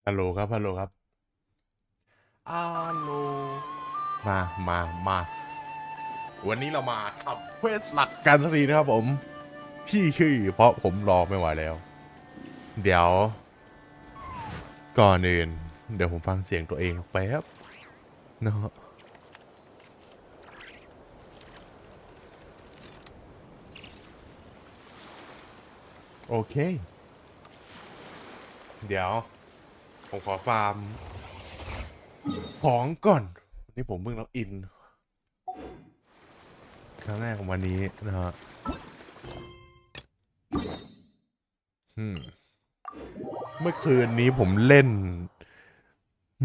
ฮัลโหลครับฮัลโหลครับฮัลโหลมาวันนี้เรามาทำเควสหลักกันสักทีนะครับผมพี่คือเพราะผมรอไม่ไหวแล้วเดี๋ยวก่อนอื่นเดี๋ยวผมฟังเสียงตัวเองแป๊บเนาะโอเคเดี๋ยวผมขอฟาร์มของก่อนนี่ผมเพิ่งล็อกอินครั้งแรกของวันนี้นะฮะเมื่อคืนนี้ผมเล่น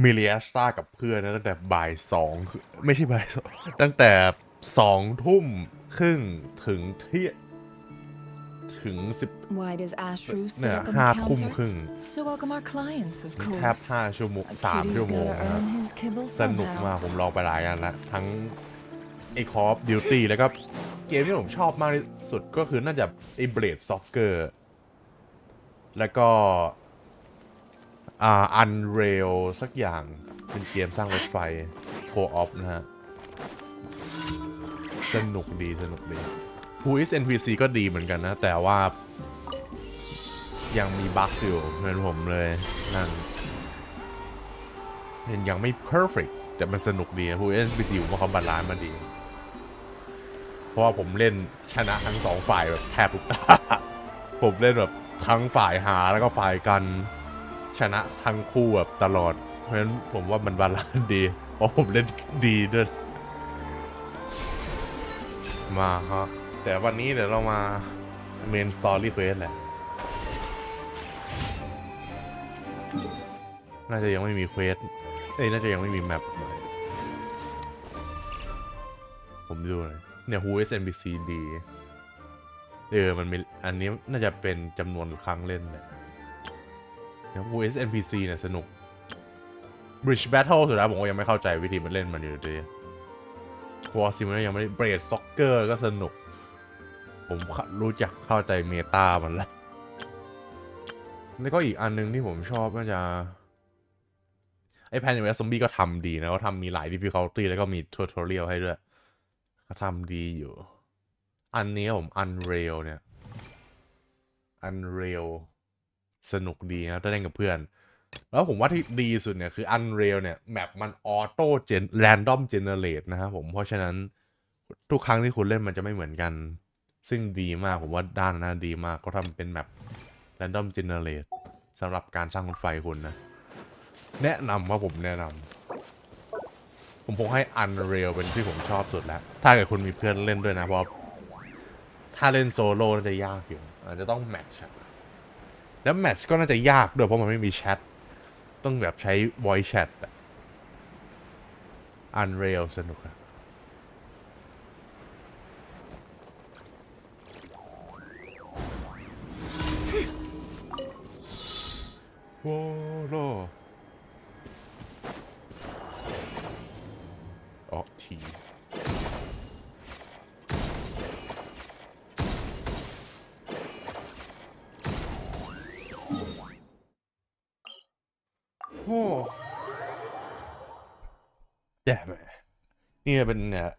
มิเลียสตากับเพื่อนนะตั้งแต่บ่ายสองไม่ใช่บ่ายสองตั้งแต่20:30ถึงเที่ยงถึงเนี่ย5:30แทบ5 ชั่วโมง3 ชั่วโมงนะสนุกมากผมลองไปหลายกันละทั้งไอ้ Call of Duty แล้วก็เกมที่ผมชอบมากที่สุดก็คือน่าจะไอ้ Blade Soccer แล้วก็Unreal สักอย่างเป็นเกมสร้างรถไฟโคออฟนะฮะสนุกดี Who is NPC ก็ดีเหมือนกันนะแต่ว่ายังมีบั๊กอยู่เหมือนผมเลยนั่นยังไม่ perfect แต่มันสนุกดี Who is NPC ว่าเขาบาลานซ์มาดีเพราะว่าผมเล่นชนะทั้งสองฝ่ายแบบแทบทุกตาผมเล่นแบบทั้งฝ่ายหาแล้วก็ฝ่ายกันชนะทั้งคู่แบบตลอดเพราะฉะนั้นผมว่ามันบาลานซ์ดีเพราะผมเล่นดีด้วยมาฮะแต่วันนี้เดี๋ยวเรามาเมนสตอรี่เควสแหละน่าจะยังไม่มีเควสน่าจะยังไม่มีแมปผมดูเลยเนี่ย Who is NPC ดีมันมีอันนี้น่าจะเป็นจำนวนครั้งเล่นแหละเนี่ย Who is NPC เนี่ยสนุก Bridge Battle สุดแล้วผมก็ยังไม่เข้าใจวิธีมันเล่นมันอยู่ดีวอร์ซิมยังไม่ได้เบรดซ็อกเกอร์ก็สนุกผมรู้จักเข้าใจเมตามันแล้วแล้วก็อีกอันนึงที่ผมชอบน่าจะไอ้แพนนิเวสซอมบี้ก็ทำดีนะเขาทำมีหลาย difficulty แล้วก็มี tutorial ให้ด้วยเขาทำดีอยู่อันนี้ผม Unreal เนี่ย Unreal สนุกดีนะถ้าเล่นกับเพื่อนแล้วผมว่าที่ดีสุดเนี่ยคือ Unreal เนี่ยแมปมัน Auto Random Generate นะครับผมเพราะฉะนั้นทุกครั้งที่คุณเล่นมันจะไม่เหมือนกันซึ่งดีมากผมว่าด้านนั้นดีมากเขาทำเป็นแมป Random Generate สำหรับการสร้างรถไฟคุณนะแนะนำว่าผมแนะนำผมคงให้ Unreal เป็นที่ผมชอบสุดแล้วถ้าเกิดคุณมีเพื่อนเล่นด้วยนะเพราะถ้าเล่นโซโล่น่าจะยากอยู่อาจจะต้องแมทช์แล้วแมทช์ก็น่าจะยากด้วยเพราะมันไม่มีแชทต้องแบบใช้ voice chat Unreal สนุกอะโว้โลอ๋อทีโอ้แย่ไหมนี่เป็นเนี่ย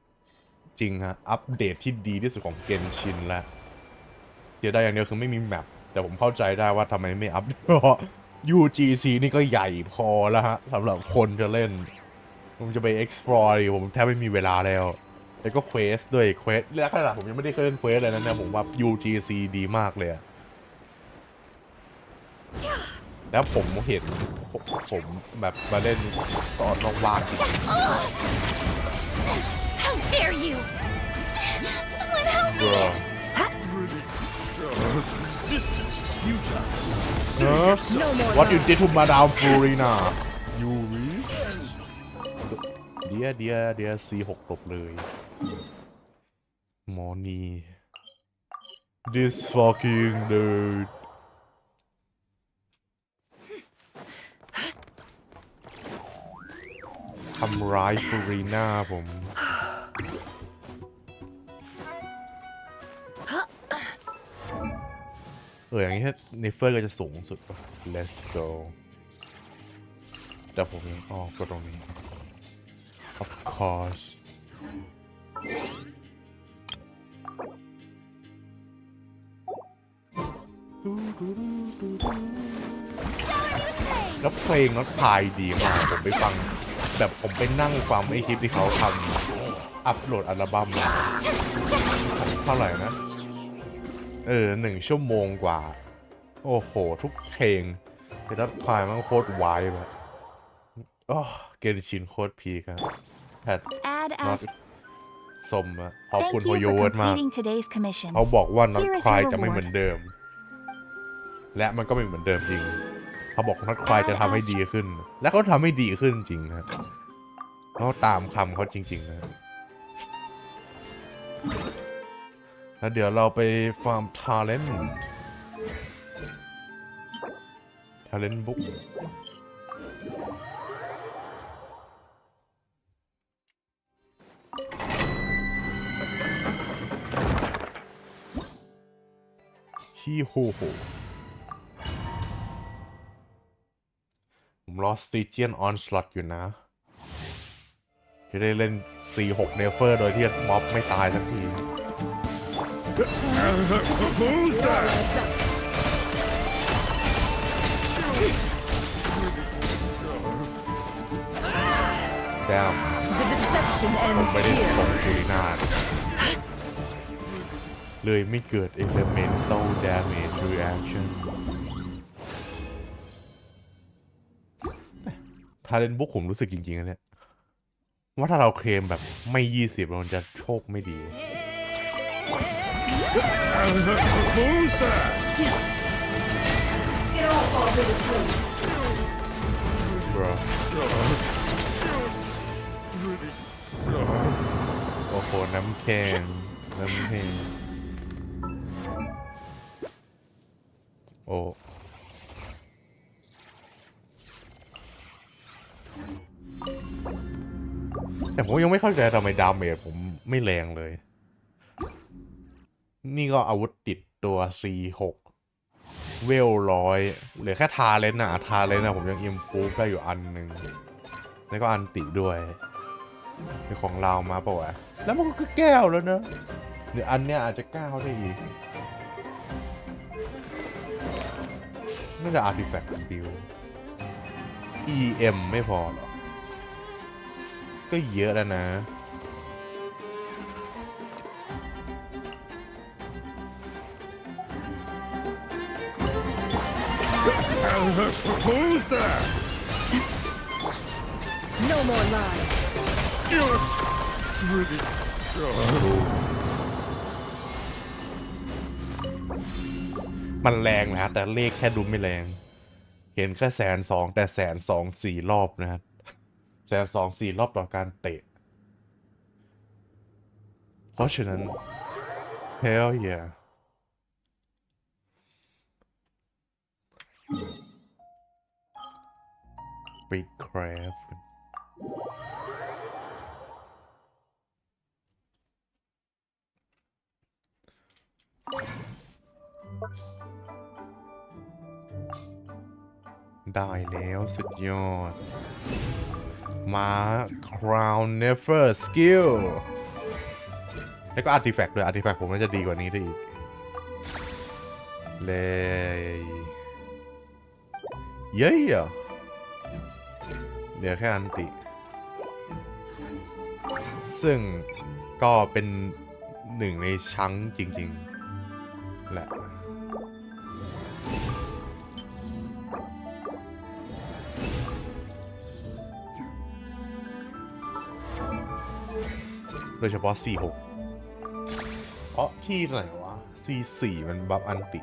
จริงฮะอัปเดตที่ดีที่สุดของเกนชินแล้วเดี๋ยวได้อย่างเดียวคือไม่มีแมปแต่ผมเข้าใจได้ว่าทำไมไม่อัปเพราะ UGC นี่ก็ใหญ่พอแล้วฮะสำหรับคนจะเล่นผมจะไป explore ผมแทบไม่มีเวลาแล้วแล้วก็เควสด้วยเควสและขนาดผมยังไม่ได้เคยเล่นเควสเลยนะเนี่ยผมว่า UGC ดีมากเลยแล้วผมเห็นผมแบบมาเล่นตอนว่างHow dare you! Someone help me! Resistance is futile. What you did to Madame Florina Yuri เดียC6ตบเลยมอนี่ This fucking dude ทำร้ายฟลูรีน่าผมอย่างนี้เนเฟอร์ก็จะสูงสุดป่ะ Let's go แต่ผมก็ตรงนี้ of course แล้วเพลงน็อตคลายดีมากผมไปฟังแบบผมไปนั่งฟังไอคลิปที่เขาทำอัปโหลดอัลบั้มมาเท่าไหร่นะ1 ชั่วโมงกว่าโอ้โหทุกเพลงเป็นน็อตคลายมันโคตรไวแบบเกนชินโคตรพีครับแพทน็อตสมอะขอบคุณโฮโยเวิร์ดมากเขาบอกว่าน็อตคลายจะไม่เหมือนเดิมและมันก็ไม่เหมือนเดิมจริงเขาบอกน็อตคลายจะทำให้ดีขึ้นและเขาทำให้ดีขึ้นจริงนะเขาตามคำเขาจริงๆนะแล้วเดี๋ยวเราไปฟาร์มทาเลนต์บุ๊กฮีโฮโฮผมรอสตีเจียนออนสล็อตอยู่นะจะได้เล่น C6 เนเฟอร์โดยที่ม็อบไม่ตายสักที แดมผมไม่ได้ส่งคุยนานเลยไม่เกิด elemental damage reaction ทาเลนบุ๊กผมรู้สึกจริงๆนะเนี่ยว่าถ้าเราเคลมแบบไม่20มันจะโชคไม่ดี bro โอ้โหน้ำแข็งโอ้แต่ผมยังไม่เข้าใจทำไมดาเมจผมไม่แรงเลยนี่ก็อาวุธติดตัว C6 เวล100เหลือแค่ทาเลนต์ผมยังอิมพูฟได้อยู่อันหนึ่งแล้วก็อันติด้วยในของเรามาป่ะวะแล้วมันก็แก้วแล้วนะเดี๋ยวอันเนี้ยอาจจะก้าวได้อีกน่าจะอาร์ติแฟกต์บิล EM ไม่พอหรอก็เยอะแล้วนะNo more lies. มันแรงนะแต่เลขแค่ดูไม่แรงเห็นแค่120,000แต่120,000 4 รอบนะครับ120,000 4 รอบต่อการเตะเพราะฉะนั้น hell yeah ไปคราฟได้แล้วสุดยอดมา crown never skill แล้วก็ artifact ด้วย artifact ผมน่าจะดีกว่านี้ได้อีกเลยเย้ยเหลือแค่อันติซึ่งก็เป็นหนึ่งในชั้งจริงๆแหละโดยเฉพาะ C6 เพราะที่ไหนวะ C4 มันบัฟอันติ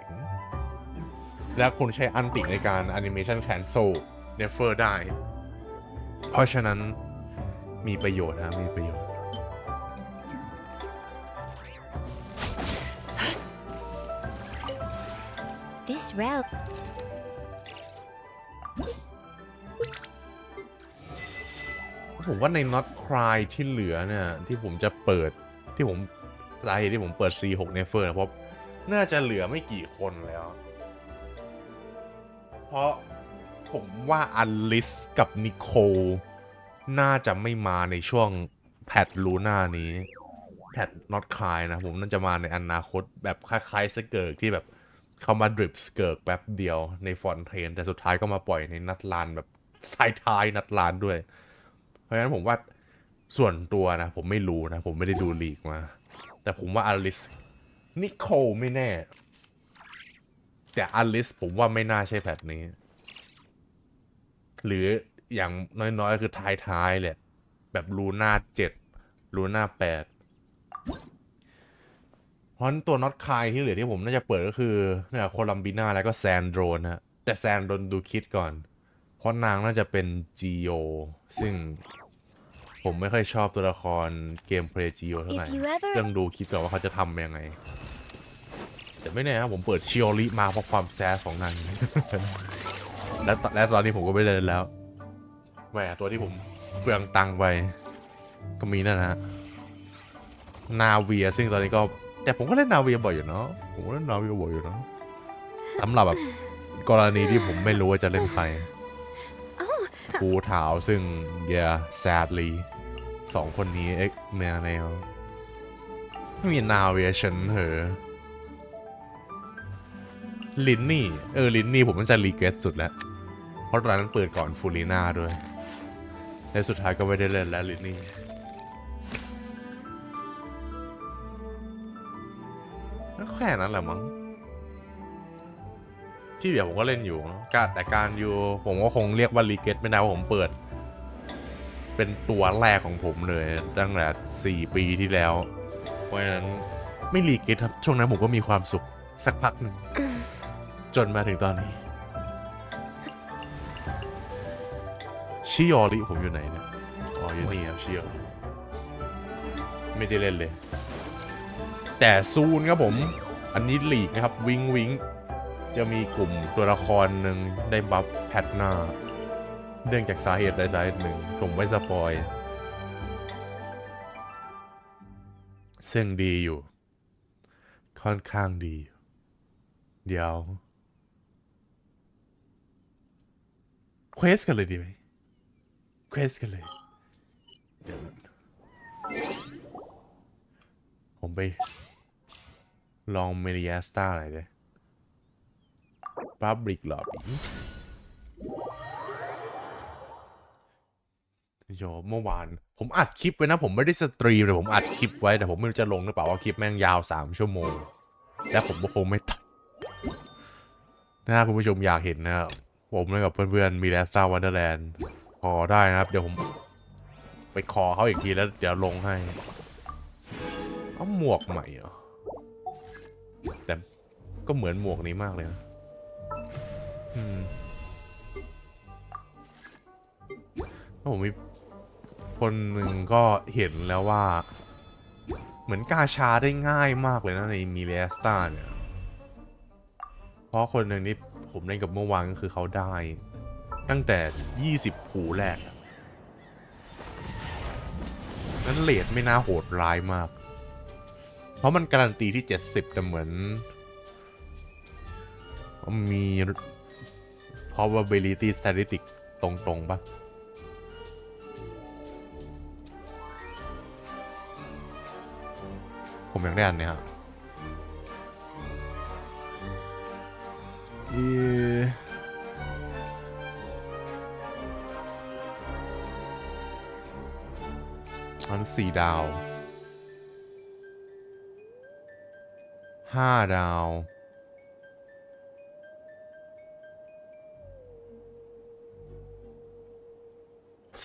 และคุณใช้อันติในการ Animation Cancel Never ได้เพราะฉะนั้นมีประโยชน์นะมีประโยชน์ This realm. ผมว่าใน Nodkrai ที่เหลือเนี่ยที่ผมจะเปิดที่ผมสาเหตุที่ผมเปิด C6 Never นะเพราะน่าจะเหลือไม่กี่คนแล้วเพราะผ ผมว่าอลิสกับนิโคลน่าจะไม่มาในช่วงแพทลูน่านี้แพทน็อตคลายนะผมน่าจะมาในอนาคตแบบคล้ายๆสเกิร์กที่แบบเขามาดริปสเกิร์กแป๊บเดียวในฟอนเทนแต่สุดท้ายก็มาปล่อยในนัดลานแบบท้ายนัดลานด้วยเพราะฉะนั้นผมว่าส่วนตัวนะผมไม่รู้นะผมไม่ได้ดูลีกมาแต่ผมว่าอลิสนิโคลไม่แน่แต่อลิสผมว่าไม่น่าใช่แพทนี้หรืออย่างน้อยๆคือท้ายๆแหละแบบลูน่า7ลูน่า8เพราะตัวน็อตคายที่เหลือที่ผมน่าจะเปิดก็คือเนี่ยโคลัมบีนาแล้วก็แซนโดรนฮะแต่แซนโดรนดูคิดก่อนเพราะนางน่าจะเป็นจีโอซึ่งผมไม่ค่อยชอบตัวละครเกมเพลย์จีโอเท่าไหร่ต้องดูคิดก่อนว่าเขาจะทำยังไงแต่ไม่แน่ครับผมเปิดชิโอริมาเพราะความแซสของนาง และตอนนี้ผมก็ไม่เล่นแล้วแหมตัวที่ผมเปลืองตังค์ไปก็มีนั่นนะฮะนาเวียซึ่งตอนนี้ก็แต่ผมก็เล่นนาเวียบ่อยอยู่เนาะผมก็เล่นนาเวียบ่อยอยู่เนาะสำหรับแบบกรณีที่ผมไม่รู้ว่าจะเล่นใครปูถาวซึ่งแซดลี2คนนี้แนวไม่มีนาเวียฉันเหรอลินนี่ผมมันจะรีเกตสุดแล้วเพราะตอนนั้นเปิดก่อนฟูลีน่าด้วยและสุดท้ายก็ไม่ได้เล่นแล้วลินนี่แค่นั้นแหละมั้งที่เดี๋ยวผมก็เล่นอยู่แต่การอยู่ผมก็คงเรียกว่ารีเกตไม่ได้ว่าผมเปิดเป็นตัวแรกของผมเลยตั้งแต่4 ปีที่แล้วเพราะฉะนั้นไม่รีเกตครับช่วงนั้นผมก็มีความสุขสักพักหนึ่งจนมาถึงตอนนี้ชิโอริผมอยู่ไหนเนี่ยอ๋ออยู่นี่ครับชิโอไม่ได้เล่นเลยแต่ซูนครับผมอันนี้ลีกนะครับวิงจะมีกลุ่มตัวละครหนึ่งได้บัฟแพทหน้าเนื่องจากสาเหตุใดสาเหตุหนึ่งผมไม่สปอยซึ่งดีอยู่ค่อนข้างดีเดี๋ยวเควสกันเลยดีไหมเควสกันเลยเดี๋ยวผมไปลองเมลิแอสตาหน่อยเลยพับลิกหรอโยเมื่อวานผมอัดคลิปไว้นะผมไม่ได้สตรีมเลยผมอัดคลิปไว้แต่ผมไม่รู้จะลงหรือเปล่าว่าคลิปแม่งยาว3 ชั่วโมงและผมก็คงไม่ตัดถ้าคุณผู้ชมอยากเห็นนะครับผมกับเพื่อนๆมีแลสตาวันเดอร์แลนด์พอได้นะครับเดี๋ยวผมไปขอเขาอีกทีแล้วเดี๋ยวลงให้เอาหมวกใหม่เหรอแต่ก็เหมือนหมวกนี้มากเลยนะผมมีคนหนึ่งก็เห็นแล้วว่าเหมือนกาชาได้ง่ายมากเลยนะในมิเลสตาเนี่ยเพราะคนหนึ่งนี่ผมเล่นกับเมื่อวานก็คือเขาได้ตั้งแต่20 ผูแรกนั้นเรทไม่น่าโหดร้ายมากเพราะมันการันตีที่70แต่เหมือนมี probability statistic ตรงๆปะผมอยากได้อันเนี้ยอัน4 ดาว5 ดาว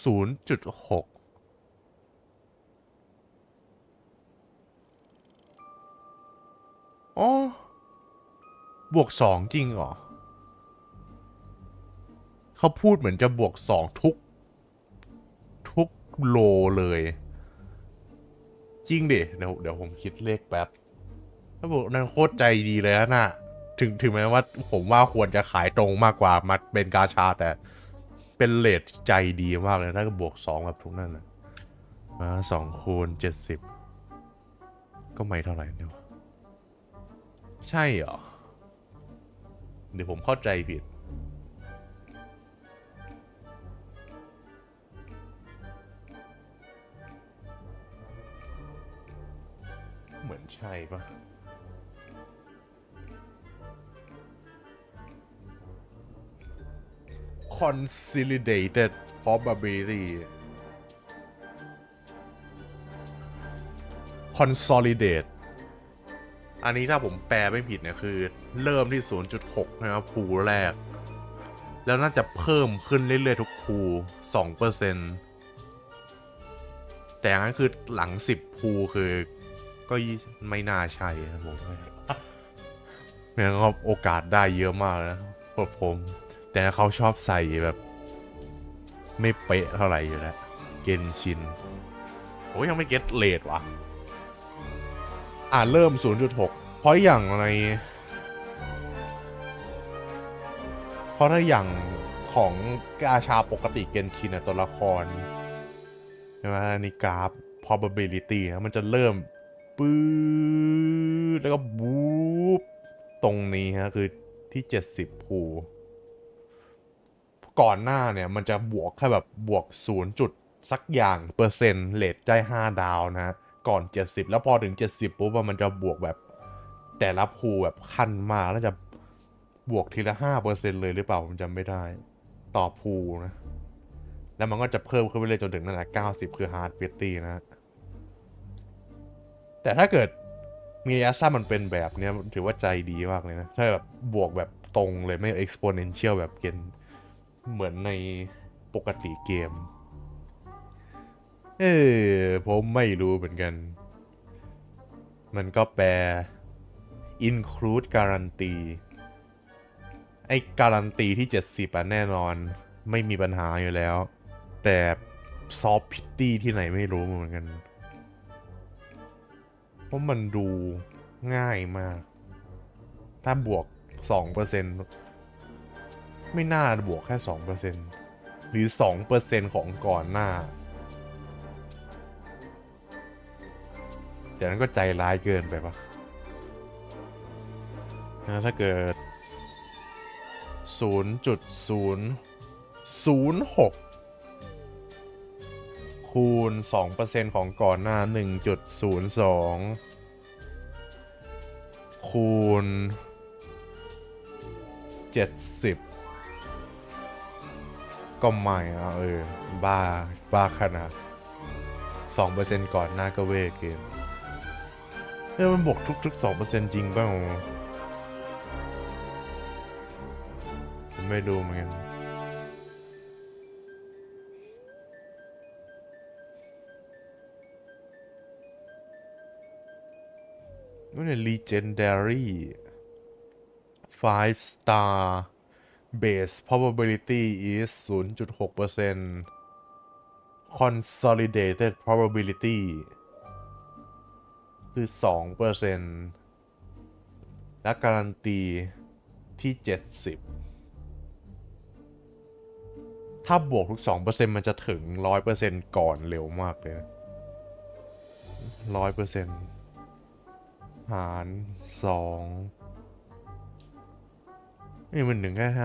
0.6อ๋อบวก2จริงเหรอเขาพูดเหมือนจะบวก2ทุกโลเลยจริงดิเดี๋ยวผมคิดเลขแป๊บถ้าบอกนั่นโคตรใจดีเลยนะถึงแม้ว่าผมว่าควรจะขายตรงมากกว่ามาเป็นกาชาแต่เป็นเรทใจดีมากเลยถ้าบวก2แบบทุกนั่นนะ2 คูณ 70ก็ไม่เท่าไหร่เนี่ยใช่เหรอเดี๋ยวผมเข้าใจผิด อนใช่ปะ consolidated probability consolidate อันนี้ถ้าผมแปลไม่ผิดเนี่ยคือเริ่มที่ 0.6 นะครับภูแรกแล้วน่าจะเพิ่มขึ้นเรื่อยๆทุกภู 2% แต่งั้นคือหลัง 10 ภูคือก็ไม่น่าใช่นะผมเนี่ยก็โอกาสได้เยอะมากนะผม แต่เขาชอบใส่แบบไม่เป๊ะเท่าไหร่อยู่แล้วเกนชินโอ้ยังไม่เก็ตเลทว่ะเริ่ม 0.6 เพราะอย่างในเพราะถ้าอย่างของกาชาปกติเกนชินตัวละครใช่ไหมนี่กราฟ probability นะมันจะเริ่มปื๊ดแล้วก็บู๊บตรงนี้ฮะคือที่70ภูก่อนหน้าเนี่ยมันจะบวกแค่แบบบวก0จุดสักอย่างเปอร์เซ็นต์เรทได้5ดาวนะฮะก่อน70แล้วพอถึง70ปุ๊บมันจะบวกแบบแต่ละภูแบบขั้นมากแล้วจะบวกทีละ5%เลยหรือเปล่าผมจำไม่ได้ต่อภูนะแล้วมันก็จะเพิ่มขึ้นไปเรื่อยจนถึงนั่นแหละ90คือ hard petty นะ แต่ถ้าเกิดมีแอสซ่ามันเป็นแบบเนี้ยถือว่าใจดีมากเลยนะถ้าแบบบวกแบบตรงเลยไม่ exponential แบบเกณฑ์เหมือนในปกติเกมผมไม่รู้เหมือนกันมันก็แปล include guarantee ไอ้การันตีที่70แน่นอนไม่มีปัญหาอยู่แล้วแต่ soft pity ที่ไหนไม่รู้เหมือนกันเพราะมันดูง่ายมากถ้าบวก 2% ไม่น่าบวกแค่ 2% หรือ 2% ของก่อนหน้าแต่นั้นก็ใจร้ายเกินไปปะนะถ้าเกิด 0.006 คูณ 2% ของก่อนหน้า 1.02 คูณ 70ก็ไม่บ้าขนาด 2% ก่อนหน้าก็เวกเกินมันบวกทุก 2% จริงป่ะผมไม่ดูเหมือนกันนู่นเนี่ย legendary 5 star base probability is 0.6% consolidated probability คือ 2% และการันตีที่ 70ถ้าบวกทุก 2% มันจะถึง 100% ก่อนเร็วมากเลยนะ 100% หาร2นี่มันถึงแค่50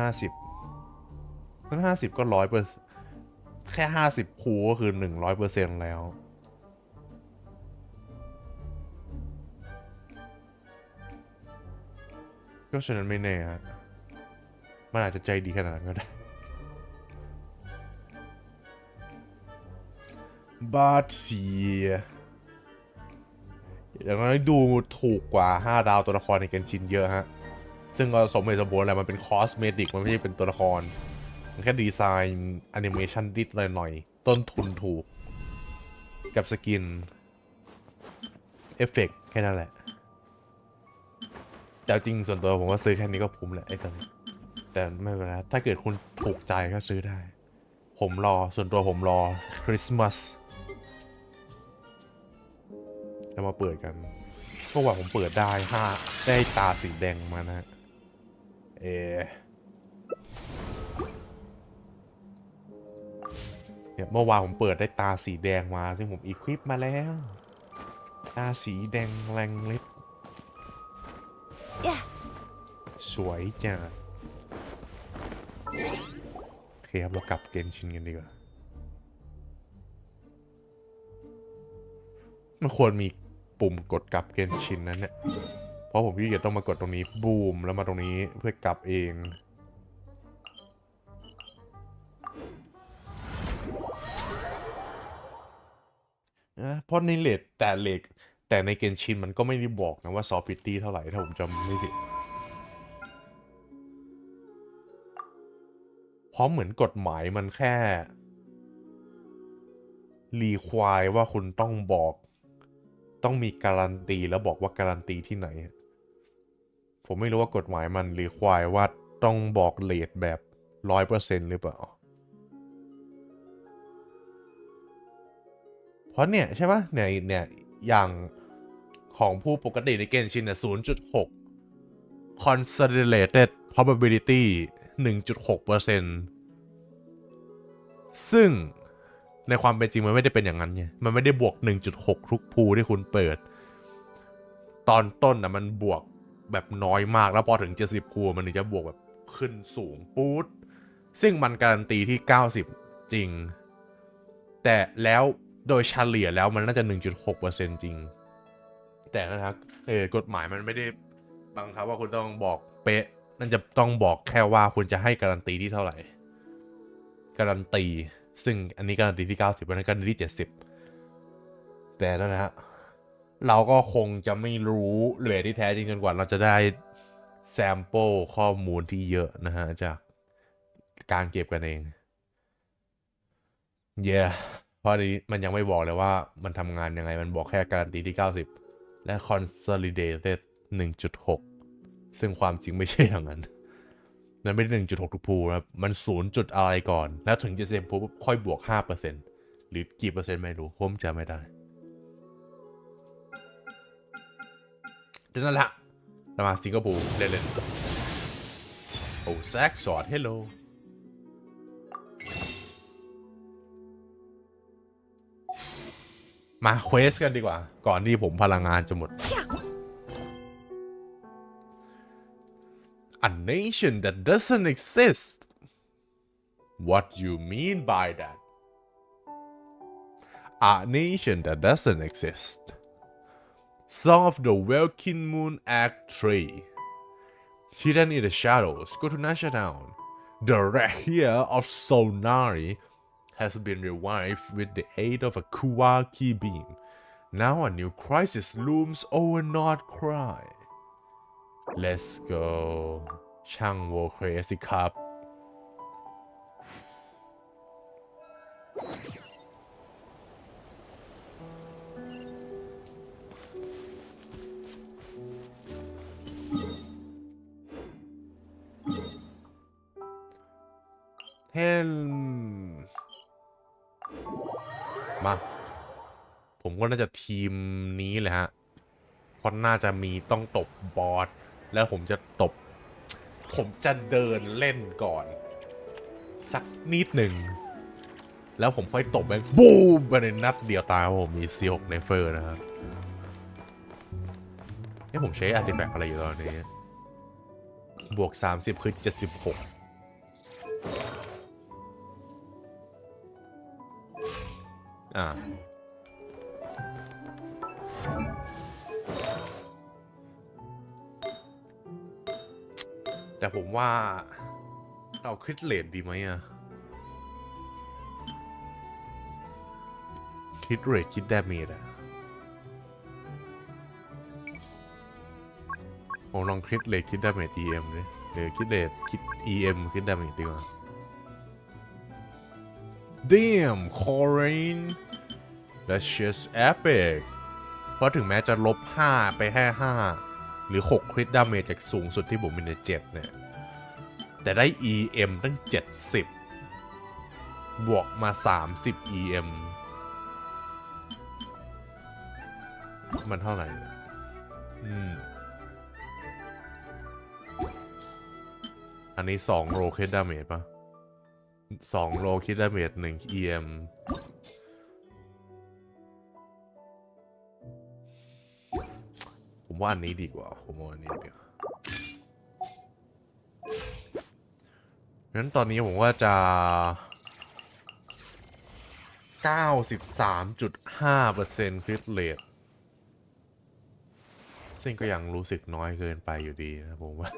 ถ้า50ก็ 100%แค่50คูก็คือ 100% แล้วก็ฉะนั้นไม่แน่ฮะมันอาจจะใจดีขนาดนั้นก็ได้บาทสีอย่างนั้นดูถูกกว่า5ดาวตัวละครในเกนชินเยอะฮะซึ่งก็สมเหตุสมผลแหละมันเป็นคอสเมติกมันไม่ใช่เป็นตัวละครมันแค่ดีไซน์แอนิเมชันนิดหน่อยๆต้นทุนถูกกับสกินเอฟเฟกต์แค่นั้นแหละแต่จริงส่วนตัวผมว่าซื้อแค่นี้ก็คุ้มแหละไอ้ตอนนี้แต่ไม่เป็นไรถ้าเกิดคุณถูกใจก็ซื้อได้ส่วนตัวผมรอคริสต์มาสแล้วมาเปิดกันเมื่อวานผมเปิดได้ตาสีแดงมานะเนี่ยเมื่อวานผมเปิดได้ตาสีแดงมาซึ่งผมอีควิปมาแล้วตาสีแดงแรงเล็บสวยจังโอเคครับเรากลับเกนชินกันดีกว่ามันควรมี ปุ่มกดกลับเกนชินนั้นเนี่ยเพราะผมขี้เกียจต้องมากดตรงนี้บูมแล้วมาตรงนี้เพื่อกลับเองนะเพราะในแต่ในเกนชินมันก็ไม่ได้บอกนะว่าซอฟต์พิตตี้เท่าไหร่ถ้าผมจำไม่ผิดเพราะเหมือนกฎหมายมันแค่รีควายว่าคุณต้องมีการันตีแล้วบอกว่าการันตีที่ไหนผมไม่รู้ว่ากฎหมายมันรีควายว่าต้องบอกเรทแบบ 100% หรือเปล่าเพราะเนี่ยใช่ปะเนี่ยอย่างของผู้ปกติในเกณฑ์ชินเนี่ย 0.6 consolidated probability 1.6% ซึ่งในความเป็นจริงมันไม่ได้เป็นอย่างนั้นไงมันไม่ได้บวก 1.6 ทุกพูที่คุณเปิดตอนต้นนะมันบวกแบบน้อยมากแล้วพอถึง70พูมันถึงจะบวกแบบขึ้นสูงปู๊ดซึ่งมันการันตีที่90จริงแต่แล้วโดยเฉลี่ยแล้วมันน่าจะ 1.6% จริงแต่นะครับกฎหมายมันไม่ได้บังคับว่าคุณต้องบอกเป๊ะนั่นจะต้องบอกแค่ว่าคุณจะให้การันตีที่เท่าไหร่การันตีซึ่งอันนี้การันตีที่90วันนั้นการันตีที่70แต่นั่นนะฮะเราก็คงจะไม่รู้เรทที่แท้จริงจนกว่าเราจะได้แซมเปิลข้อมูลที่เยอะนะฮะจากการเก็บกันเองเพราะนี้มันยังไม่บอกเลยว่ามันทำงานยังไงมันบอกแค่การันตีที่90และ consolidated 1.6 ซึ่งความจริงไม่ใช่อย่างนั้นนั่นไม่ได้ 1.6 ทุกพูครับมัน0จุดอะไรก่อนแล้วถึงจะเซมพูค่อยบวก 5% หรือกี่เปอร์เซ็นต์ไม่รู้ผมจำไม่ได้แต่นั่นแหละเรามาสิงคโปร์เล่นๆโอ้แซกสอดเฮลโลมาเควสกันดีกว่าก่อนที่ผมพลังงานจะหมด A nation that doesn't exist What you mean by that A nation that doesn't exist Song of the Welkin Moon Act.3 Hidden in the shadows Go to Nasha Town The Rahia of Solnari has been revived with the aid of a Kuwaki beam. Now a new crisis looms over Nodkrai. Let's go. ช่างโวเครสิครับเฮนมาผมก็น่าจะทีมนี้เลยฮะเพราะน่าจะมีต้องตบบอสแล้วผมจะเดินเล่นก่อนสักนิดหนึ่งแล้วผมค่อยตบไปบูมไปในนัดเดียวตายผมมีซี6เนเฟอร์นะครับนี่ผมใช้อาร์ติแฟกต์อะไรอยู่ตอนนี้บวก30คือ76แต่ผมว่าเราคริตเรทดีไหมคริตเรทคิดดาเมจผมลองคริตเรทคิดดาเมจ EM เลยหรือคริตเรทคิด EM คิดดาเมจดีกว่า Damn Corin That's just epic เพราะถึงแม้จะลบ5ไปแค่5หรือ6คริตดาเมจจากสูงสุดที่ผมมีใน7เนี่ยแต่ได้ EM ตั้ง70บวกมา30 EM มันเท่าไหร่อันนี้2โลคริตดาเมจป่ะ2โลคริตดาเมจ1 EMผมว่าอันนี้ดีกว่างั้นตอนนี้ผมว่าจะ 93.5% คริตเรท ซึ่งก็ยังรู้สึกน้อยเกินไปอยู่ดีนะผมว่า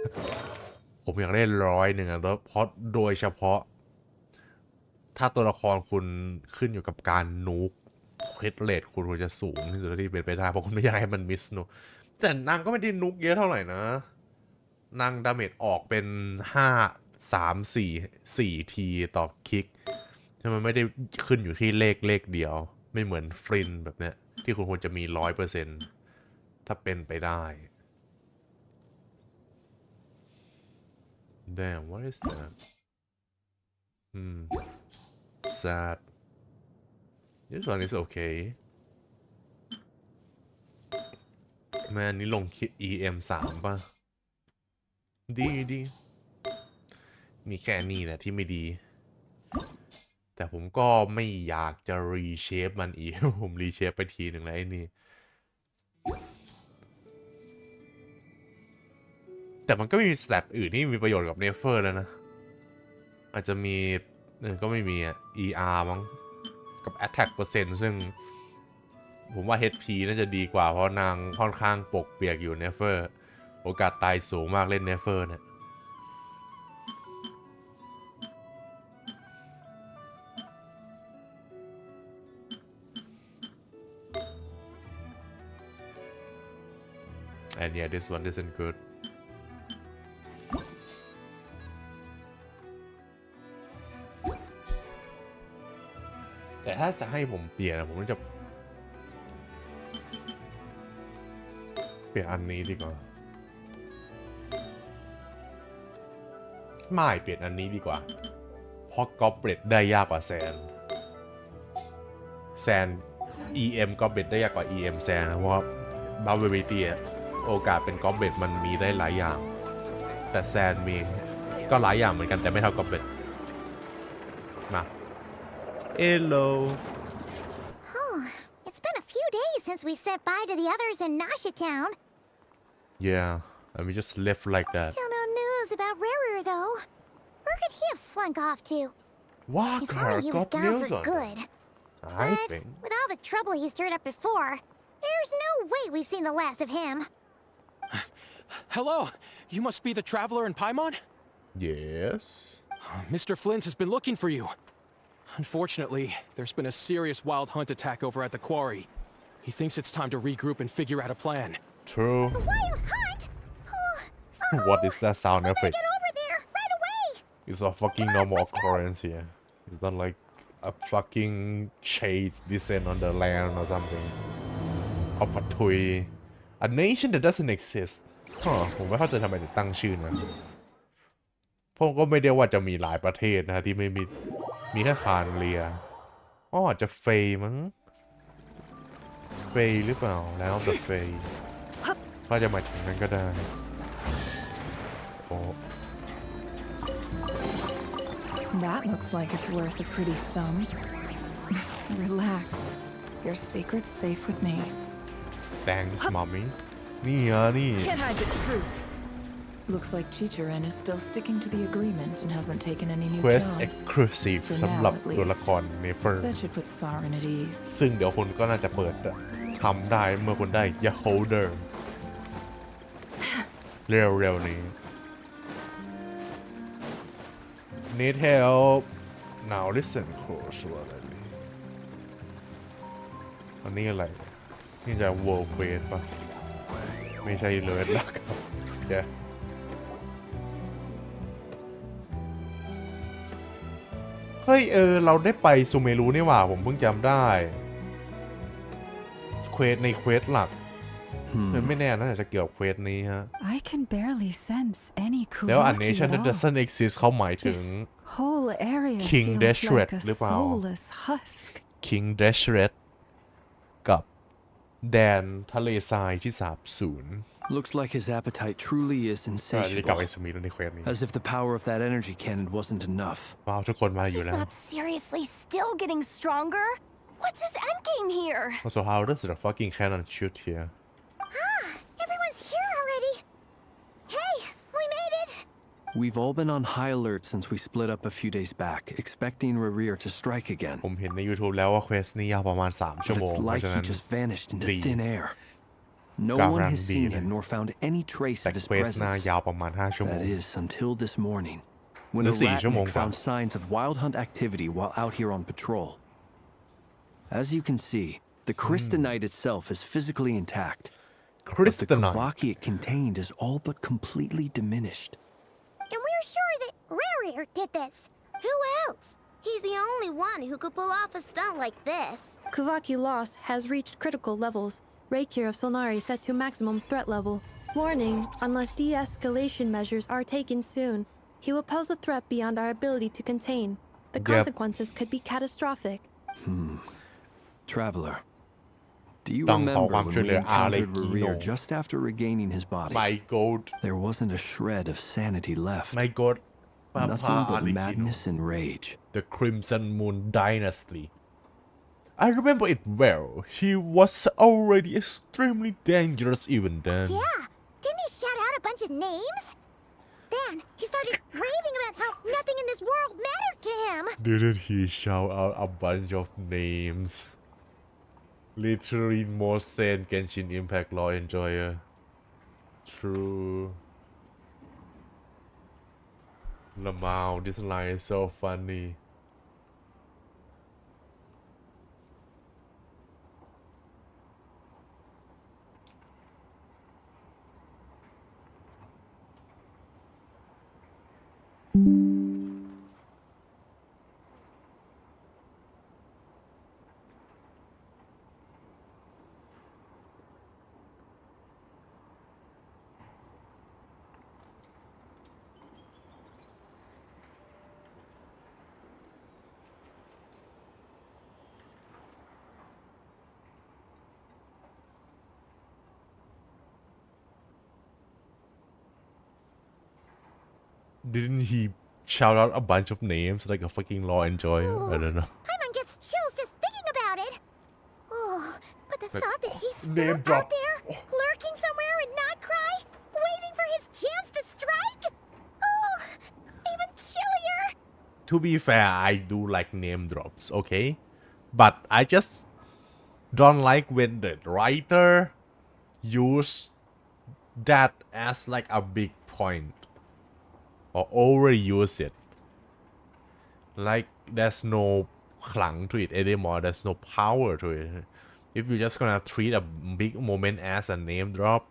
ผมอยากได้100อ่ะแล้วเพราะโดยเฉพาะ ถ้าตัวละครคุณขึ้นอยู่กับการนูกเฮดเรทคุณควรจะสูงที่สุดที่เป็นไปได้เพราะคุณไม่อยากให้มันมิสนูแต่นางก็ไม่ได้นุกเยอะเท่าไหร่นะนางดาเมจออกเป็น5 3 4 ทีต่อคลิกใช่มันไม่ได้ขึ้นอยู่ที่เลขเดียวไม่เหมือนฟรินแบบเนี้ยที่คุณควรจะมี100%ถ้าเป็นไปได้ Damn what is that sad this one is okay แม่นี้ลง EM 3ป่ะดีมีแค่นี้แหละที่ไม่ดีแต่ผมก็ไม่อยากจะรีเชฟมันอีก ผมรีเชฟไปทีหนึ่งแล้วไอ้นี่แต่มันก็มีสแตทอื่นที่มีประโยชน์กับเนฟเฟอร์แล้วนะอาจจะมีก็ไม่มีER มั้งกับ attack เปอร์เซ็นต์ซึ่งผมว่า HP น่าจะดีกว่าเพราะนางค่อนข้างปกเปียกอยู่เนฟเฟอร์โอกาสตายสูงมากเล่นเนฟเฟอร์เนี่ยand yeah this one isn't goodแต่ถ้าจะให้ผมเปลี่ยนผมจะเปลี่ยนอันนี้ดีกว่าไม่เปลี่ยนอันนี้ดีกว่าเพราะกอบเบรดได้ยากกว่าแซน EM กอบเบรดได้ยากกว่า EM แซนนะเพราะว่าบาร์เบอร์ตี้โอกาสเป็นกอบเบรดมันมีได้หลายอย่างแต่แซนมีก็หลายอย่างเหมือนกันแต่ไม่เท่ากอบเบรดมาHello. Oh, it's been a few days since we said bye to the others in Nasha Town. Yeah, and we just left like that. Still no news about Rarer though. Where could he have slunk off to? If only he was got gone news for on good. I But think. with all the trouble he stirred up before, there's no way we've seen the last of him. Hello, you must be the traveler in Paimon? Yes. Mr. Flint has been looking for you. Unfortunately, there's been a serious wild hunt attack over at the quarry. He thinks it's time to regroup and figure out a plan. True. A wild hunt? Oh, What is that sound we better effect? get over there right away. It's a fucking normal occurrence here. It's not like a fucking chase descent on the land or something. Of a toy. A nation that doesn't exist. ผมไม่เข้าใจทำไมถึงตั้งชื่อนั้นผมก็ไม่ได้ว่าจะมีหลายประเทศนะที่ไม่มีแค่คานเรียอ๋ออาจจะเฟยมั้งเฟยหรือเปล่าแล้วแต่เฟยก็จะหมายถึงนั้นก็ได้โอ้ That looks like it's worth a pretty sum. Relax. Your secret's safe with me. Thanks, mommy. นี่นี่ Can't hide the truth. Looks like Chichiren is still sticking to the agreement and hasn't taken any new Quest jobs. Exclusive สำหรับตัวละครเนเฟอร์ That should put Saren at ease. ซึ่งเดี๋ยวคุณก็น่าจะเปิดทำได้เมื่อคุณได้ Yaholder เร็วๆนี้ Need help now listen closely อันนี้อะไรนี่จะ World Quest ป่ะไม่ใช่เลยแล้วครับเดี๋ยวเฮ้ยเราได้ไปซูเมรุนี่หว่าผมเพิ่งจำได้เควสในเควสหลักมันไม่แน่นะจะเกี่ยวกับเควสนี้ฮะ I can barely sense any แล้ว A Kuraki Nation at that all. doesn't exist เขาหมายถึง This whole area King feels Deshret like a หรือเปล่า soulless husk. King Deshret กับแดนทะเลทรายที่สาบสูญ Looks like his appetite truly is จะกลับไป insatiable. ซูเมรุในเควสนี้ As if the power of that energy cannon wasn't enough. ว้าวทุกคนมาอยู่ He's แล้ว not seriously still getting stronger. What's his endgame here? So how does the fucking cannon shoot here Everyone's here already. Hey, we made it. We've all been on high alert since we split up a few days back, expecting Rerir to strike again. ผมเห็นใน YouTube แล้วว่าเควสนี้ยาวประมาณ3 ชั่ว But โมง it's เพราะ like ฉะ he นั้น just vanished into the- thin air. No one has seen him nor found any trace แต่ of his เควสหน้า presence. ยาวประมาณ5 ชั่วโมง That is, until this morning, when The a 4 ชั่วโมง ratnik กว่า found signs of wild hunt activity while out here on patrol. As you can see, the crystalite itself is physically intact, but the Crystalite Kavaki it contained is all but completely diminished. And we're sure that Rarier did this. Who else? He's the only one who could pull off a stunt like this. Kavaki loss has reached critical levels. Reikir of Solnari set to maximum threat level. Warning, unless de-escalation measures are taken soon, he will pose a threat beyond our ability to contain. The consequences could be catastrophic. Traveler, do you ต้องขอ remember ความ when ช่วย we เหลืออาร์เล encountered กิโน Rerir just after regaining his body? My God There wasn't a shred of sanity left. My God ป้า Nothing อา but ร์เลกิโน madness and rage. The Crimson Moon Dynasty I remember it well he was already extremely dangerous even then Yeah, didn't he shout out a bunch of names? Then he started raving about how nothing in this world mattered to him. Didn't he shout out a bunch of names Literally most sane Genshin Impact Law Enjoyer True Lamau this line is so funny Didn't he shout out a bunch of names like a fucking law enjoyer? I don't know. Paimon gets chills just thinking about it. Oh, but the thought that he's still Name drop. out there, lurking somewhere in Nodkrai, waiting for his chance to strike. Oh, even chillier. To be fair, I do like name drops, okay? But I just don't like when the writer use that as like a big point or overuse it. Like there's no klang to it anymore. There's no power to it. If you're just gonna treat a big moment as a name drop,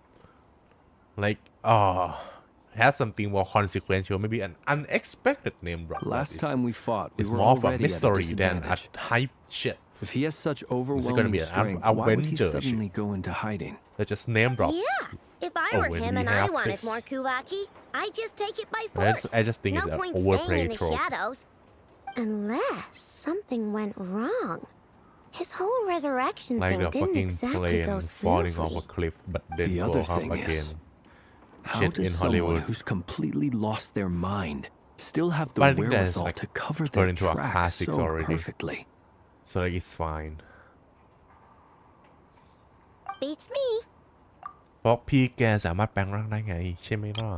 like have something more consequential, maybe an unexpected name drop. Last time we fought, we It's were more of a already at a mystery than a disadvantage. hype shit. If he has such gonna overwhelming be an strength, why would he Avenger suddenly go into hiding? That's just name drop. Yeah, if I Oh, were when him we and I have wanted this. more Kuvaki, I'd just take it by I force. just think no it's an point staying overplayed in the trope. shadows. Unless something went wrong. His whole resurrection Like thing a didn't fucking exactly go plane falling smoothly. off a cliff, but then The go other up thing is, again. How Shit does in someone Hollywood. who's completely lost their mind still have the But I think that is, wherewithal like, to cover turned their into a tracks classics so already. perfectly? So like it's fine. Beats me. เพราะพี่แกสามารถแปลงร่างได้ไงใช่ไหมล่ะ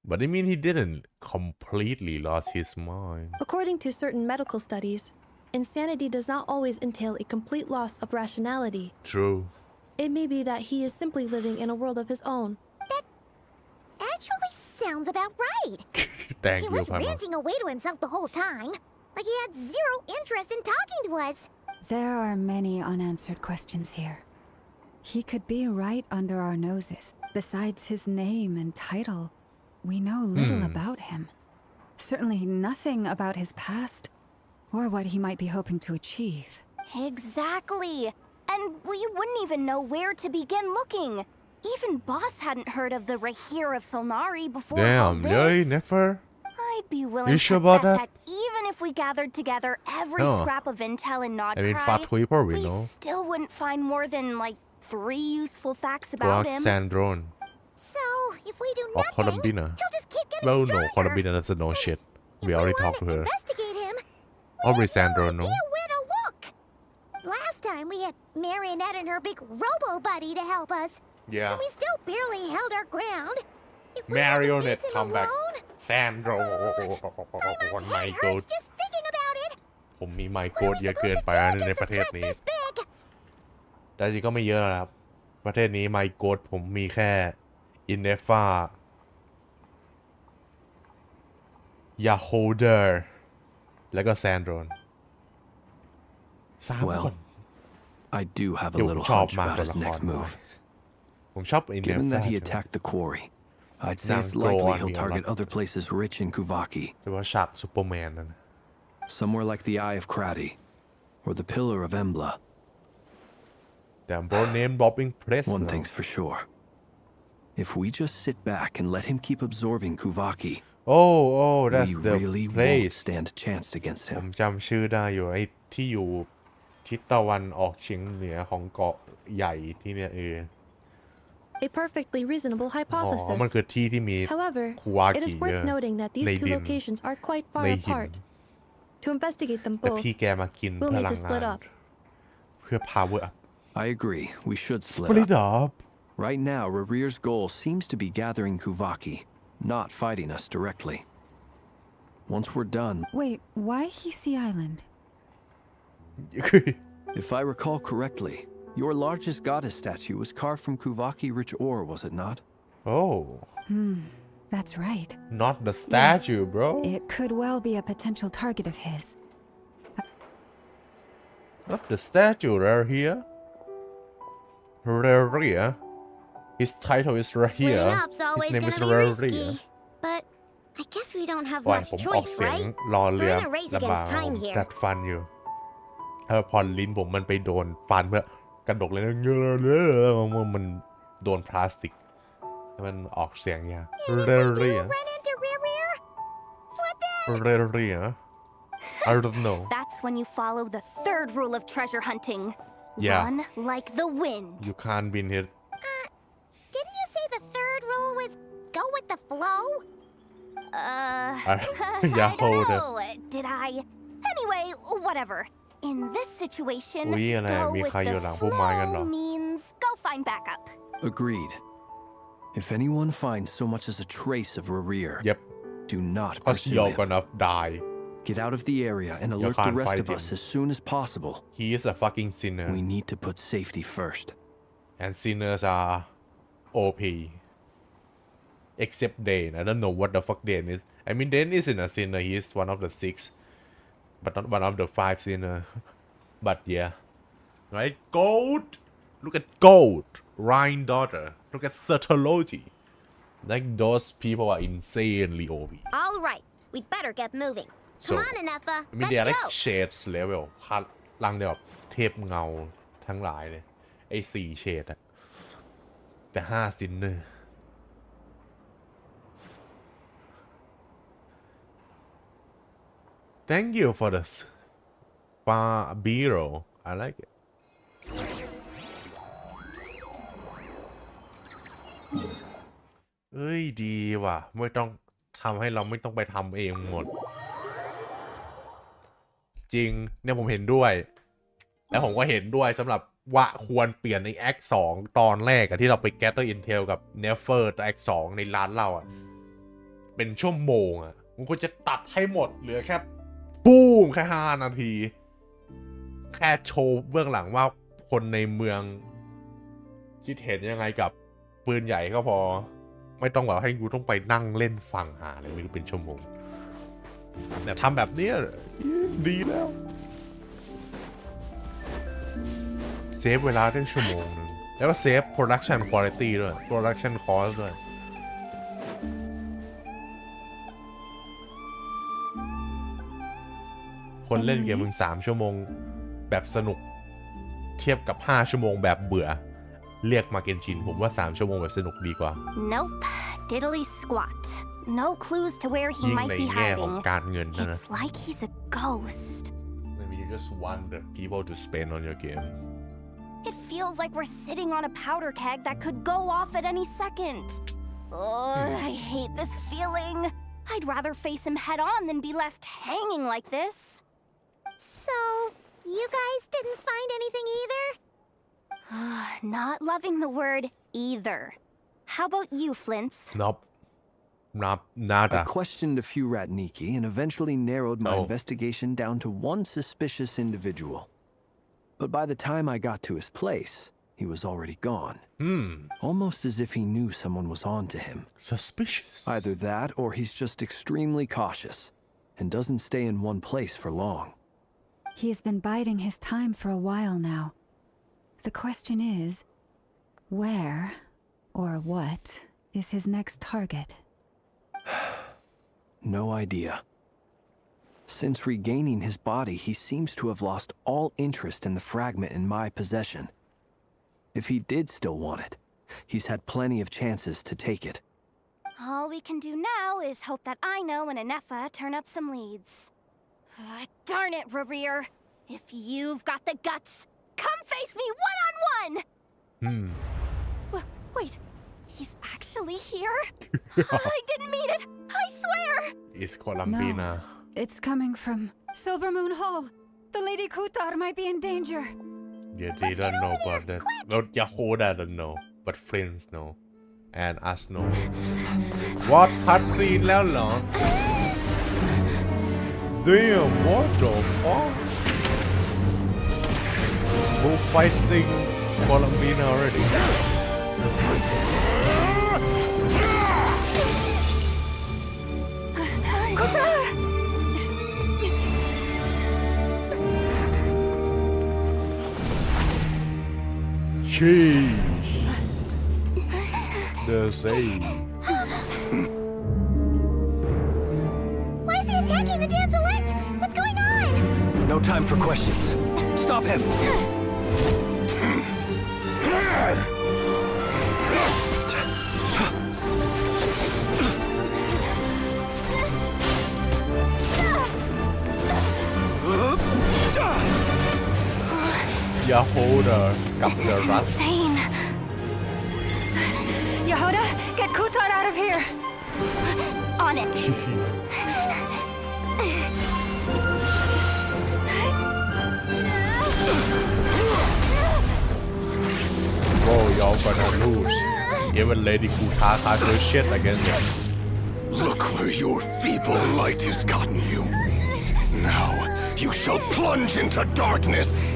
But I mean he didn't completely lost his mind. According to certain medical studies, insanity does not always entail a complete loss of rationality. True. It may be that he is simply living in a world of his own. Actually sounds about right. Thank He you, was Pama. ranting away to himself the whole time. Like he had zero interest in talking to us. There are many unanswered questions here. He could be right under our noses. Besides his name and title, we know little about him. Certainly nothing about his past, or what he might be hoping to achieve. Exactly. And we wouldn't even know where to begin looking. Even Boss hadn't heard of the Rahir of Solnari before all Damn, this. really? Never? I'd be willing You to sure about bet that? even if we gathered together every Oh. scrap of intel in I mean, Nodkrai, Fat Tweeper, we we know. still wouldn't find more than, like, 3 useful facts about him. Sandrone. So, if we do Or nothing, Columbina. he'll just keep getting Well, no, stronger. Columbina doesn't know shit. If We already want talked to her. investigate him, Or we have Sandrone, no no? idea where to look. Last time we had Marionette and her big robo buddy to help us. Yeah. And we still barely held our ground. If we had to Marionette face him comeback alone, แซนโดร my ไม head โกด hurts just thinking about it. ผมมีไมโก What ด are we เยอะเกิน supposed ไป to do ใน against ประ a เทศ threat นี้ this big? แต่จริงก็ไม่เยอะนะครับ ประเทศนี้ไมโกดผมมีแค่อินเนฟายาโฮเดอร์แล้วก็แซนโดรน3 คน Well, I do have a Yo, little chop hunch man about for his the next hard move. ผมชอบอินเนฟ Given that he า attacked the quarry, I'd say it's Nang likely Goan he'll here, target like- other places rich in Kuvaki, แต่ว่าฉากซูเปอร์แมนนั่นนะ somewhere like the Eye of Krati, or the Pillar of Embla. แต่ bro name dropping press One นะ thing's for sure. If we just sit back and let him keep absorbing Kuvaki, oh that's we the really won't place stand a chance against ผม him. จำชื่อได้อยู่ไอ้ที่อยู่ทิศตะวันออกเฉียงเหนือของเกาะใหญ่ที่เนี่ยA perfectly reasonable อ๋อมัน hypothesis. คือที่ที่มี However, คูวา it is กิเย worth อะ noting that these ใน two ดิน locations are quite far ในหิน apart. To investigate them แต่ both, พี่แกมากิน we'll พ need ลั to ง split งาน up. เพื่อ power up I agree, we should split split up. up Right now, Rerear's goal seems to be gathering Kuvaki, not fighting us directly. Once we're done, Wait, why Hisi Island? if I recall correctly, your largest goddess statue was carved from Kuvaki rich ore, was it not? oh That's right. not the statue bro It could well be a potential target of his. not the statue right here Reria his title is Splitting Reria up's his always name is gonna be Reria risky. But I guess we don't have โอ้ย much ผมออก choice, เสียง right? รอเรือ We're in a race ระบา against time here. ดัดฟันอยู่พอลิ้นผมมันไปโดนฟันเพื่อกระดกเลยนะมันโดนพลาสติกแล้วมันออกเสียงยาก And if we do เรีย run into Rear, what then? เรีย I don't know That's when you follow the third rule of treasure hunting. Yeah. Run like the wind. you can't win it Didn't you say the third rule was go with the flow? I Yeah, hold don't it. know. Did I? Anyway, whatever. In this situation, อุ๊ยอะไร go มี with ใครอยู่ the หลังพุ่มไม้กันเหรอ flow means go find backup. Agreed. If anyone finds so much as a trace of Rerear, yep do not cause pursue you're him. gonna die Get out of the area and alert the can't rest fight of him. us as soon as possible. he is a fucking sinner We need to put safety first. and sinners are OP except Dane I don't know what the fuck Dane is I mean Dane isn't a sinner he is one of the 6 but not one of the 5 sinner but yeah right gold look at gold Rhine daughter look at Certology like those people are insanely OP All right, we'd better get moving. So, Come on, Anafa. I mean they are Let's like go. shades level พลังเดียวแบบเทพเงาทั้งหลายเลยไอ้4เฉดอะแต่5ซินเนอร์ Thank you for the Barbiro I like it เอ้ยดีว่ะไม่ต้องทำให้เราไม่ต้องไปทำเองหมด จริงเนี่ยผมเห็นด้วย แล้วผมก็เห็นด้วยสำหรับว่าควรเปลี่ยนใน Act 2 ตอนแรกอะที่เราไป Gather Intel กับ Never Act 2 ในร้านเราอะเป็นชั่วโมงอะมันก็จะตัดให้หมดเหลือแค่ปุ้มแค่5 นาที แค่โชว์เบื้องหลังว่าคนในเมืองคิดเห็นยังไงกับปืนใหญ่ก็พอ ไม่ต้องแบบให้กูต้องไปนั่งเล่นฟังหาอะไรไม่รู้เป็นชั่วโมงเนี่ยทำแบบนี้ดีแล้ว เซฟเวลาได้ชั่วโมงนึงแล้วก็เซฟ production quality ด้วย production cost ด้วย คนเล่นเกมมึง3 ชั่วโมงแบบสนุกเทียบกับ5 ชั่วโมงแบบเบื่อ เรียกมาเกนชินผมว่า3 ชั่วโมงแบบสนุกดีกว่า Nope. Diddly squat. No clues to where he ยิ่ง might ใน be แง่ของ hiding. การเงินนะ It's like he's a ghost. Maybe you just want the people to spend on your game It feels like we're sitting on a powder keg that could go off at any second. Oh, I hate this feeling. I'd rather face him head on than be left hanging like this. So, you guys didn't find anything either? Not loving the word either. How about you, Flints? Nope nada. I questioned a few Ratniki and eventually narrowed my Oh. investigation down to one suspicious individual. But by the time I got to his place, he was already gone. Almost as if he knew someone was on to him. Suspicious. Either that or he's just extremely cautious and doesn't stay in one place for long. He's been biding his time for a while now. The question is, where or what is his next target? No idea. Since regaining his body, he seems to have lost all interest in the fragment in my possession. If he did still want it, he's had plenty of chances to take it. All we can do now is hope that I know and Anefa turn up some leads. Darn it, Rereer. If you've got the guts, come face me one-on-one! Wait, he's actually here? I didn't mean it, I swear! It's Columbina. No, it's coming from Silver Moon Hall. The Lady Kutar might be in danger. Yeah, they don't know about that. Well, Yahoda don't know, but friends know. And us know. What cutscene แล้วเหรอ Damn, what the fuck? Who fighting Columbina already? Kutar! Sheesh. The same. Why is he attacking the damsel elect? What's going on? No time for questions. Stop him! Yahoda กับ This The is Rust. insane. Yehoda, get Kutar out of here! On it. Bro, y'all gonna lose. Even Lady Kuta can't do shit against them. Look where your feeble light has gotten you. Now you shall plunge into darkness.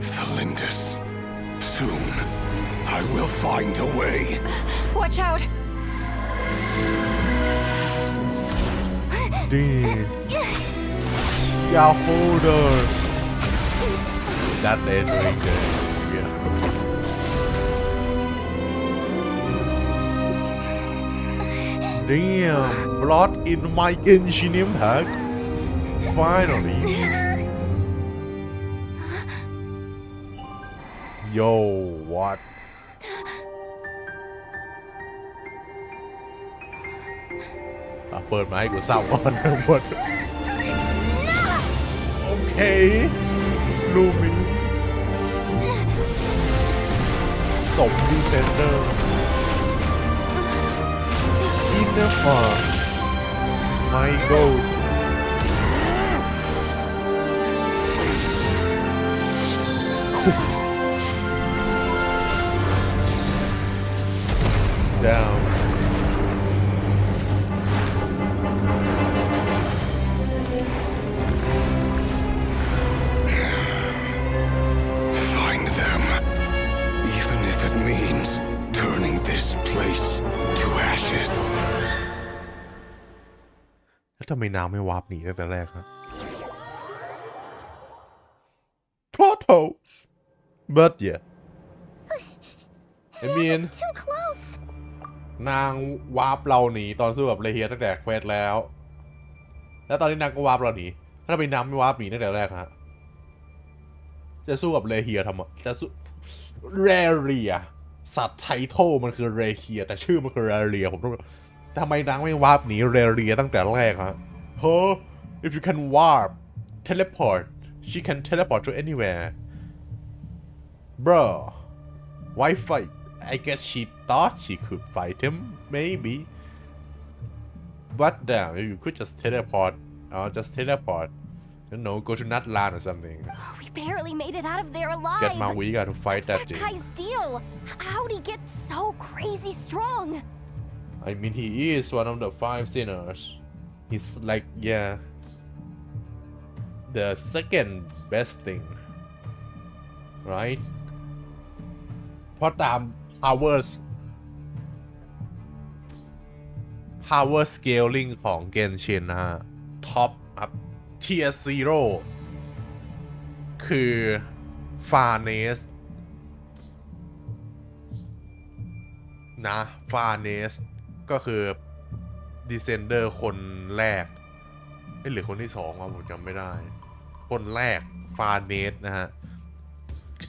Felindus, soon I will find a way. Watch out! Damn. Yahoda. That is really good. Yeah. Damn, blood in my Genshin Impact. Finally. Yo, what? Ah, เปิดมาให้กูเศร้าก่อนทั้งหมด โอเค ลูมินสมดีเซนเตอร์ อินเนอร์ฟาร์ไมโกลdown. Find them, even if it means turning this place to ashes. แล้วทำไมนางไม่วาร์ปหนีตั้งแต่แรกฮะ Turtles but yeah I mean Too close. นางวาร์ปเราหนีตอนสู้กับเลเฮียตั้งแต่เควสแล้ว แล้วตอนนี้นางก็วาร์ปเราหนีถ้าทำไมนางไม่วาร์ปหนีตั้งแต่แรกฮะจะสู้กับเลเฮียทำไมจะสู้เรเรียสัตว์ไทโทมันคือเรเฮียแต่ชื่อมันคือเรเรียผมต้องทำไมนางไม่วาร์ปหนีเรเรียตั้งแต่แรกฮะHuh? If you can warp teleport she can teleport to anywhere bro why fight I guess she thought she could fight him maybe but damn you could just teleport you know go to Nodkrai or something We barely made it out of there alive. get Mawiga to fight What's that that dude guy's deal? How'd he get so crazy strong? I mean he is one of the 5 sinners he's like yeah the second best thing right เพราะตาม power scaling ของ Genshin นะฮะ top up tier 0 คือ Farnes นะ Farnes ก็คือ Descender คนแรกหรือคนที่2ว่าผมจำไม่ได้คนแรก Farnes นะฮะ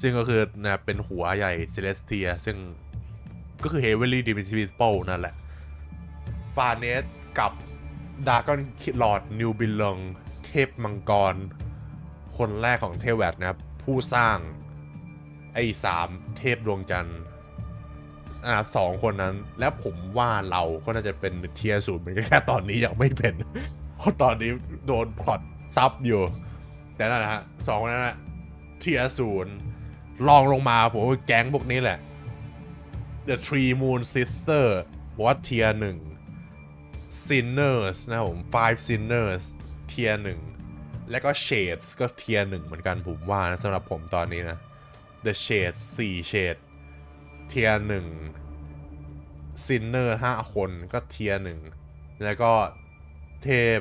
ซึ่งก็คือนะเป็นหัวใหญ่ Celestia ซึ่งก็คือ Heavenly Divisible นั่นแหละ Farnes กับ Dragon Lord New Belong เทพมังกรคนแรกของเทวแวดนะครับผู้สร้างไอ้3เทพดวงจันทร์2คนนั้นและผมว่าเราก็น่าจะเป็นเทียร์ศูนย์เหมือนกันแค่ตอนนี้ยังไม่เป็น เพราะตอนนี้โดนพลอตซับอยู่แต่นั่นนะฮะ2คนนั้นนะเทียร์ศูนย์ลองลงมาผมว่าแก๊งพวกนี้แหละ The Three Moon Sister บอกว่าเทียร์1 Sinners นะผม5 Sinners เทียร์1และก็ Shades ก็เทียร์1เหมือนกันผมว่านะสำหรับผมตอนนี้นะ The Shades 4 Shades เทียร์1 Sinner 5 คนก็เทียร์1แล้วก็เทพ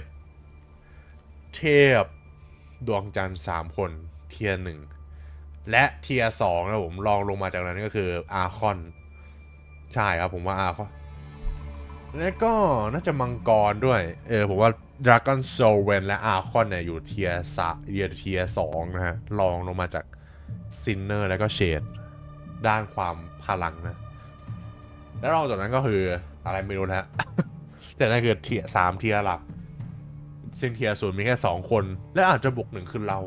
ดวงจันทร์3 คนเทียร์1และเทียร์2นะผมลองลงมาจากนั้นก็คืออาร์คอนใช่ครับผมว่าอาร์คอนแล้วก็น่าจะมังกรด้วยผมว่า Dragon Soul และอาร์คอนเนี่ยอยู่เทียร์2นะฮะลองลงมาจาก Sinner แล้วก็ Shade ด้านความพลังนะแล้วรองจากนั้นก็คืออะไรไม่รู้นะฮะ แต่นั่นคือเทียร์3เทียร์หลักซึ่งเทียร์0มีแค่2คนและอาจจะบวก1คือเรา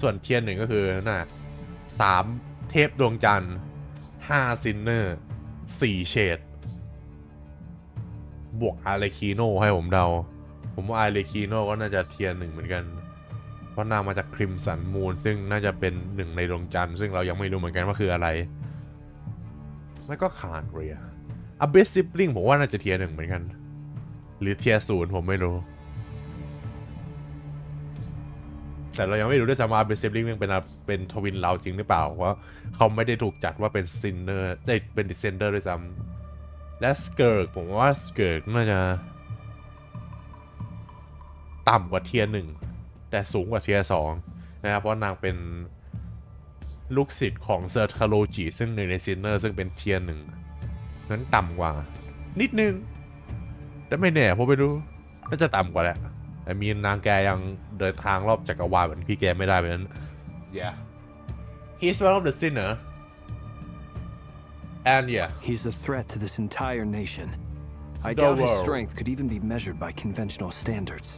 ส่วนเทียร์1ก็คือน่ะ3เทพดวงจันทร์5 Sinner 4 Shade บวกอาร์เลคีโนให้ผมเดาผมว่าอาร์เลคีโนก็น่าจะเทียร์1เหมือนกันเพราะนางมาจากคริมสันมูนซึ่งน่าจะเป็น1ในดวงจันทร์ซึ่งเรายังไม่รู้เหมือนกันว่าคืออะไรแล้วก็คานเรียอเบสซิปลิงผมว่าน่าจะเทียร์1เหมือนกันหรือเทียร์0ผมไม่รู้แต่เรายังไม่รู้ด้วยซ้ำว่าเบสซิปลิงเป็นทวินเราจริงหรือเปล่าเพราะเขาไม่ได้ถูกจัดว่าเป็นซินเนอร์ได้เป็นดิเซนเดอร์ด้วยซ้ำและสเกิร์กผมว่าสเกิร์กน่าจะต่ำกว่าเทียร์1แต่สูงกว่าเทียร์2นะครับเพราะนางเป็นลูกศิษย์ของเซอร์คาโลจิซึ่งหนึ่งในซินเนอร์ซึ่งเป็นเทียร์1นั้นต่ำกว่านิดนึงแต่ไม่แน่ผมไม่รู้น่าจะต่ำกว่าแหละแต่มีนางแกยังเดินทางรอบจักรวาลเหมือนพี่แกไม่ได้เพราะนั้น yeah he's one of the sinner and yeah He's a threat to this entire nation. I The doubt his world. strength could even be measured by conventional standards.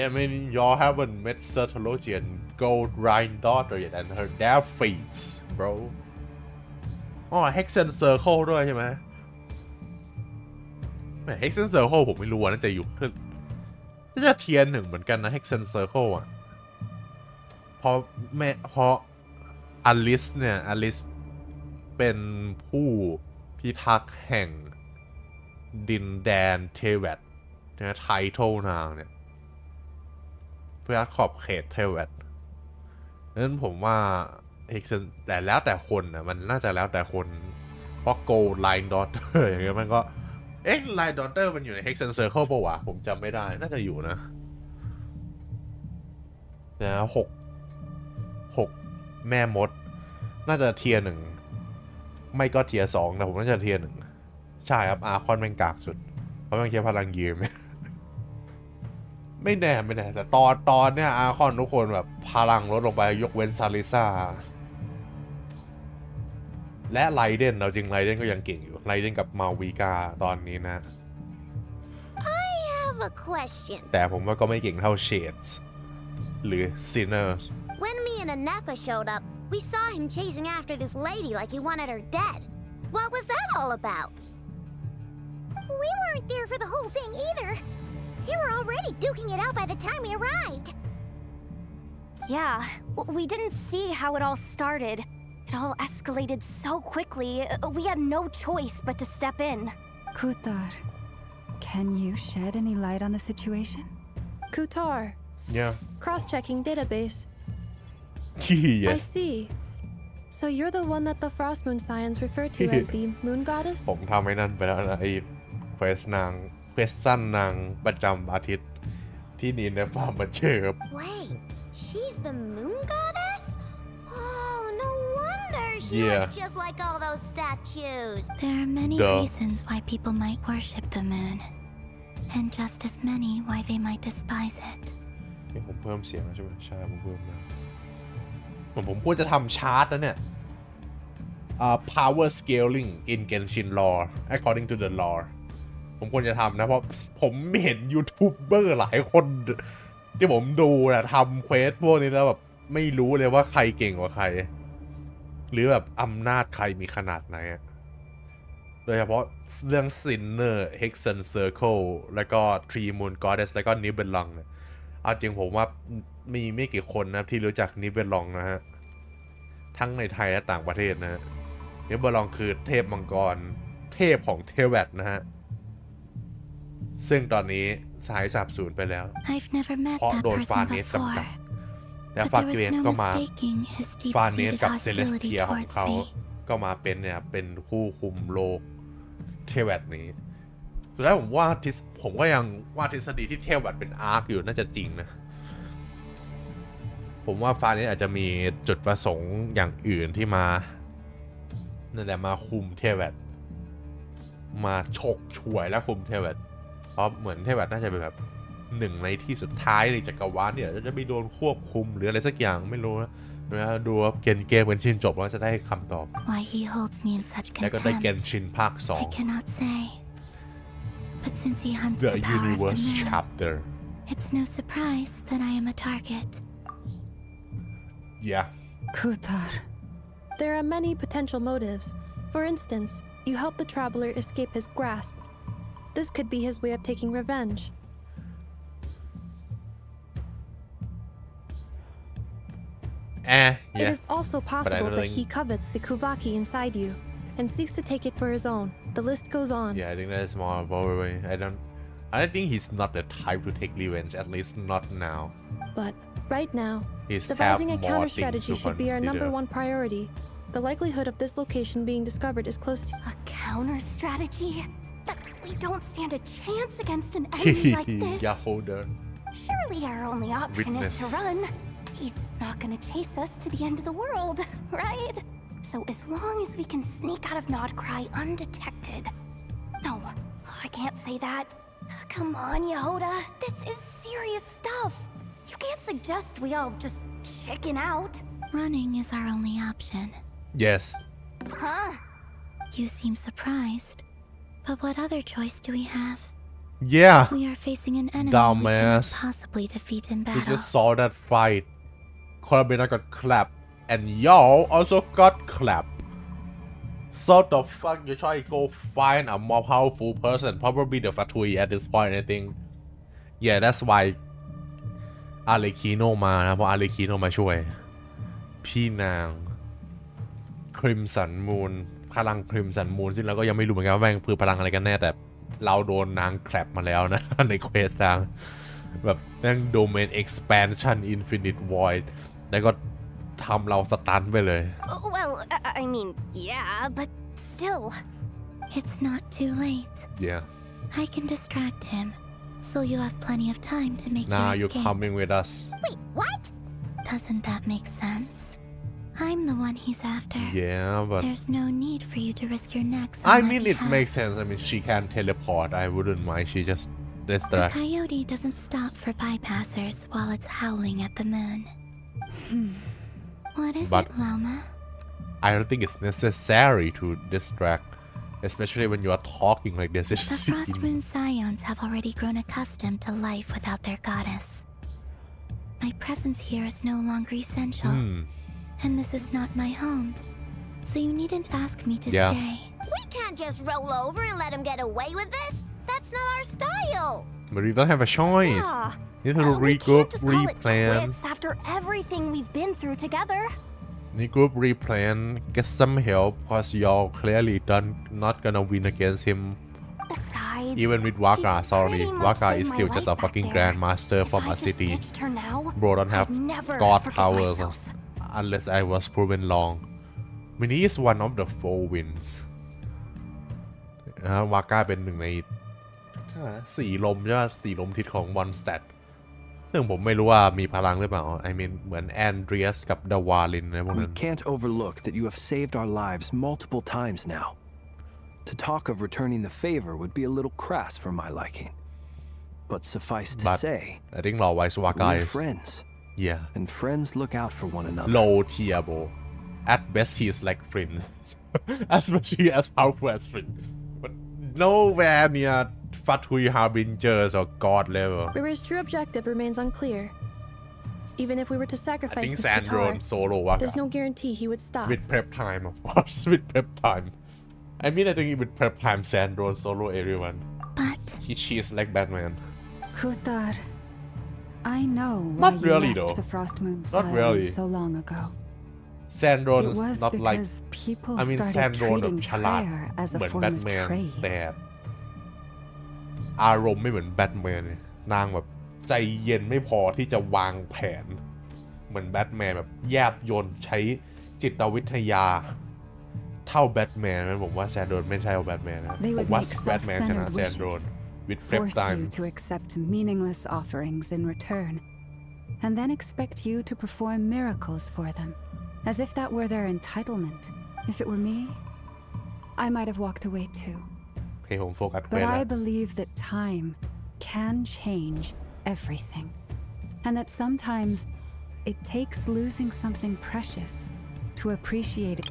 I mean y'all haven't met Sertology and Gold Rhine daughter yet and her death feats bro อ๋อ Hexen Circle ด้วยใช่ไหมHexen Circle ผมไม่รู้น่าจะอยู่น่าจะเทียร์1เหมือนกันนะ Hexen Circle อ่ะเพราะอลิสเนี่ยอลิสเป็นผู้พิทักษ์แห่งดินแดนเทเวตนะไทเทิลนางเนี่ยเพื่อขอบเขตเทเวตนั้นผมว่า Hexen แต่แล้วแต่คนนะมันน่าจะแล้วแต่คนเพราะ Gold Line Daughter อย่างเงี้ยมันก็Line Daughter มันอยู่ใน Hexen Circle ป่าววะผมจำไม่ได้น่าจะอยู่นะ6แม่มดน่าจะเทียร์1ไม่ก็เทียร์2แต่ผมน่าจะเทียร์1ใช่ครับอาร์คอนแม่งกากสุดเพราะแม่งใช้พลังยืม ไม่แน่แต่ตอนเนี้ยอาร์คอนทุกคนแบบพลังลดลงไปยกเว้นซาลิซ่าและไลเดนเราจริงไลเดนก็ยังเก่งอยู่ไลเดนกับมาวีกาตอนนี้นะ I have a question. แต่ผมว่าก็ไม่เก่งเท่า Shades หรือ Sinner When me and Anefa showed up, we saw him chasing after this lady like he wanted her dead. What was that all about? We weren't there for the whole thing either. They were already duking it out by the time we arrived. Yeah, we didn't see how it all started. It all escalated so quickly, we had no choice but to step in. Kutar, can you shed any light on the situation? Kutar, yeah cross-checking database. yes I see. So you're the one that the Frost Moon Scions refer to as the Moon Goddess? ผมทำให้นั่นไปแล้วนะไอ้เควสสั้นนางประจำอาทิตย์ที่นีในฟาร์มมาเจอครับ Wait, she's the moon goddess? Oh, no wonder she Yeah. looks just like all those statues. There are many Duh. reasons why people might worship the moon, and just as many why they might despise it. นี่ผมเพิ่มเสียงแล้วใช่ไหมใช่ผมเพิ่มแล้วผมควรจะทำชาร์ตนะเนี่ยpower scaling in Genshin lore according to the lore ผมควรจะทำนะเพราะผมเห็นยูทูบเบอร์หลายคนที่ผมดูนะทำเควสพวกนี้แล้วแบบไม่รู้เลยว่าใครเก่งกว่าใครหรือแบบอำนาจใครมีขนาดไหนโดยเฉพาะเรื่อง Sinner Hexen Circle แล้วก็ Three Moon Goddess แล้วก็ Nibelung เนี่ยเอาจริงผมว่ามีไม่กี่คนนะที่รู้จัก Nibelung นะฮะทั้งในไทยและต่างประเทศนะฮะ Nibelung คือเทพมังกรเทพของเทวดนะฮะซึ่งตอนนี้สายสาบสูญไปแล้ว I've never met เพราะ that โดนฟา person เนส before, จำกัดและ but ฟา there เกร was น no ก็มา mistaking his ฟาเนส deep-seated กับเซเลส hostility เทียของ towards เขา me. ก็มาเป็นเนี่ยเป็นผู้คุมโลกเทวดนี้สุดท้ายผมก็ยังว่าทฤษฎีที่เทวดเป็นอาร์คอยู่น่าจะจริงนะผมว่าฟาเนสอาจจะมีจุดประสงค์อย่างอื่นที่มานั่นแหละมาคุมเทวดมาฉกฉวยและคุมเทวดเพราะเหมือนเทวดน่าจะเป็นแบบหนึ่งในที่สุดท้ายในจักรวาลเนี่ยจะไม่โดนควบคุมหรืออะไรสักอย่างไม่รู้นะดูว่าเกมกันชินจบแล้วจะได้คำตอบ Why he holds me in such แล้วก็ได้เกน contempt, ชินภาค I cannot say. But since he hunts 2 The the power of the Universe moon, Chapter it's no surprise that I am a target. yeah Kutar, There are many potential motives. For instance, you help the traveler escape his grasp. This could be his way of taking revenge. It yeah is also I possible don't that think- he covets the Kuvaki inside you and seeks to take it for his own. The list goes on. yeah I think that is more probably I don't think he's not the type to take revenge, at least not now. But right now, He's devising a have more counter things strategy to should be our number consider. one priority. The likelihood of this location being discovered is close to. A counter strategy? We don't stand a chance against an enemy like this. yeah holder Surely our only option is to Witness. run. He's not gonna chase us to the end of the world, right? So as long as we can sneak out of Nodkrai undetected. No, I can't say that. Come on, Yehoda. This is serious stuff. You can't suggest we all just chicken out. Running is our only option. yes Huh? You seem surprised. But what other choice do we have? yeah We are facing an enemy we Dumbass. cannot possibly defeat in you battle. just saw that fight Corabina got clapped and y'all also got clapped so the fuck you try to go find a more powerful person probably the Fatui at this point I think yeah that's why อาเลคีโนมานะเพราะอาเลคีโนมาช่วยพี่นางคริมสันมูนพลังคริมสันมูนซึ่งเราก็ยังไม่รู้เหมือนกันว่าแม่งคือพลังอะไรกันแน่แต่เราโดนนางแคลปมาแล้วนะ ในเควสทางแบบแม่งโดเมน expansion infinite void แล้วก็ทำเราสตันไปเลย Well, I mean, yeah, but still. It's not too late. yeah I can distract him, so you have plenty of time to make now your you're escape. coming with us Wait, what? Doesn't that make sense? I'm the one he's after. yeah but There's no need for you to risk your necks on I my mean it behalf. makes sense I mean she can teleport I wouldn't mind she just The distract coyote doesn't stop for bypassers while it's howling at the moon. What is But- it, Lama? I don't think it's necessary to distract especially when you are talking like this it's The Frost Moon Scions have already grown accustomed to life without their goddess. My presence here is no longer essential, and this is not my home, so you needn't ask me to Yeah. stay. We can't just roll over and let him get away with this. That's not our style. but you don't have a choice Yeah. you have to We regroup can't just call it replan quits after everything we've been through together. regroup replan get some help cause y'all clearly not gonna win against him Besides, even with she Waka sorry pretty much Waka saved is my still just a life back fucking there. grandmaster If from I a just city ditched her now, bro don't have I'd never god forgive powers myself. unless I was proven wrong Mini is one of the four winds วาก้าเป็นหนึ่งในสี่ลมใช่ไหมสี่ลมทิศของมอนสเตดซึ่งผมไม่รู้ว่ามีพลังหรือเปล่า I mean เหมือนแอนเดรียสกับดาวาลินนะพวก We นั้น can't overlook that you have saved our lives multiple times now. To talk of returning the favor would be a little crass for my liking. But suffice to say, I think เราไว้สวาก้า we're friends. yeah And friends look out for one another. low tier bro at best he is like friends especially as powerful as friends but nowhere near Fatui Harbingers or God level Rira's true objective remains unclear. Even if we were to I sacrifice think this Sandron guitar, solo Waka there's no guarantee he would stop. with prep time of course with prep time I mean I think with prep time Sandron solo everyone But she is like Batman Kutar, I know why Not you really, left though. the Frost Moon Not Scion really. so long ago. Sandron It is was not like because people I mean started Sandron แบบ treating ฉลาด prayer as เหมื a อน form แบ of ทแมน trade. แต่อารมณ์ไม่เหมือนแบทแมนเลยนางแบบใจเย็นไม่พอที่จะวางแผนเหมือนแบทแมนแบบแยบยลใช้จิตวิทยาเท่าแบทแมนนั้นผมว่าแซนโดนไม่ใช่แบทแมนนะ They ผม would ว่า make แบทแมนชนะ self-centered แซนโดน wishes, with prep force time you to accept meaningless offerings in return, and then expect you to perform miracles for them, as if that were their entitlement. If it were me, I might have walked away too. โอเคผมโฟกัสเคว But ส I แล้ว believe that time can change everything, and that sometimes it takes losing something precious to appreciate it.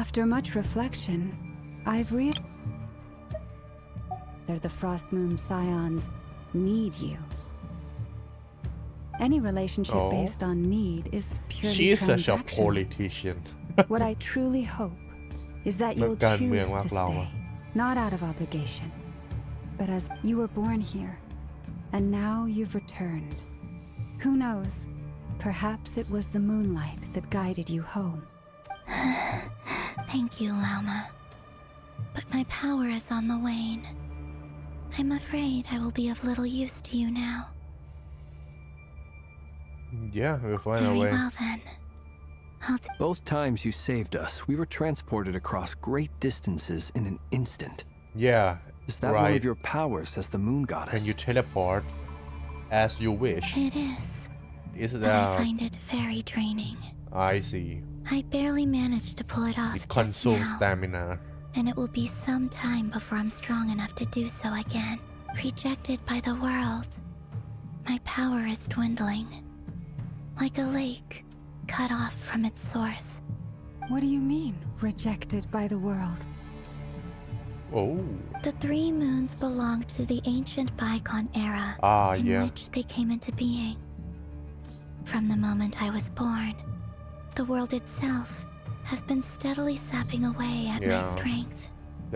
After much reflection, I've realized that the Frost Moon Scions need you. Any relationship Oh. based on need is purely she is such a transactional. politician What I truly hope is that you'll นักการเมือง choose มาก to เรา stay, not out of obligation, but as you were born here, and now you've returned. Who knows? Perhaps it was the moonlight that guided you home. Thank you, Lauma. But my power is on the wane. I'm afraid I will be of little use to you now. yeah we'll find a Very way well then. Both times you saved us, we were transported across great distances in an instant. yeah Is that one right of your powers as the moon goddess? can you teleport as you wish It is, is but I that find it very draining. I see I barely managed to pull it off it just consumes now, stamina and it will be some time before I'm strong enough to do so again. Rejected by the world. My power is dwindling. Like a lake, cut off from its source. What do you mean, rejected by the world? oh The three moons belong to the ancient bygone era in yeah which they came into being. From the moment I was born, the world itself has been steadily sapping away at my Yeah. strength.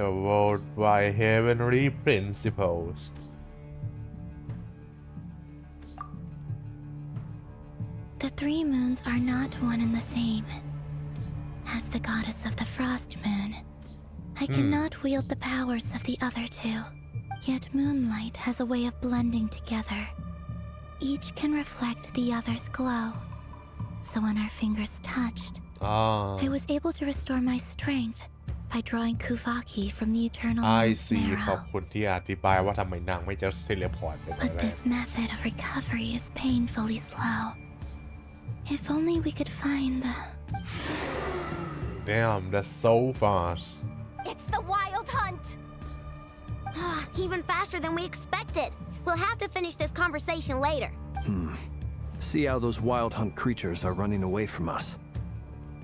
the world by heavenly principles The three moons are not one and the same. As the goddess of the frost moon, I cannot wield the powers of the other two. Yet moonlight has a way of blending together. Each can reflect the other's glow. So when our fingers touched, I was able to restore my strength by drawing Kuvaki from the eternal I moon's see ขอบ marrow. คุณที่อธิบายว่าทำไมนางไม่จะเทเลพอร์ตไปตอน But แรก this method of recovery is painfully slow. If only we could find the... damn that's so fast It's the wild hunt! Even faster than we expected. We'll have to finish this conversation later. See how those wild hunt creatures are running away from us.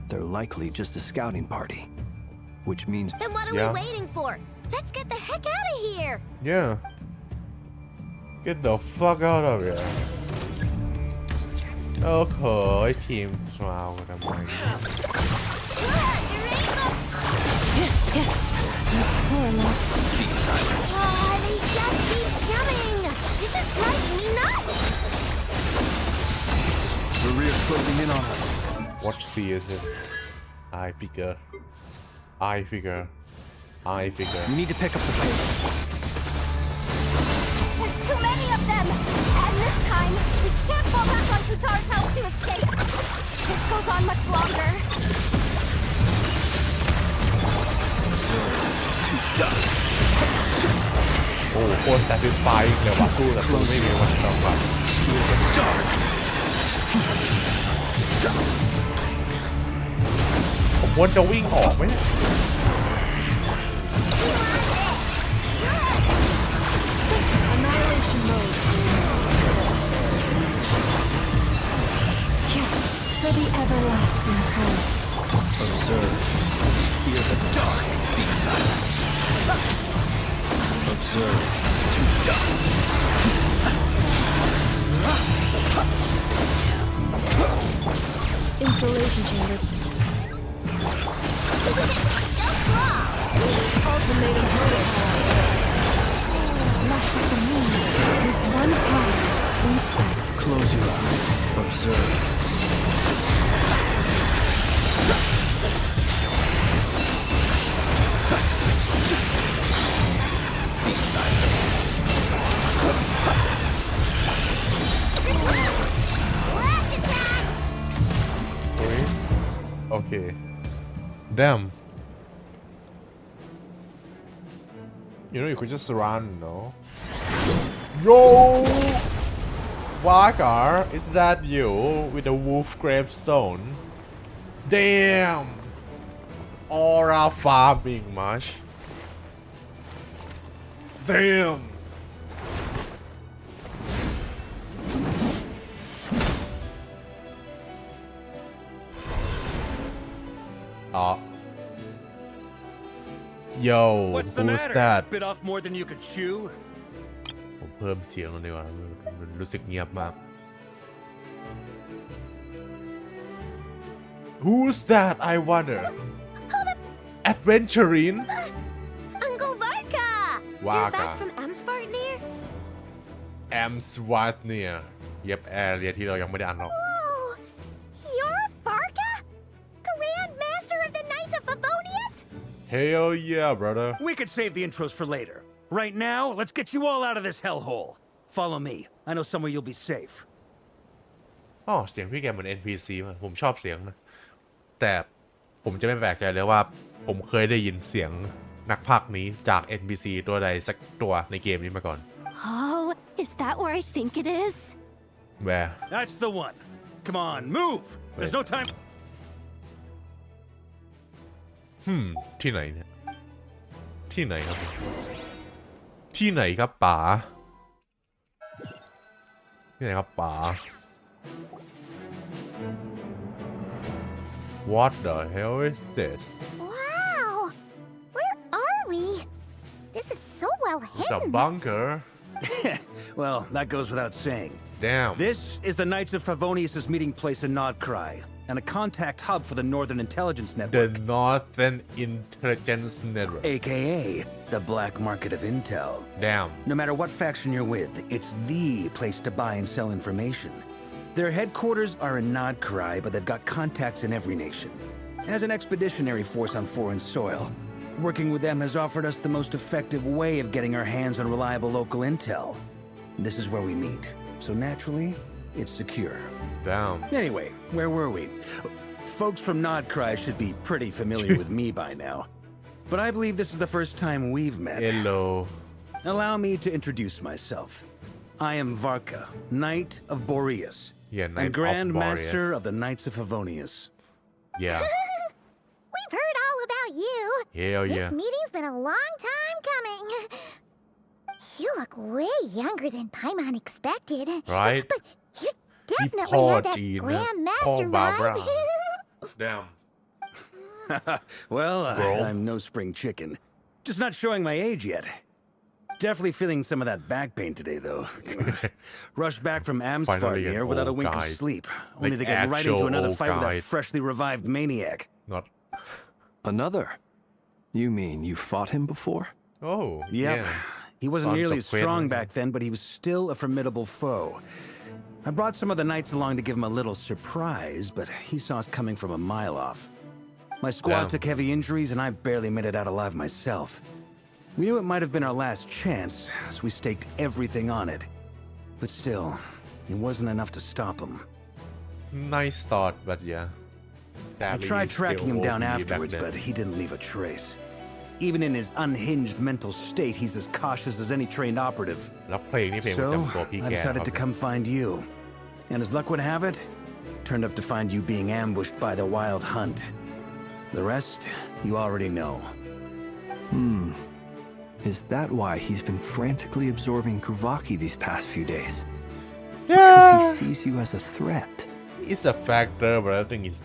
They're likely just a scouting party. Which means Then what are Yeah. we waiting for? Let's get the heck out of here! yeah get the fuck out of here โอ้โหทีมทราวทำไม Poor lost. Be silent. They just keep coming! This is driving me nuts! Maria's closing in on us. what sea is it I figure I figure You need to pick up the pace. There's too many of them! And this time, we can't fall back on Kutar's help to escape. This goes on much longer. To dust. โอ้โคตร satisfying เลยว่ะสู้แต่สู้ไม่มีวันจบว่ะ Feel the dark. ผมควรจะวิ่งออกไหมเนี่ย Annihilation mode. For the everlasting curse. Observe. Fear the dark. Be silent. Observe. To dust. Installation chamber. Ultimatum protocol. Lushes the moon with one heart. Close your eyes. Observe. Be silent. Flash attack! เฮ้ยโอเค damn you know you could just run no yo Walker is that you with the wolf gravestone damn aura farming much damn Yo, What's the who's matter? that? Bit off more than you could chew? ผมเพิ่มเสียงแล้วดีกว่ามันรู้สึกเงียบมาก Who's that? I wonder. Adventuring? Uncle Varka! You're Varka. back from Amsvartnir? Amsvartnir เย็บแอร์เรียที่เรายังไม่ได้อ่านหรอก Oh, you're Varka? Grand Master of the Knights of Favonius? Hell yeah, brother. We could save the intros for later. Right now, let's get you all out of this hellhole. Follow me. I know somewhere you'll be safe. อ๋อเสียงพี่แกเหมือน NPC มากผมชอบเสียงนะ แต่ผมจะไม่แปลกใจเลยว่าผมเคยได้ยินเสียงนักพากย์นี้จาก NPC ตัวใดสักตัวในเกมนี้มาก่อน Oh, is that where I think it is? Where That's the one. Come on, move. There's no time. ที่ไหนเนี่ย ที่ไหนครับ ที่ไหนครับป๋า ที่ไหนครับป๋า What the hell is this? Wow! Where are we? This is so well It's a hidden. bunker. Well, that goes without saying. Damn. This is the Knights of Favonius' meeting place in Nodkrai, and a contact hub for the Northern Intelligence The Network, Northern Intelligence Network. aka the Black Market of Intel. Damn. No matter what faction you're with, it's the place to buy and sell information. Their headquarters are in Nodkrai, but they've got contacts in every nation. As an expeditionary force on foreign soil, working with them has offered us the most effective way of getting our hands on reliable local intel. This is where we meet, so naturally, it's secure. Damn. Anyway, where were we? Folks from Nodkrai should be pretty familiar with me by now. But I believe this is the first time we've met. Hello. Allow me to introduce myself. I am Varka, Knight of Boreas, Yeah, Knight and Grand of Boreas. Master of the Knights of Favonius. Yeah. We've heard all about you. Hell This yeah. meeting's been a long time coming. You look way younger than Paimon expected. Right? But you definitely poor had that Gene, Grandmaster poor Barbara. vibe. Damn. Well, Bro. I'm no spring chicken. Just not showing my age yet. Definitely feeling some of that back pain today, though. Rushed back from Finally an Amsvartnir without a old wink guy. of sleep, only Like to get right into actual another old fight with guy. that freshly revived maniac. Not. Another? You mean you fought him before? Oh. Yep. Yeah. He wasn't Sons nearly of as strong Quinn. back then, but he was still a formidable foe. I brought some of the knights along to give him a little surprise, but he saw us coming from a mile off. My squad Damn. took heavy injuries and I barely made it out alive myself. We knew it might have been our last chance, so we staked everything on it. But still, it wasn't enough to stop him. nice thought but yeah I sadly tried he's tracking him still down OP back afterwards, then. but he didn't leave a trace. Even in his unhinged mental state, he's as cautious as any trained operative. แล้วเพลงนี่เพลงประ So, จำตัวพี่ I แก decided to come find you. And as luck would have it, turned up to find you being ambushed by the Wild Hunt. The rest, you already know. Is that why he's been frantically absorbing Kuvaki these past few days? yeah Because he sees you as a threat. it's a factor but I think it's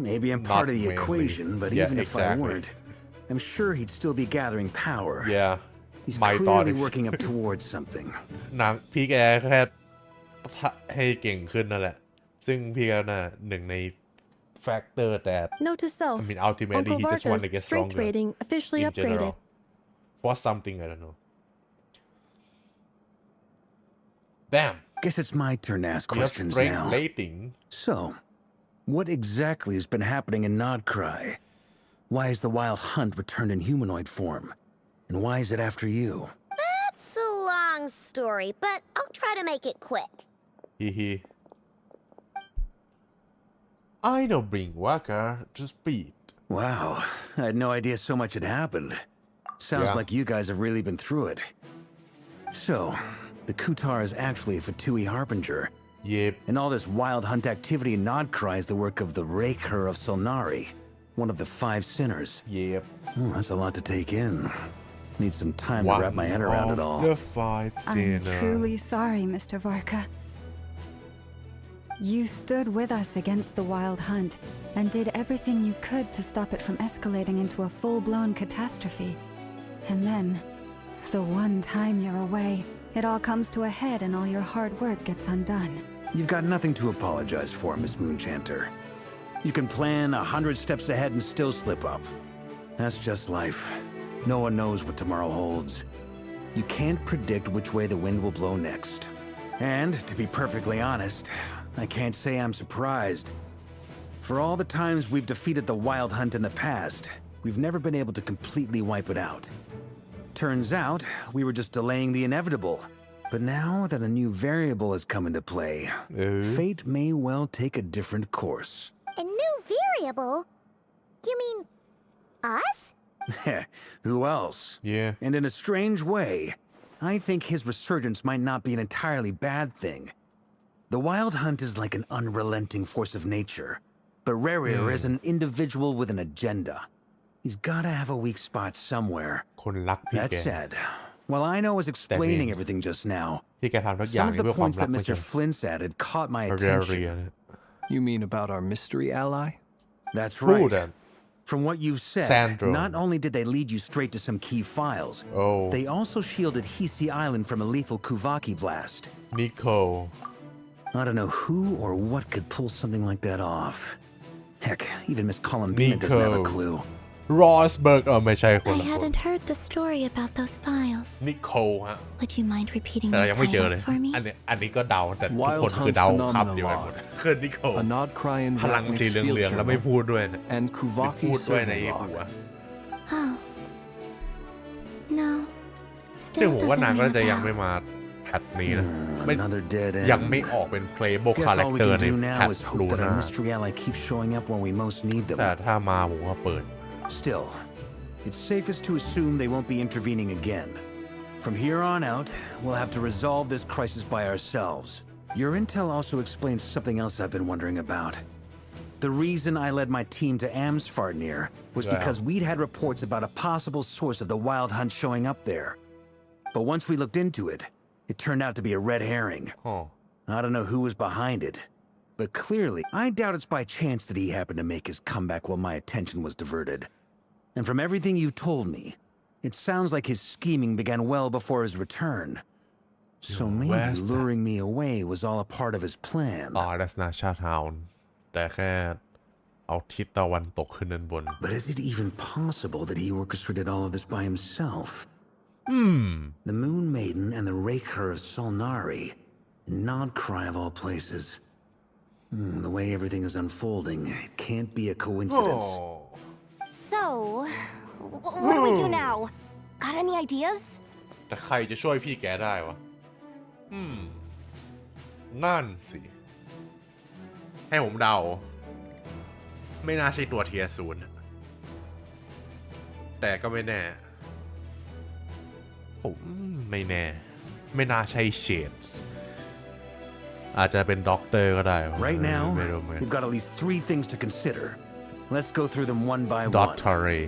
Maybe I'm part Not of the mainly. equation, but Yeah, even if I exactly. weren't, I'm sure he'd still be gathering power. yeah He's my thought clearly is working up towards something. นางพี่แกแค่ให้เก่งขึ้นนั่นแหละ ซึ่งพี่ก็น่ะหนึ่งในแฟกเตอร์แต่ Note to self. I mean ultimately Uncle he just want to get Varka's strength stronger rating officially in upgraded. general for something I don't know damn Guess it's my turn to ask you have questions strength now. rating So, what exactly has been happening in Nodkrai? Why has the Wild Hunt returned in humanoid form? And why is it after you? It's a long story, but I'll try to make it quick. Hehe. I know bring Waka to speed. Wow, I had no idea so much had happened. Sounds Yeah. like you guys have really been through it. So, the Kutar is actually a Fatui Harbinger. Yep. And all this Wild Hunt activity in Nodkrai is the work of the Raker of Solnari, one of the 5 sinners. Yep. That's a lot to take in. Need some time to wrap my head around it all. The 5 I'm sinners. truly sorry, Mr. Varka. You stood with us against the Wild Hunt and did everything you could to stop it from escalating into a full-blown catastrophe. And then, the one time you're away, it all comes to a head and all your hard work gets undone. You've got nothing to apologize for, Miss Moonchanter. You can plan 100 steps ahead and still slip up. That's just life. No one knows what tomorrow holds. You can't predict which way the wind will blow next. And, to be perfectly honest, I can't say I'm surprised. For all the times we've defeated the Wild Hunt in the past, we've never been able to completely wipe it out. Turns out, we were just delaying the inevitable. But now that a new variable has come into play, fate may well take a different course. A new variable? You mean us? Who else? Yeah. And in a strange way, I think his resurgence might not be an entirely bad thing. The Wild Hunt is like an unrelenting force of nature, but Rerir is an individual with an agenda. He's gotta have a weak spot somewhere. คนรักพี่ That แก said, while I know I was explaining everything just now, ที่แกทำทุกอย่า some ง of นี้ the เพื่อความ points รัก that ไม่ Mr. ใช่ Flint's added caught my เรีย attention. เนี่ย You mean about our mystery ally? That's พูด right. อ่ะ From what you said, Sandro. not only did they lead you straight to some key files, Oh. they also shielded Hisi Island from a lethal Kuvaki blast. นิโค I don't know who or what could pull something like that off. Heck, even Miss Columbina doesn't have a Nico. clue. รอสเบิร์กไม่ใช่คน I ละคน hadn't heard the story about those files. นิโคฮะ Would you mind repeating แต่ your ยังไม่เจอเลย titles for me? อันนี้ก็เดาแต่ทุก Wild คนคือ Hunt เดา Phenomena ครับเดียวกันหมด Log. คือนิโค A Nodkrai พลัง entrapment สีเห field ลืองๆแล้วไม่ journal, พูดด้วยนะ and พู Kuvaki ดด้วยใน survey หัว log. Oh. No. ซึ่ง Still ผมว่า doesn't นางก็ ring a จะยังไม่ bell. มาแพทนี้นะ ไม่ Another dead end. ยังไม่ออกเป็น playable Guess all we character can ใน do แพ now ท is ลู hope that น่า our mystery ally keeps showing up when we most need แต่ them. ถ้ามาผมว่าเปิด Still, it's safest to assume they won't be intervening again. From here on out, we'll have to resolve this crisis by ourselves. Your intel also explains something else I've been wondering about. The reason I led my team to Amsfarnir was because we'd had reports about a possible source of the Wild Hunt showing up there. But once we looked into it, it turned out to be a red herring. อ๋อ I don't know who was behind it, but clearly, I doubt it's by chance that he happened to make his comeback while my attention was diverted. And from everything you told me, it sounds like his scheming began well before his return. So maybe where's that? luring me away was all a part of his plan. ต่อดัสนาชาทาวน์แต่แค่เอาทิศตะวันตกขึ้นด้านบน But is it even possible that he orchestrated all of this by himself? The Moon Maiden and the Raker of Solnari, Nodkrai of all places. The way everything is unfolding, it can't be a coincidence. โอ้ So, what do we do now? Got any ideas? แต่ใครจะช่วยพี่แกได้วะนั่นสิให้ผมเดาไม่น่าใช่ตัวเทียร์ศูนย์แต่ก็ไม่แน่ผมไม่แน่ไม่น่าใช่เชดส์อาจจะเป็นด็อกเตอร์ก็ได้ Right now, we've got at least 3 things to consider. Let's go through them one by ด็อก one. เตอร์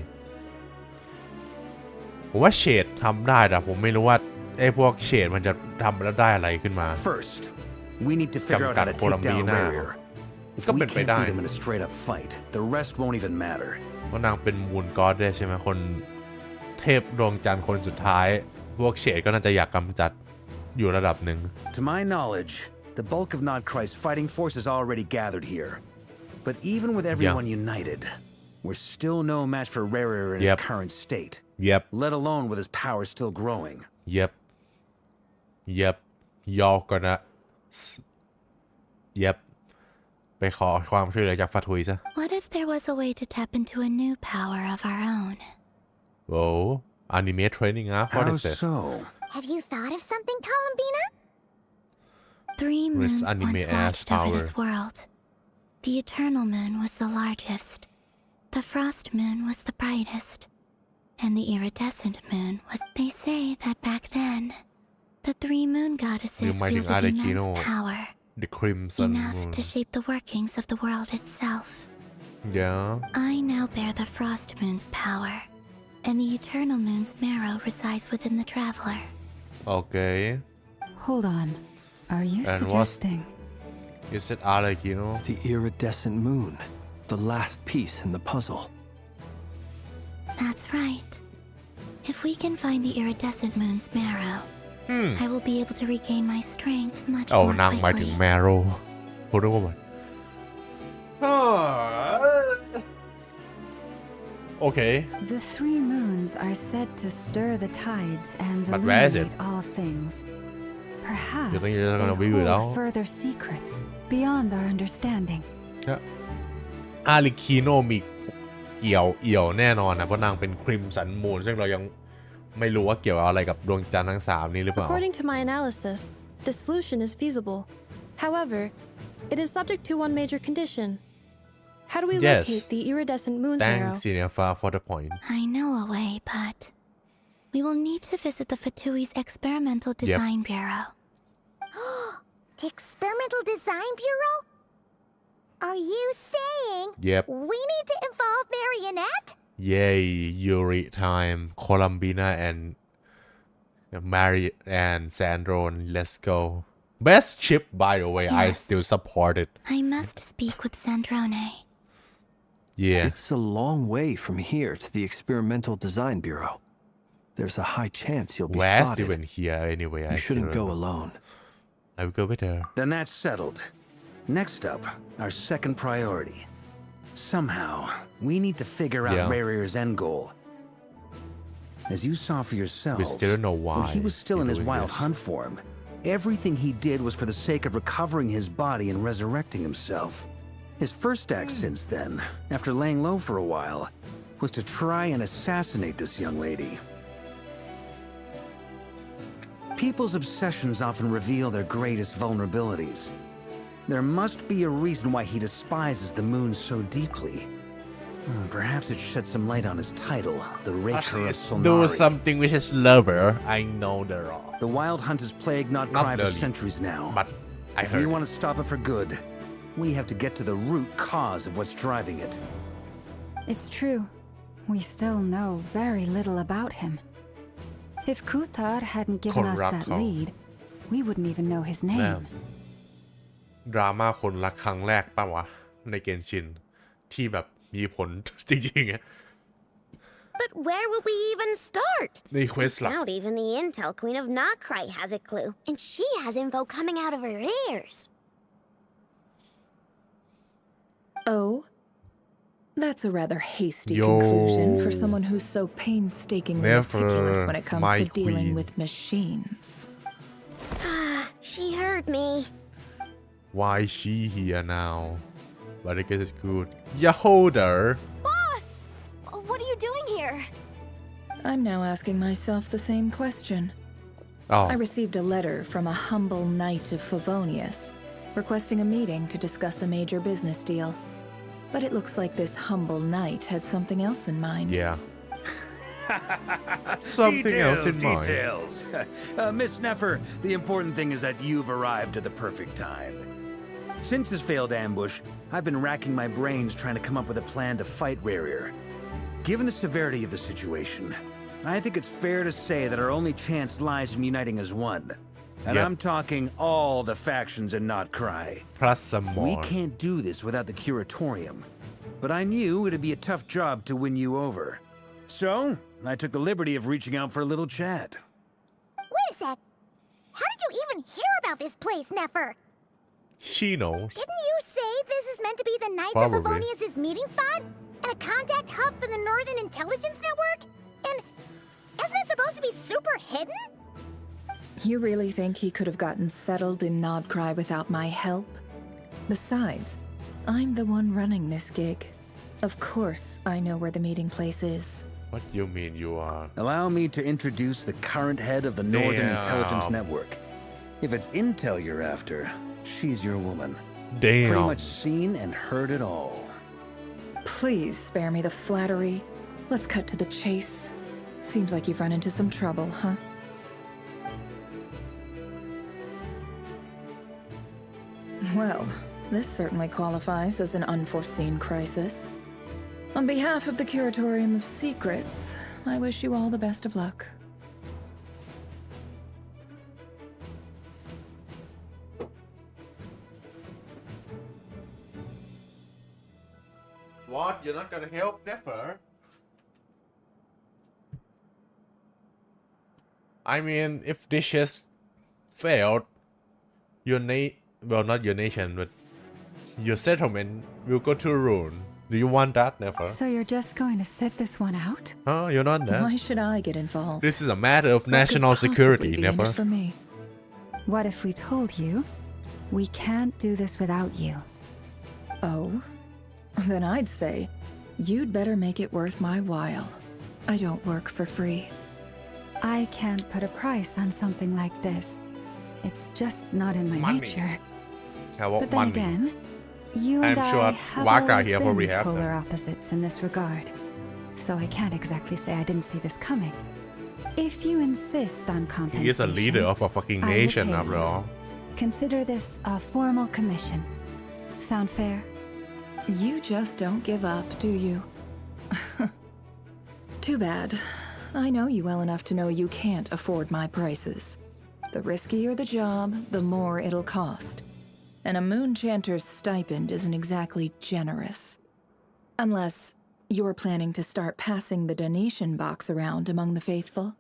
ผมว่าเชดทำได้แต่ผมไม่รู้ว่าไอ้พวกเชดมันจะทำแล้วได้อะไรขึ้นมา First, we need to figure out how to take down Barrier. If we can't beat him in a straight-up fight, the rest won't even matter. เพราะนางเป็นมูนก็อดด้วยใช่ไหมคนเทพดวงจันทร์คนสุดท้ายพวกเฉดก็น่าจะอยากกำจัดอยู่ระดับหนึ่ง To my knowledge, the bulk of Nodkrai's fighting force is already gathered here. But even with everyone united, we're still no match for Barrier in his current state. Let alone with his power still growing. Y'all gonna ไปขอความช่วยเหลือจากฟาทุยซะ What if there was a way to tap into a new power of our own? Oh, anime training, huh? What is this? So? Have you thought of something, Columbina? 3 moons anime once watched power. over this world. The eternal moon was the largest. The frost moon was the brightest. And the iridescent moon was... They say that back then, the 3 moon goddesses wielded immense power. The Crimson Enough Moon. to shape the workings of the world itself. I now bear the frost moon's power, and the eternal moon's marrow resides within the traveler. Okay. Hold on. Are you suggesting? Is it Arlecchino? The iridescent moon, the last piece in the puzzle. That's right. If we can find the iridescent moon's marrow, I will be able to regain my strength much more นางหมายถึง quickly. Marrow พูดว่าโอเค The 3 moons are said to stir the tides and But where is illuminate all things. Perhaps You think they you're gonna be without? hold further secrets beyond our understanding. อาริคิโนมีเอี่ยวแน่นอนนะเพราะนางเป็นคริมสันมูนซึ่งเรายังไม่รู้ว่าเกี่ยวอะไรกับดวงจันทร์ทั้ง3นี้หรือเปล่า According to my analysis, the solution is feasible. However, it is subject to one major condition. How do we locate the iridescent moon's marrow? Thanks, Sinefa, for the point. I know a way, but we will need to visit the Fatui's Experimental Design Bureau. The Experimental Design Bureau? Are you saying we need to involve Marionette? Yay, Yuri time, Columbina and Mary and Sandrone, let's go. Best ship, by the way, I still support it. I must speak with Sandrone. Yeah. It's a long way from here to the Experimental Design Bureau. There's a high chance you'll be Where's spotted. even here anyway? You shouldn't go alone. I will go with her. Then that's settled. Next up, our second priority. Somehow, we need to figure out Barrier's end goal. As you saw for yourself, We still don't know why when he was still in his doing wild this. hunt form, everything he did was for the sake of recovering his body and resurrecting himself. His first act since then, after laying low for a while, was to try and assassinate this young lady. People's obsessions often reveal their greatest vulnerabilities. There must be a reason why he despises the moon so deeply. Perhaps it sheds some light on his title, the Raker of Solnari. Do something with his lover. I know they're all. The wild hunt has plagued Nodkrai for centuries now. But I if heard we want to stop it for good, we have to get to the root cause of what's driving it. It's true. We still know very little about him. If Kuthar hadn't given us that lead, we wouldn't even know his name. ดราม่าคนรักครั้งแรกป่ะวะในเกนชินที่แบบมีผล จริงๆอะ But where would we even start? ในเควสหลัก Not even the Intel Queen of Nodkrai has a clue, and she has info coming out of her ears. Oh? That's a rather hasty conclusion for someone who's so painstakingly meticulous when it comes to dealing with machines. She heard me. Why is she here now? But I guess it's good. You hold her. Boss! What are you doing here? I'm now asking myself the same question. I received a letter from a humble knight of Favonius requesting a meeting to discuss a major business deal. But it looks like this humble knight had something else in mind. Yeah. Something else in mind. Details. Miss Neffer, the important thing is that you've arrived at the perfect time. Since his failed ambush, I've been racking my brains trying to come up with a plan to fight Rarier. Given the severity of the situation, I think it's fair to say that our only chance lies in uniting as one. And I'm talking all the factions in Nodkrai. Plus some more. We can't do this without the Curatorium. But I knew it'd be a tough job to win you over. So, I took the liberty of reaching out for a little chat. Wait a sec. How did you even hear about this place, Neffer? She knows. Didn't you say this is meant to be the Knights of Favonius' meeting spot? And a contact hub for the Northern Intelligence Network? And isn't it supposed to be super hidden? You really think he could have gotten settled in Nodkrai without my help? Besides, I'm the one running this gig. Of course, I know where the meeting place is. What do you mean you are? Allow me to introduce the current head of the Northern Intelligence Network. If it's intel you're after, she's your woman. Damn. Pretty much seen and heard it all. Please spare me the flattery. Let's cut to the chase. Seems like you've run into some trouble, huh? Well, this certainly qualifies as an unforeseen crisis. On behalf of the Curatorium of Secrets, I wish you all the best of luck. What? You're not gonna help Neffer? I mean, if this just failed, your well, not your nation, but your settlement will go to ruin. Do you want that, Neffer? So you're just going to sit this one out? Huh? You're not that. Why should I get involved? This is a matter of national security, What could possibly be in Neffer. it for me? What if we told you we can't do this without you? Oh? Then I'd say, you'd better make it worth my while. I don't work for free. I can't put a price on something like this. It's just not in my Money. nature. How about But then money? again, you I'm and sure I have Waka always here probably been have polar some. opposites in this regard. So I can't exactly say I didn't see this coming. If you insist on compensation, He is a leader of a fucking I will nation, pay after you. all. Consider this a formal commission. Sound fair? You just don't give up, do you? Too bad. I know you well enough to know you can't afford my prices. The riskier the job, the more it'll cost. And a moon chanter's stipend isn't exactly generous. Unless you're planning to start passing the donation box around among the faithful.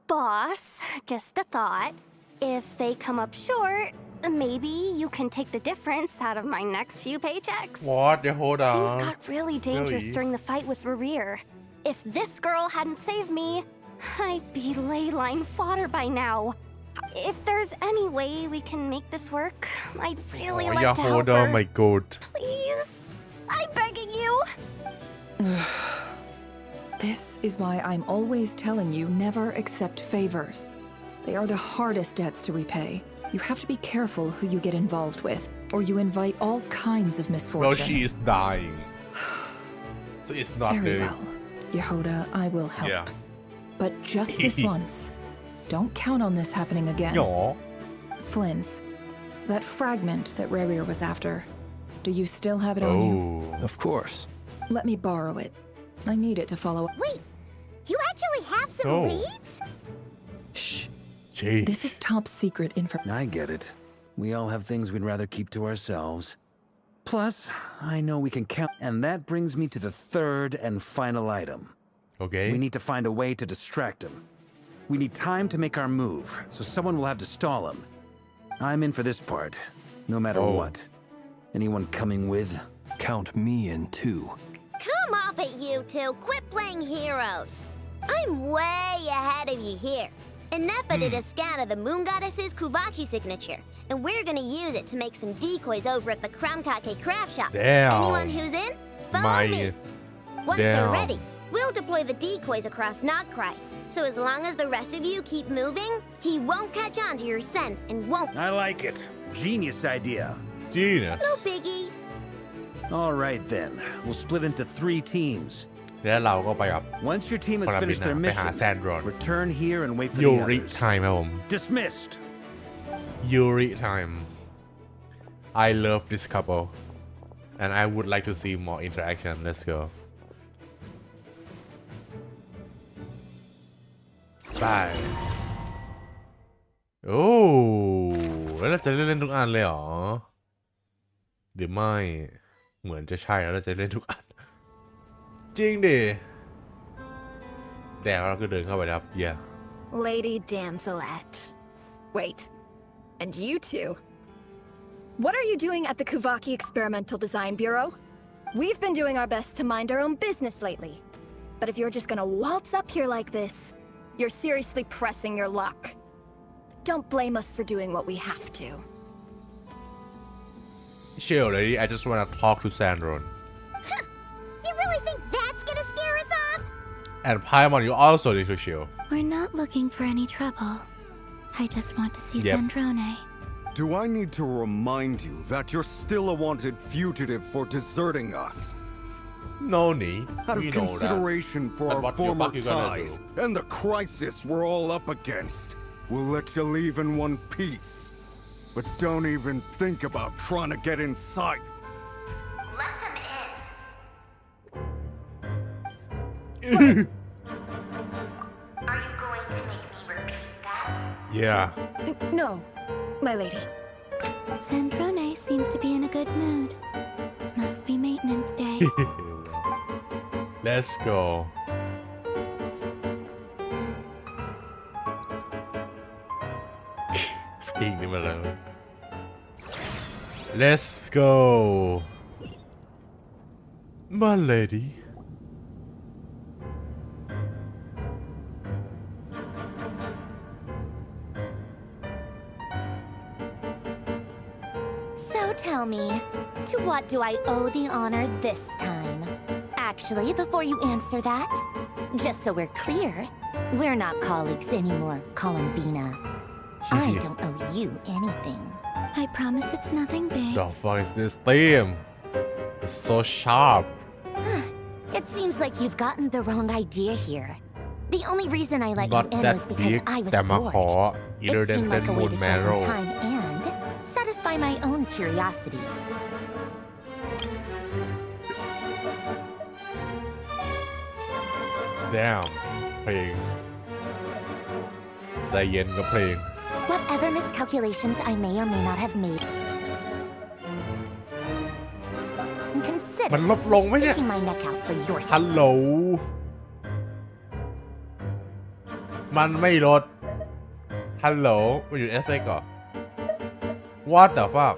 Boss, just a thought. If they come up short, maybe you can take the difference out of my next few paychecks. What? Hold on. Things got really dangerous Really? during the fight with Rarier. If this girl hadn't saved me, I'd be ley-line fodder by now. If there's any way we can make this work, I'd really like yeah, to help hold her. on, my god. Please, I'm begging you. This is why I'm always telling you never accept favors. They are the hardest debts to repay. You have to be careful who you get involved with, or you invite all kinds of misfortune. Well, she is dying. So it's not Very really... well. Yehoda, I will help. Yeah. But just this once. Don't count on this happening again. Yaw. Flins, that fragment that Rarier was after, do you still have it on you? Oh. Of course. Let me borrow it. I need it to follow. Wait, you actually have some Oh. leads? Shh. Jeez. This is top secret information. I get it. We all have things we'd rather keep to ourselves. Plus, I know we can count. And that brings me to the third and final item. Okay. We need to find a way to distract him. We need time to make our move, so someone will have to stall him. I'm in for this part, no matter what. Anyone coming with? Count me in too. Come off it, you two. Quit playing heroes. I'm way ahead of you here. And Nefa did a scan of the Moon Goddess's Kuvaki signature, and we're gonna use it to make some decoys over at the Kramkake craft shop. Damn. Anyone who's in, follow me. Once they're Damn. ready, we'll deploy the decoys across Nodkrai. So as long as the rest of you keep moving, he won't catch on to your scent and won't. I like it. Genius idea. Genius No biggie. All right then. We'll split into 3 teams. แล้วเราก็ไปกับ Once your team has คนละบิน finished นะ their ไปหา mission, แซนดรอน return here and wait for ยู the ริ others. ไทม์ครับผม Dismissed. ยูริไทม์ I love this couple and I would like to see more interaction let's go ไปโอ้แล้วเราจะเล่นทุกอันเลยเหรอหรือไม่เหมือนจะใช่แล้วเราจะเล่นทุกอันจริงดิแต่เราก็เดินเข้าไปครับyeah Lady Damselette. Wait, and you two? What are you doing at the Kuvaki Experimental Design Bureau? We've been doing our best to mind our own business lately. But if you're just gonna waltz up here like this, you're seriously pressing your luck. Don't blame us for doing what we have to. Chill lady I just wanna talk to Sandron You really think that's gonna scare us off? and Paimon you also need to chill We're not looking for any trouble. I just want to see Yep. Sandrone. Do I need to remind you that you're still a wanted fugitive for deserting us? no need Out we of know that consideration for But our what the former fuck you gonna ties do? and the crisis we're all up against, we'll let you leave in one piece. But don't even think about trying to get inside. Let them in. Are you going to make me repeat that? yeah No, my lady. Sandrone seems to be in a good mood. Must be maintenance day. let's go เพลงนี้มาแล้ว let's go my lady So tell me, to what do I owe the honor this time? Actually, before you answer that, just so we're clear, we're not colleagues anymore, Columbina. I don't owe you anything. I promise it's nothing big. the fuck is this theme it's so sharp It seems like you've gotten the wrong idea here. The only reason I let not you in that was because big I was แต่มาขอ bored. either It than seemed send like a way moon to kill marrow some time and satisfy my own curiosity. damn เพลงใจเย็นกับเพลง Whatever miscalculations I may or may not have made, มัน consider ลดลงไหมเนี่ย sticking my neck out for your ฮั sake. ลโหล มันไม่ลด ฮัลโหล มันอยู่เอฟเฟกต์เหรอ What the fuck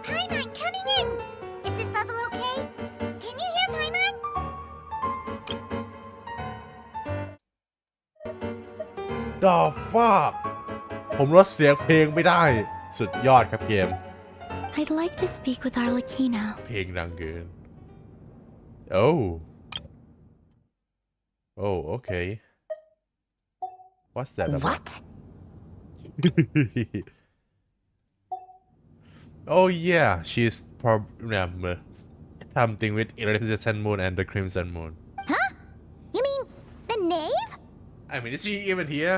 Paimon coming in! Is this level okay? Can you hear Paimon? The fuck ผมลดเสียงเพลงไม่ได้ สุดยอดครับเกม I'd like to speak with Arlecchino. เพลงดังเกิน Oh Oh okay What's that about? What? Oh yeah she's probably something with the Sun Moon and the Crimson Moon Huh? You mean the knave? I mean is she even here?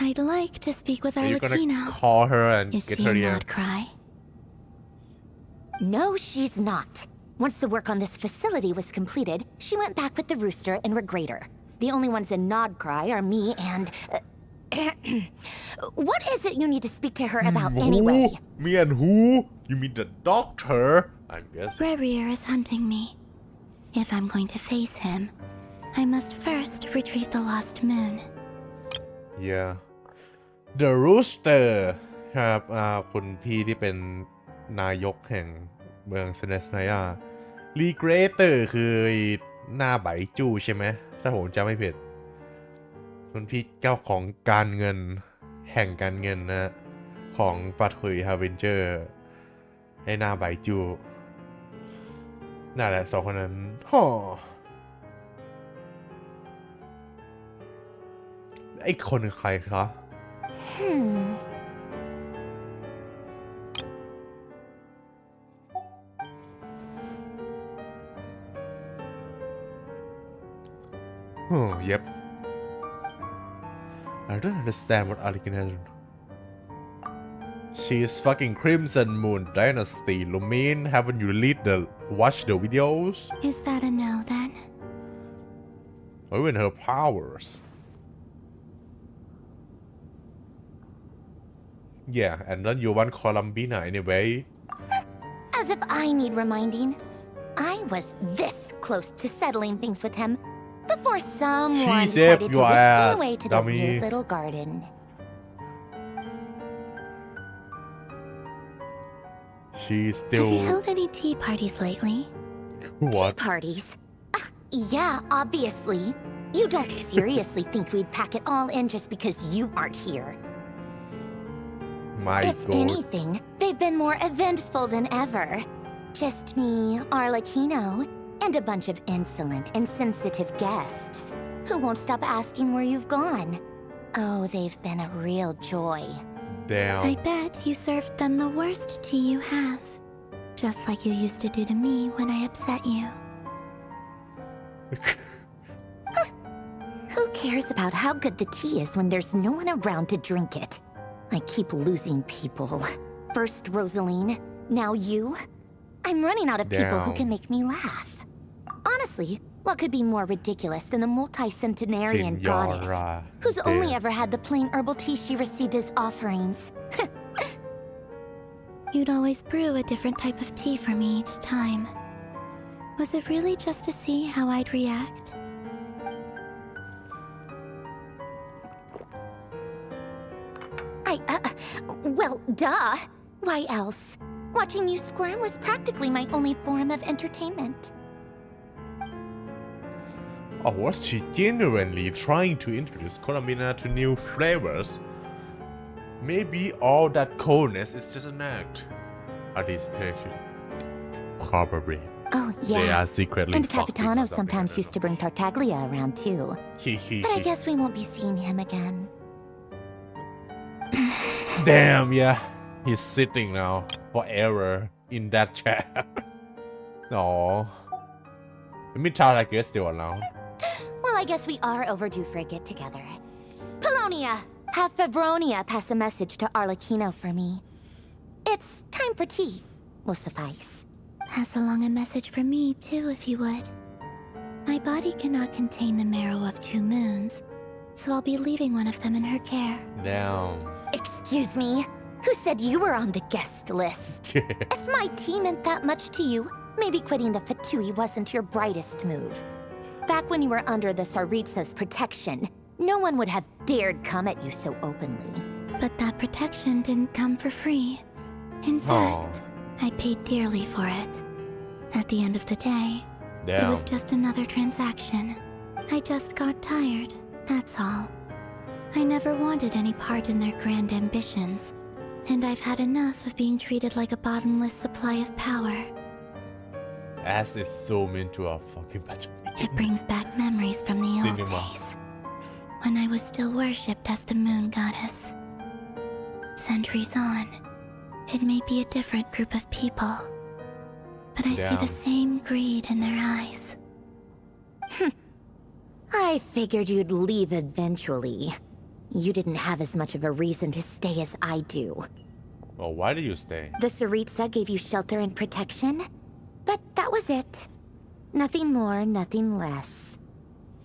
I'd like to speak with Are you gonna Arlecchino. call her and Is get she her in here? Nodkrai? No, she's not. Once the work on this facility was completed, she went back with the rooster and Regrator. The only ones in Nodkrai are me and... what is it you need to speak to her about anyway? Who? Me and who? You mean the doctor? I guess. Rebrier is hunting me. If I'm going to face him, I must first retrieve the lost moon. Yeah. The Rooster ครับคุณพี่ที่เป็นนายกแห่งเมืองเซเนสนายา Regrator คือหน้าไบจูใช่ไหม ถ้าผมจำไม่ผิดคุณพี่เจ้าของการเงินแห่งการเงินนะ ของฟาดคุยฮาเวนเจอร์ให้หน้าไบจู นั่นแหละสองคนนั้นฮ่อไอ้คนคือใครคะ Yep. I don't understand what Arlequina. She is fucking Crimson Moon Dynasty. Lumine, haven't you watched the videos? Is that a no then? Even her powers. Yeah, and then you want Columbina anyway. As if I need reminding. I was this close to settling things with him before someone decided to whisk me away to the weird little garden. She's still. Have you held any tea parties lately? What? Tea parties? Yeah, obviously. You don't seriously think we'd pack it all in just because you aren't here. My if God. anything, they've been more eventful than ever. Just me, Arlecchino, and a bunch of insolent and sensitive guests who won't stop asking where you've gone. Oh, they've been a real joy. Damn. I bet you served them the worst tea you have. Just like you used to do to me when I upset you. Who cares about how good the tea is when there's no one around to drink it? I keep losing people. First Rosaline, now you. I'm running out of people who can make me laugh. Honestly, what could be more ridiculous than a multi-centenarian goddess who's only ever had the plain herbal tea she received as offerings? You'd always brew a different type of tea for me each time. Was it really just to see how I'd react? Well, duh. Why else? Watching you squirm was practically my only form of entertainment. Or was she genuinely trying to introduce Columbina to new flavors? Maybe all that coldness is just an act. At least probably. Oh, yeah. They are secretly and Capitano sometimes used to bring Tartaglia around too. But I guess we won't be seeing him again. Damn, yeah. He's sitting now forever in that chair. Aww. Let me try, I guess, still around. Well, I guess we are overdue for a get-together. Polonia, have Febronia pass a message to Arlecchino for me. It's time for tea. Will suffice. Pass along a message for me, too, if you would. My body cannot contain the marrow of 2 moons, so I'll be leaving one of them in her care. Damn. Excuse me? Who said you were on the guest list? If my tea meant that much to you, maybe quitting the Fatui wasn't your brightest move. Back when you were under the Tsaritsa's protection, no one would have dared come at you so openly. But that protection didn't come for free. In fact, I paid dearly for it. At the end of the day, it was just another transaction. I just got tired, that's all. I never wanted any part in their grand ambitions, and I've had enough of being treated like a bottomless supply of power. As is so meant to a fucking battery. It brings back memories from the old days, when I was still worshipped as the moon goddess. Centuries on, it may be a different group of people, but I see the same greed in their eyes. I figured you'd leave eventually. You didn't have as much of a reason to stay as I do. Well, why did you stay? The Tsaritsa gave you shelter and protection, but that was it. Nothing more, nothing less.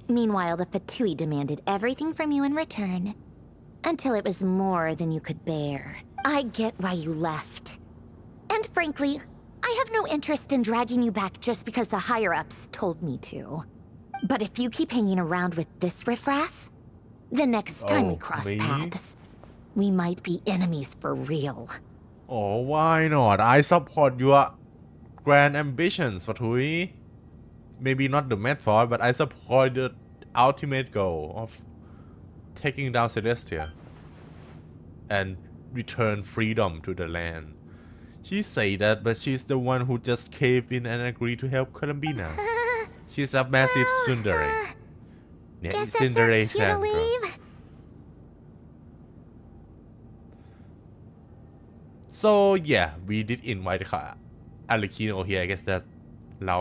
Meanwhile, the Fatui demanded everything from you in return, until it was more than you could bear. I get why you left. And frankly, I have no interest in dragging you back just because the higher-ups told me to. But if you keep hanging around with this riffraff, the next time we cross paths, we might be enemies for real. Oh, why not? I support your grand ambitions, Fatui. Maybe not the method, but I support the ultimate goal of taking down Celestia and return freedom to the land. She say that but she's the one who just caved in and agreed to help Columbina She's a massive tsundere เนี่ย Guess that's our tsundere cue to fan leave. So yeah we did invite Alikino here I guess that เรา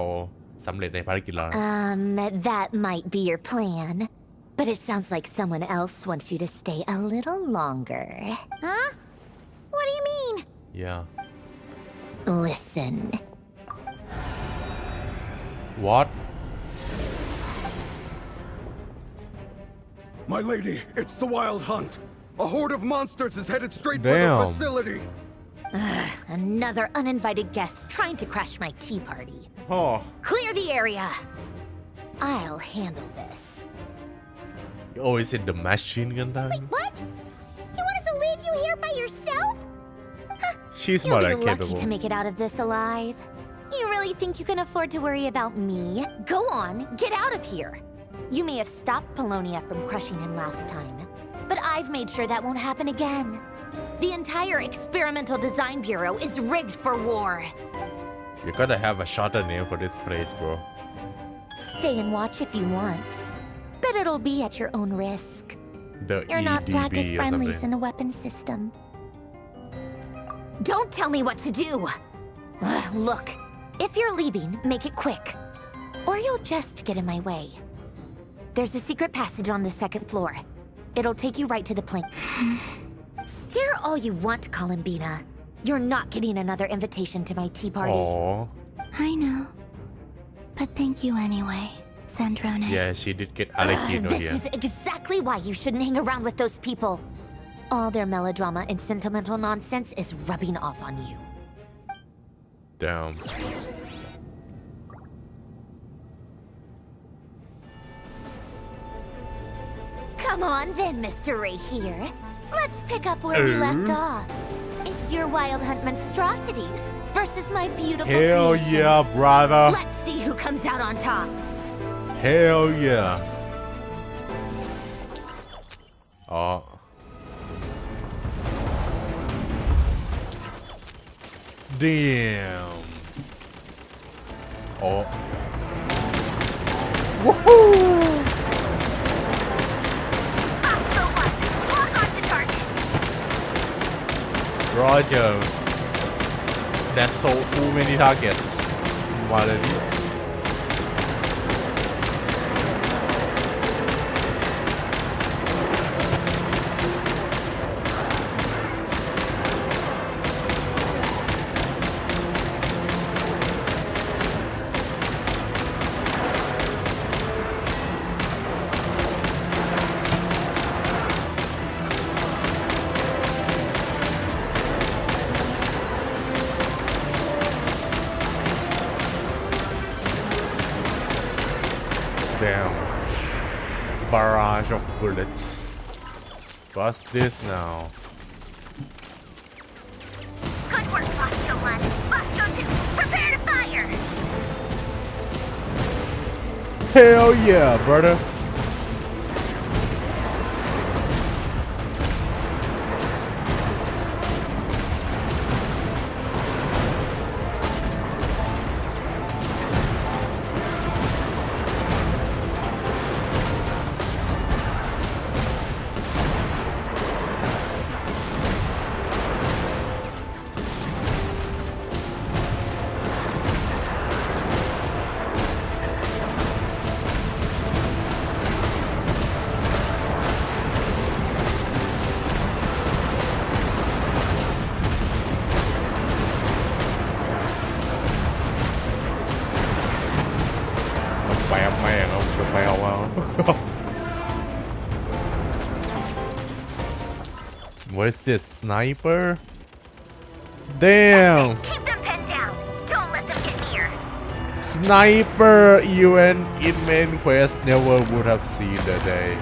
สำเร็จในภารกิจแล้วนะ That might be your plan. But it sounds like someone else wants you to stay a little longer. Huh? What do you mean? Yeah Listen. What My lady, it's the Wild Hunt. A horde of monsters is headed straight for Damn. the facility. Another uninvited guest trying to crash my tea party. Oh Clear the area. I'll handle this. you always said the machine gun time What? You want us to leave you here by yourself? She's You'll more be than lucky capable to make it out of this alive. You really think you can afford to worry about me? Go on, get out of here. You may have stopped Polonia from crushing him last time, but I've made sure that won't happen again. The entire Experimental Design Bureau is rigged for war. You gotta have a shorter name for this place bro Stay and watch if you want, but it'll be at your own risk. The You're not EDB blackest or friendlies something in a weapon system. Don't tell me what to do! Look, if you're leaving, make it quick. Or you'll just get in my way. There's a secret passage on the second floor. It'll take you right to the plane. Stare all you want, Columbina. You're not getting another invitation to my tea party. Oh I know. But thank you anyway, Sandrone. yeah she did get Alikino This here is exactly why you shouldn't hang around with those people. All their melodrama and sentimental nonsense is rubbing off on you. Damn Come on then, Mr. Ray here. Let's pick up where we left off. It's your wild hunt monstrosities versus my beautiful Hell creations. yeah brother Let's see who comes out on top. Hell yeah Oh Damn Oh Woohoo So what? Lock on to target. Roger That's so too many targets มาเลยดิ Damn. Barrage of bullets. What's this now? Good work, Bosco 1. Bosco 2, prepare to fire! Hell yeah, brother. What is this, sniper? Damn! Keep them pinned down. Don't let them get near. Sniper even in main quest never would have seen the day.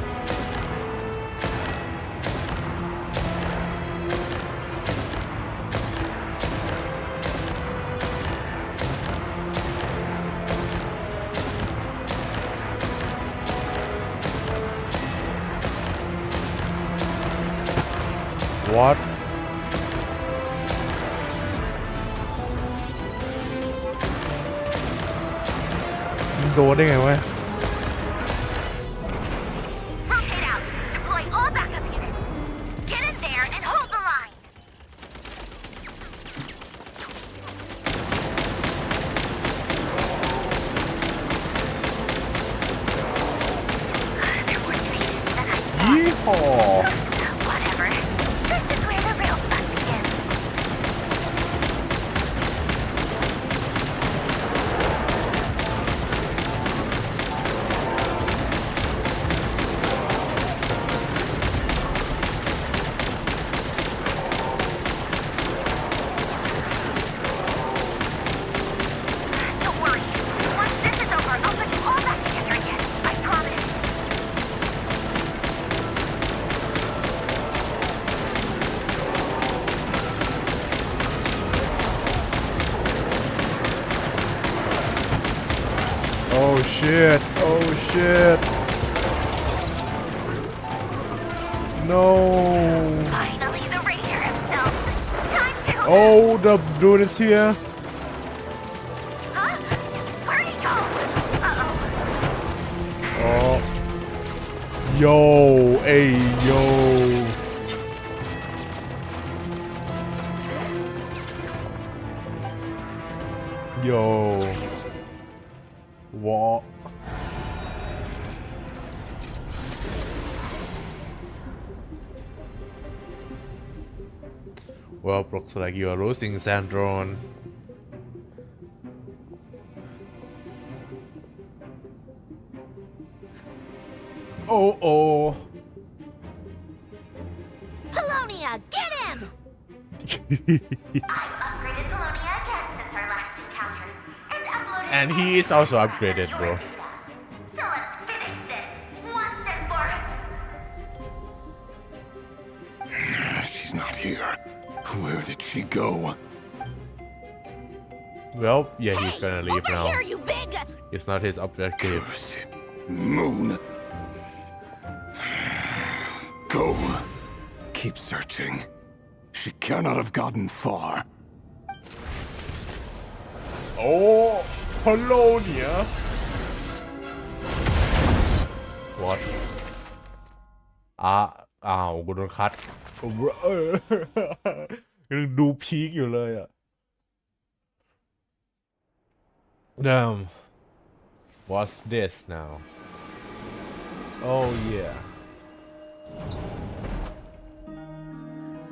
What? โดนได้ไงวะ Rotate out. Deploy all backup units. Get in there and hold the line. They're more patient than I thought. ยี่ห้อ Whatever. This is where the real fun begins. Don't worry. Once this is over, I'll put you all back together again. I promise. Oh shit Oh shit No Finally, the Ranger himself. Time to. Oh the dude is here Huh? Where'd he go? Uh-oh. Oh Yo Hey yo Yo What Well, looks like you are losing, Sandron. Oh. Polonia, get him! I've upgraded Polonia again since our last encounter, and uploaded. And he is also upgraded, bro. So let's finish this once and for. She's not here. Where did she go? Well, yeah, he's gonna leave Over now. here, you big. It's not his objective. Curse it. Moon. Go. Keep searching. She cannot have gotten far. Oh, Polonia. What? กูโดนคัดยังดูพีคอยู่เลยอ่ะ Damn. What's this now? Oh yeah.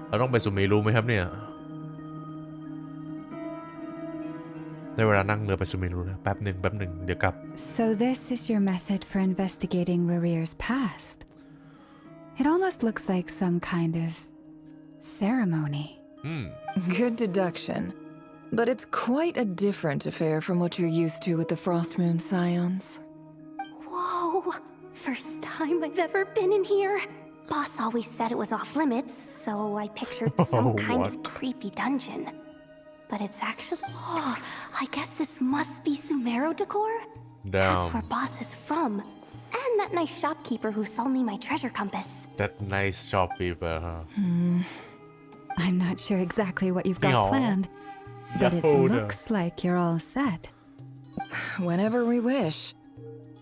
เราต้องไปสุเมรุไหมครับเนี่ยได้เวลานั่งเรือไปสุเมรุแล้วแป๊บหนึ่งเดี๋ยวกลับ So this is your method for investigating Rarir's past. It almost looks like some kind of ceremony. Good deduction. But it's quite a different affair from what you're used to with the Frost Moon Scions. Whoa! First time I've ever been in here. Boss always said it was off limits, so I pictured some kind of creepy dungeon. But it's actually... Oh, I guess this must be Sumero decor? That's where Boss is from. And that nice shopkeeper who sold me my treasure compass. That nice shopkeeper, huh? I'm not sure exactly what you've got Meow. planned, but it Yoda. looks like you're all set. Whenever we wish.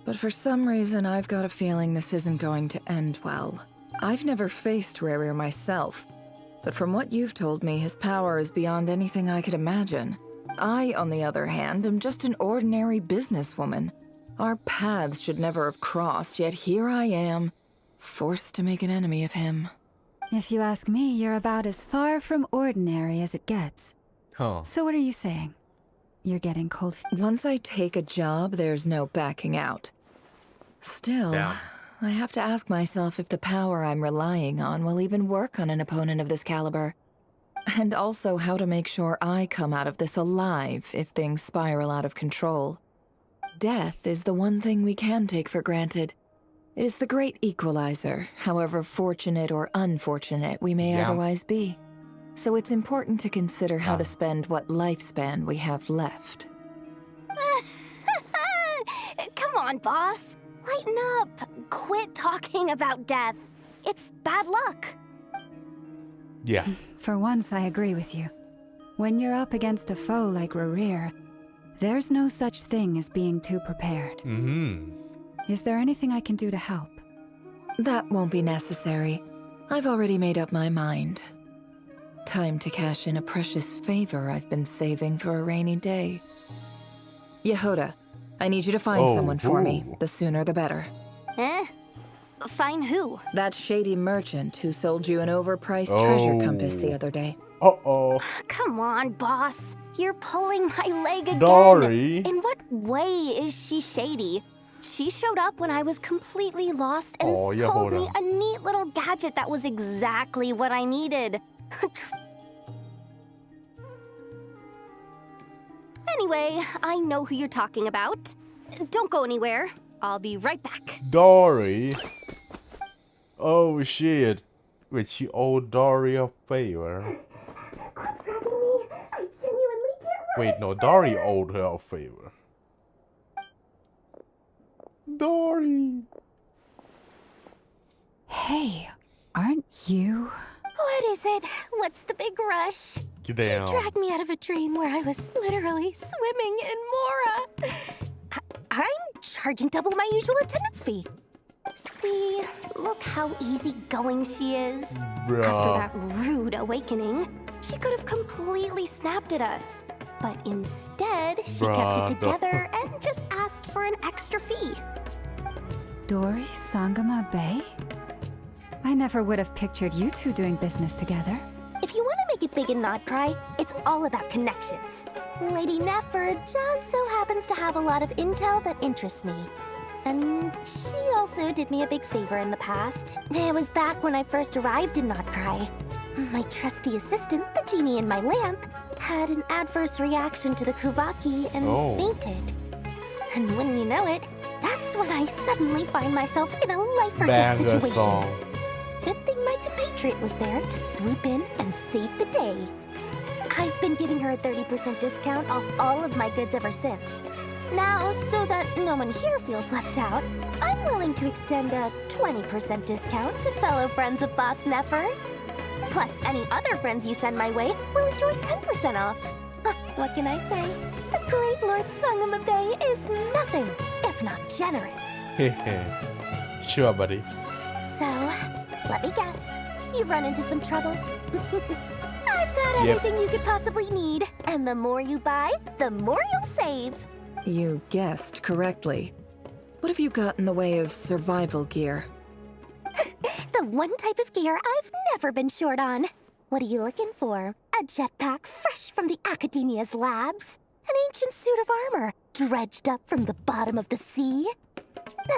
But for some reason, I've got a feeling this isn't going to end well. I've never faced Rarir myself, but from what you've told me, his power is beyond anything I could imagine. I, on the other hand, am just an ordinary businesswoman. Our paths should never have crossed, yet here I am, forced to make an enemy of him. If you ask me, you're about as far from ordinary as it gets. Huh. So what are you saying? You're getting cold feet? Once I take a job, there's no backing out. Still, Damn. I have to ask myself if the power I'm relying on will even work on an opponent of this caliber. And also how to make sure I come out of this alive if things spiral out of control. Death is the one thing we can take for granted. It is the great equalizer, however fortunate or unfortunate we may otherwise be. So it's important to consider how to spend what lifespan we have left. Come on, boss. Lighten up. Quit talking about death. It's bad luck. Yeah. For once, I agree with you. When you're up against a foe like Rarir, There's no such thing as being too prepared. Is there anything I can do to help? That won't be necessary. I've already made up my mind. Time to cash in a precious favor I've been saving for a rainy day. Yehoda, I need you to find someone for me. The sooner the better. Find who? That shady merchant who sold you an overpriced treasure compass the other day. Come on, boss. You're pulling my leg again. Dory. In what way is she shady? She showed up when I was completely lost and sold me a neat little gadget that was exactly what I needed. Anyway, I know who you're talking about. Don't go anywhere. I'll be right back. Dory oh shit wait she owed Dory a favor wait no Dory owed her a favor Dory Hey, aren't you? What is it? What's the big rush? Get down. He dragged me out of a dream where I was literally swimming in Mora. I'm charging double my usual attendance fee. See, look how easygoing she is. Bruh. After that rude awakening, she could have completely snapped at us. But instead, she kept it together and just asked for an extra fee. Dory Sangama Bay? I never would have pictured you two doing business together. If you want to make it big in Nodkrai, it's all about connections. Lady Nefer just so happens to have a lot of intel that interests me. And she also did me a big favor in the past. It was back when I first arrived in Nodkrai. My trusty assistant, the genie in my lamp, had an adverse reaction to the Kuvaki and fainted. And when you know it, that's when I suddenly find myself in a life-or-death Banger situation. song. Good thing my compatriot was there to swoop in and save the day. I've been giving her a 30% discount off all of my goods ever since. Now, so that no one here feels left out, I'm willing to extend a 20% discount to fellow friends of Boss Nefer. Plus, any other friends you send my way will enjoy 10% off. What can I say? The great Lord Sangama Bay is nothing if not generous. Sure buddy So, let me guess. You've run into some trouble. I've got everything you could possibly need. And the more you buy, the more you'll save. You guessed correctly. What have you got in the way of survival gear? The one type of gear I've never been short on. What are you looking for? A jetpack fresh from the Academia's labs? An ancient suit of armor dredged up from the bottom of the sea?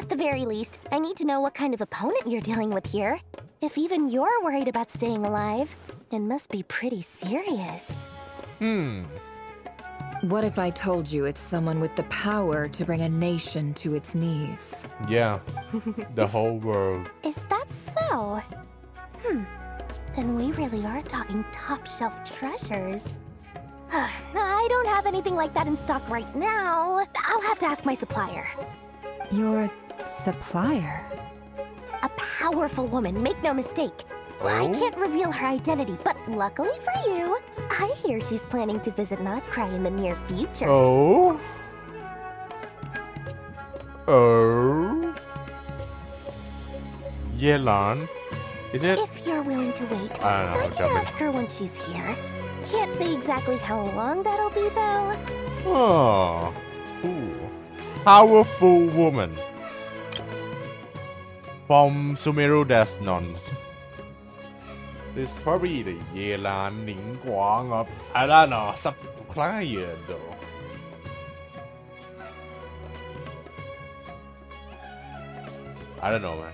At the very least, I need to know what kind of opponent you're dealing with here. If even you're worried about staying alive, it must be pretty serious. What if I told you it's someone with the power to bring a nation to its knees? Yeah the whole world Is that so? Then we really are talking top-shelf treasures. I don't have anything like that in stock right now. I'll have to ask my supplier. Your supplier? A powerful woman, make no mistake. I can't reveal her identity, but luckily for you, I hear she's planning to visit Nodkrai in the near future. Yelan is it If you're willing to wait, I don't know I can ask her when she's here. Can't say exactly how long that'll be, though. Powerful woman from Sumeru Desnon This is probably the Yelan Ning Guang of I don't know supplier though I don't know man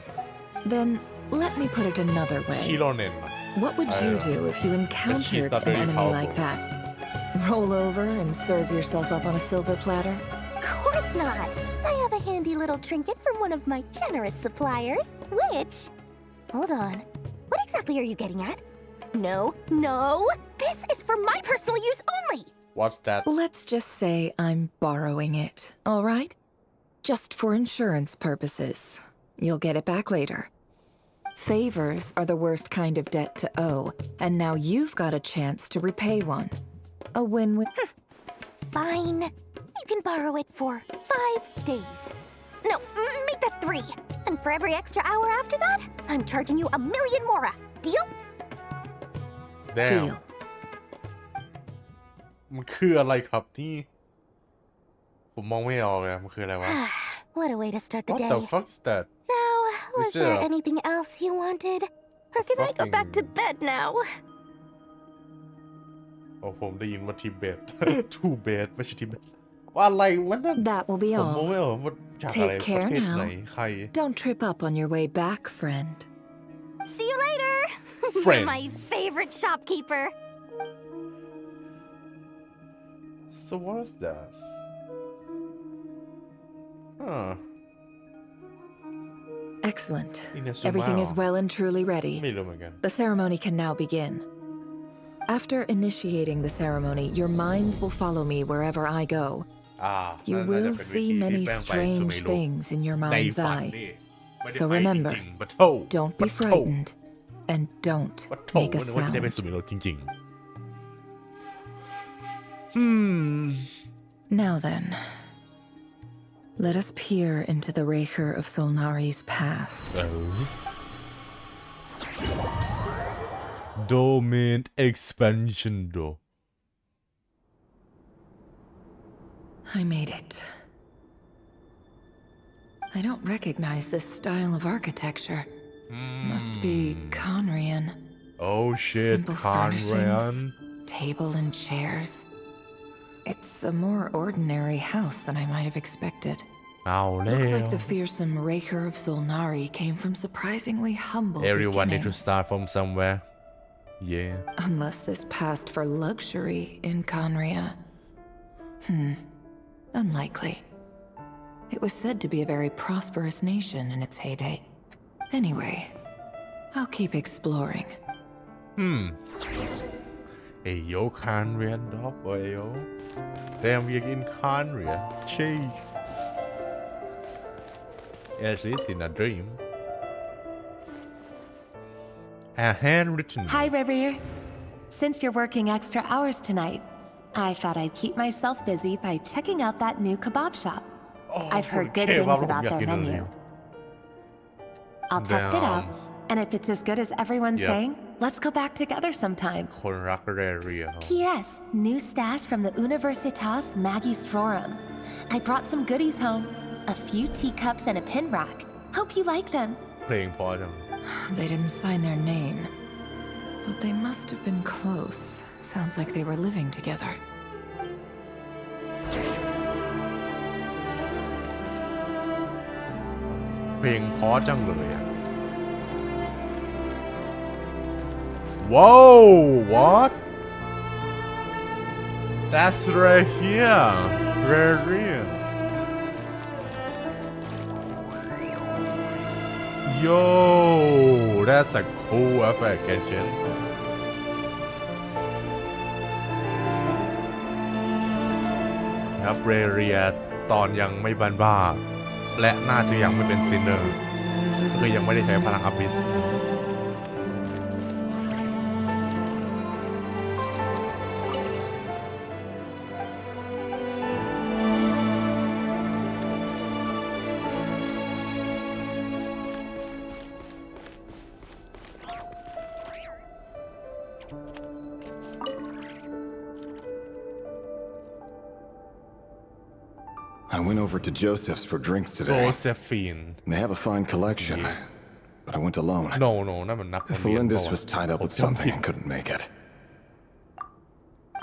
Then let me put it another way. Shironen What would you do if you encountered not an very enemy powerful. like that? Roll over and serve yourself up on a silver platter? Of course not. I have a handy little trinket from one of my generous suppliers, which... Hold on. What exactly are you getting at? No. This is for my personal use only. What's that Let's just say I'm borrowing it, all right? Just for insurance purposes. You'll get it back later. Favors are the worst kind of debt to owe, and now you've got a chance to repay one. A win-win. Fine. You can borrow it for 5 days. No, make that 3. And for every extra hour after that, I'm charging you 1,000,000 mora. Deal? Damn Deal. มันคืออะไรครับนี่ผมมองไม่ออกเลยมันคืออะไรวะ What a way to start the What day. the fuck is that Now, was Is there there a anything else you wanted? Or can I go back to fucking- bed now? โอ้ผมได้ยินว่าทิเบต ทูเบตไม่ใช่ทิเบตว่าอะไรวะนั่น That will be ผมมอง all. ไม่ออกว่าจากอะไร Take ประ care เทศไหน now. ใคร Don't trip up on your way back, friend. See you later! Friend. You're my favorite shopkeeper. So what is that huh Excellent. Inazuma. Everything is well and truly ready. ไม่รู้เหมือนกัน The ceremony can now begin. After initiating the ceremony, your minds will follow me wherever I go. อ่า You น่าจะ will เป็นวิ see ธีที่ many แป้งไปสู่ strange ไม่รู้ things in your ใน mind's ฝัน eye. นี่ไม่ได้ So ไป remember, จริงๆปะโถ Don't be ปะโถ frightened, and don't ปะโถ make a นึกว่าจะได้ไป sound. สู่ไม่รู้จริงๆNow then, let us peer into the Raker of Solnari's past. Domain expansion though I made it. I don't recognize this style of architecture. Must be Conrian. Oh shit Simple Conran Table and chairs. It's a more ordinary house than I might have expected. เอาแล้ Looks ว like the fearsome Raker of Solnari came from surprisingly humble Everyone need to beginnings. start from somewhere yeah Unless this passed for luxury in Conria. Unlikely. It was said to be a very prosperous nation in its heyday. Anyway, I'll keep exploring. เอโยคานเรียนดอกเอโยแรมเวียกินคานเรียชี At least in a dream a handwritten Hi, Rivier. Since you're working extra hours tonight, I thought I'd keep myself busy by checking out that new kebab shop. I've heard good things about their menu. I'll test it out, and if it's as good as everyone's Yep. saying, let's go back together sometime. คนรักเรีย P.S. New stash from the Universitas Magistrorum. I brought some goodies home. A few teacups and a pin rack. Hope you like them. เพลงพอจัง They didn't sign their name, but they must have been close. Sounds like they were living together. เพลงพอจังเลยอ่ะ Whoa what That's right here Rare Yo that's a cool effect Genshin ครับเรียตอนยังไม่บานบ้า และน่าจะยังไม่เป็นซินเนอร์คือยังไม่ได้ใช้พลังอัพบิส I went over to Joseph's for drinks โจ today. เซฟีน They have a fine collection, but I went alone. no นั่นมันนักเรียน Felindis เปล่าวะ was tied up with ผมจำ something ผิด and couldn't make it.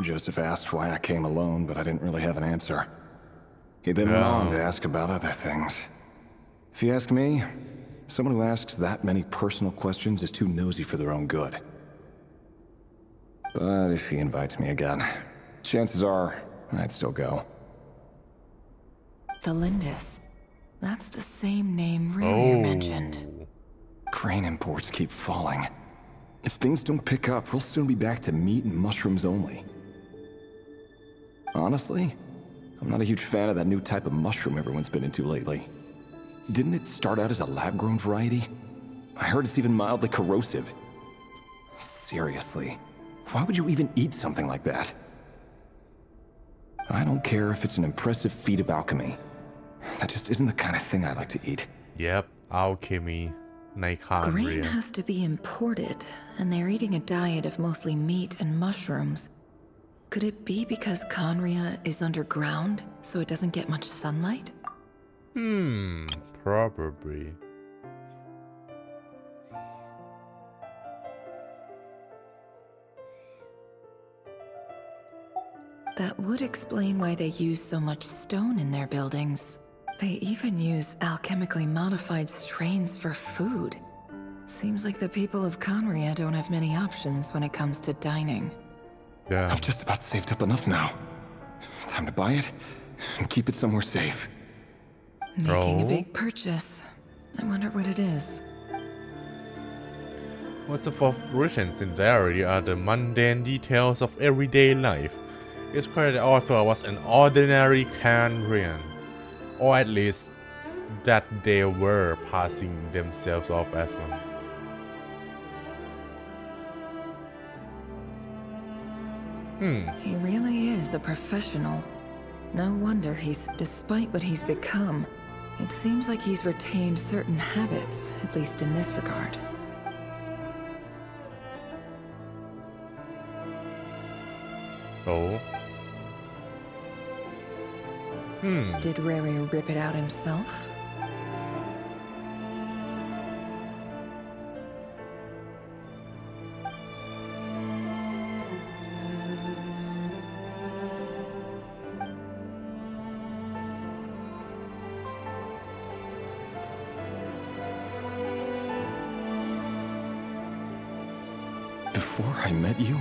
Joseph asked why I came alone, but I didn't really have an answer. He then went on to ask about other things. If you ask me, someone who asks that many personal questions is too nosy for their own good. But if he invites me again, chances are I'd still go. Felindis. That's the same name Riri mentioned. Crane imports keep falling. If things don't pick up, we'll soon be back to meat and mushrooms only. Honestly, I'm not a huge fan of that new type of mushroom everyone's been into lately. Didn't it start out as a lab-grown variety? I heard it's even mildly corrosive. Seriously, why would you even eat something like that? I don't care if it's an impressive feat of alchemy. That just isn't the kind of thing I like to eat. Yep, alchemy ในคานเรีย Grain has to be imported, and they're eating a diet of mostly meat and mushrooms. Could it be because Conria is underground, so it doesn't get much sunlight? Probably. That would explain why they use so much stone in their buildings. They even use alchemically modified strains for food. Seems like the people of Conria don't have many options when it comes to dining. Yeah. I've just about saved up enough now. Time to buy it and keep it somewhere safe. Making a big purchase. I wonder what it is. Most of origins in diary are the mundane details of everyday life. It's clear the author was an ordinary Canrian, or at least that they were passing themselves off as one. He really is a professional. No wonder despite what he's become, it seems like he's retained certain habits, at least in this regard. Oh. Did Rary rip it out himself? Before I met you,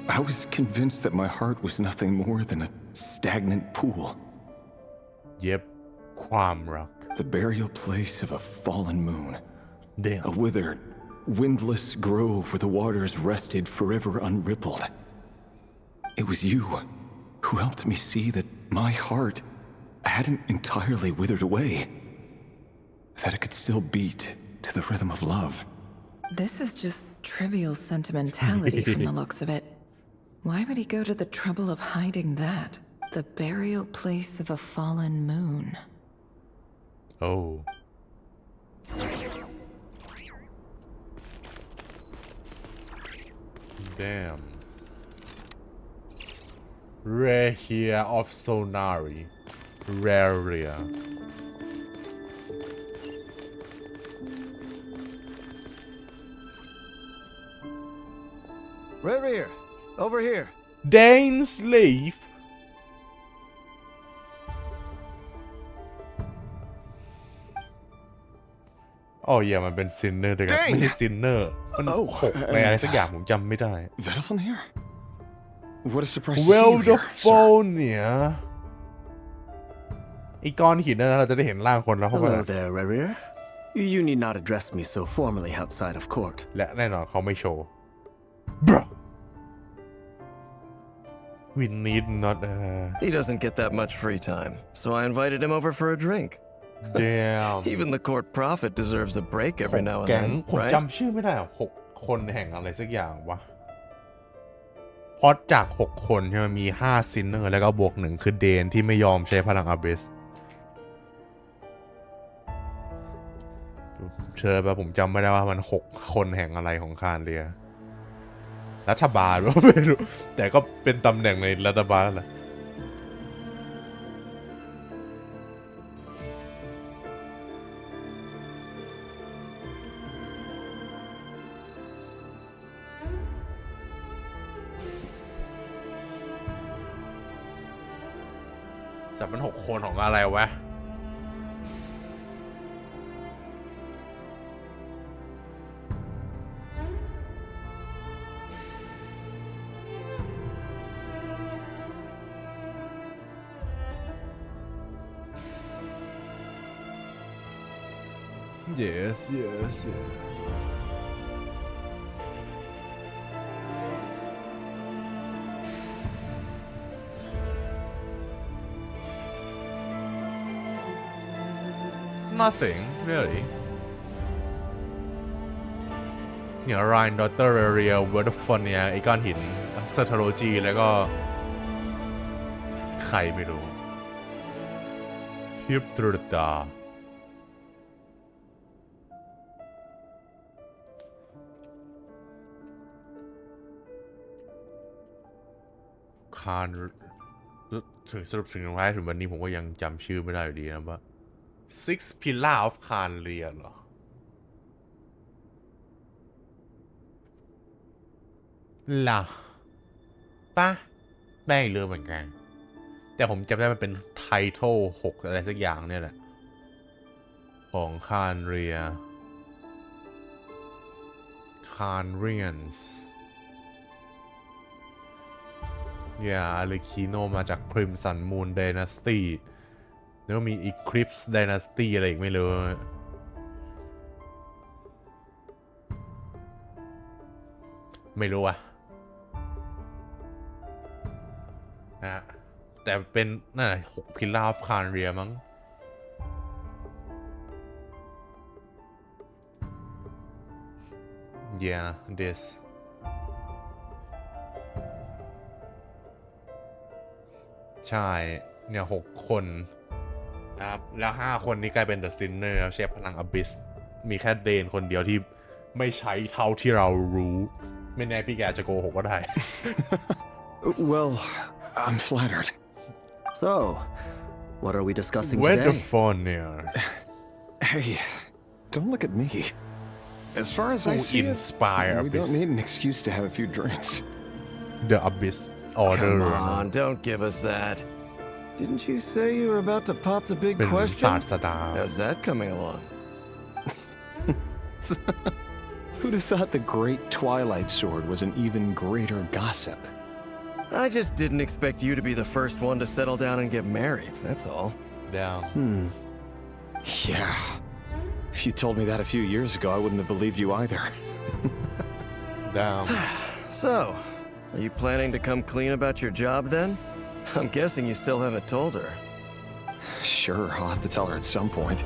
I was convinced that my heart was nothing more than a stagnant pool. Yep, ความรัก The burial place of a fallen moon. Damn. A withered, windless grove where the waters rested forever unrippled. It was you who helped me see that my heart hadn't entirely withered away. That it could still beat to the rhythm of love. This is just trivial sentimentality from the looks of it. Why would he go to the trouble of hiding that? The burial place of a fallen moon. Oh. Damn. Rehia of Sonari. Raria. Rear, over here. Dane's leaf. Oh yeah มันเป็นซินเนอร์ด้วยกันไม่ใช่ซินเนอร์มันหกในอะไรสักอย่างผมจำไม่ได้ Vedelfin here? What a surprise to see you Well the here, sir. phone เนี่ยไอ้ก้อนหินนั่นเราจะได้เห็นร่างคนแล้วเพราะว่า Hello there, Rerir. You need not address me so formally outside of court. และแน่นอนเขาไม่โชว์ Bro We need not He doesn't get that much free time, so I invited him over for a drink. Damn Even the court prophet deserves a break every now and แก๊ง then, ผม right? จำชื่อไม่ได้หกคนแห่งอะไรสักอย่างวะเพราะจาก6คนใช่ไหมมี5ซินเนอร์แล้วก็บวก1คือเดนที่ไม่ยอมใช้พลังอาเบสเชิญไปผมจำไม่ได้ว่ามัน6คนแห่งอะไรของคานเรียรัฐบาลวะไม่รู้แต่ก็เป็นตำแหน่งในรัฐบาลนั่นแหละจับมัน6คนของอะไรวะYes, yes, yes. Nothing, really. เนี่ย Rhine Daughter Area Wonderland เนี่ยไอ้ก้อนหิน Strategy แล้วก็ ใครไม่รู้ฮิปตรตาคานถึงสรุปถึงท้ายถึงวันนี้ผมก็ยังจำชื่อไม่ได้อยู่ดีนะว่า Six Pillar of Khanria เหรอล่ะป่ะแม่งเรือเหมือนกันแต่ผมจำได้มันเป็นไททอล6อะไรสักอย่างเนี่ยแหละของคานเรียคานเรียนส์อาเลคิโนมาจาก Crimson Moon Dynasty แล้วก็มี Eclipse Dynasty อะไรอีกไม่รู้อะนะแต่เป็นน่า6 Pillar of Khanria มั้งthisใช่เนี่ย6 คนนะครับแล้ว5 คนนี้กลายเป็น The Sinner แล้วใช้พลัง Abyss มีแค่เดนคนเดียวที่ไม่ใช้เท่าที่เรารู้ไม่แน่พี่แกจะโกหกก็ได้ Well, I'm flattered. So, what are we discussing Where today? the phone there? Hey, don't look at me. As far as I see it, we don't need an excuse to have a few drinks. The Abyss Order. Come on, don't give us that. Didn't you say you were about to pop the big เป็น question? ศาสดา How's that coming along? Who'd have thought the great Twilight Sword was an even greater gossip? I just didn't expect you to be the first one to settle down and get married, that's all. Down. Yeah. If you told me that a few years ago, I wouldn't have believed you either. Down. So, are you planning to come clean about your job then? I'm guessing you still haven't told her. Sure, I'll have to tell her at some point.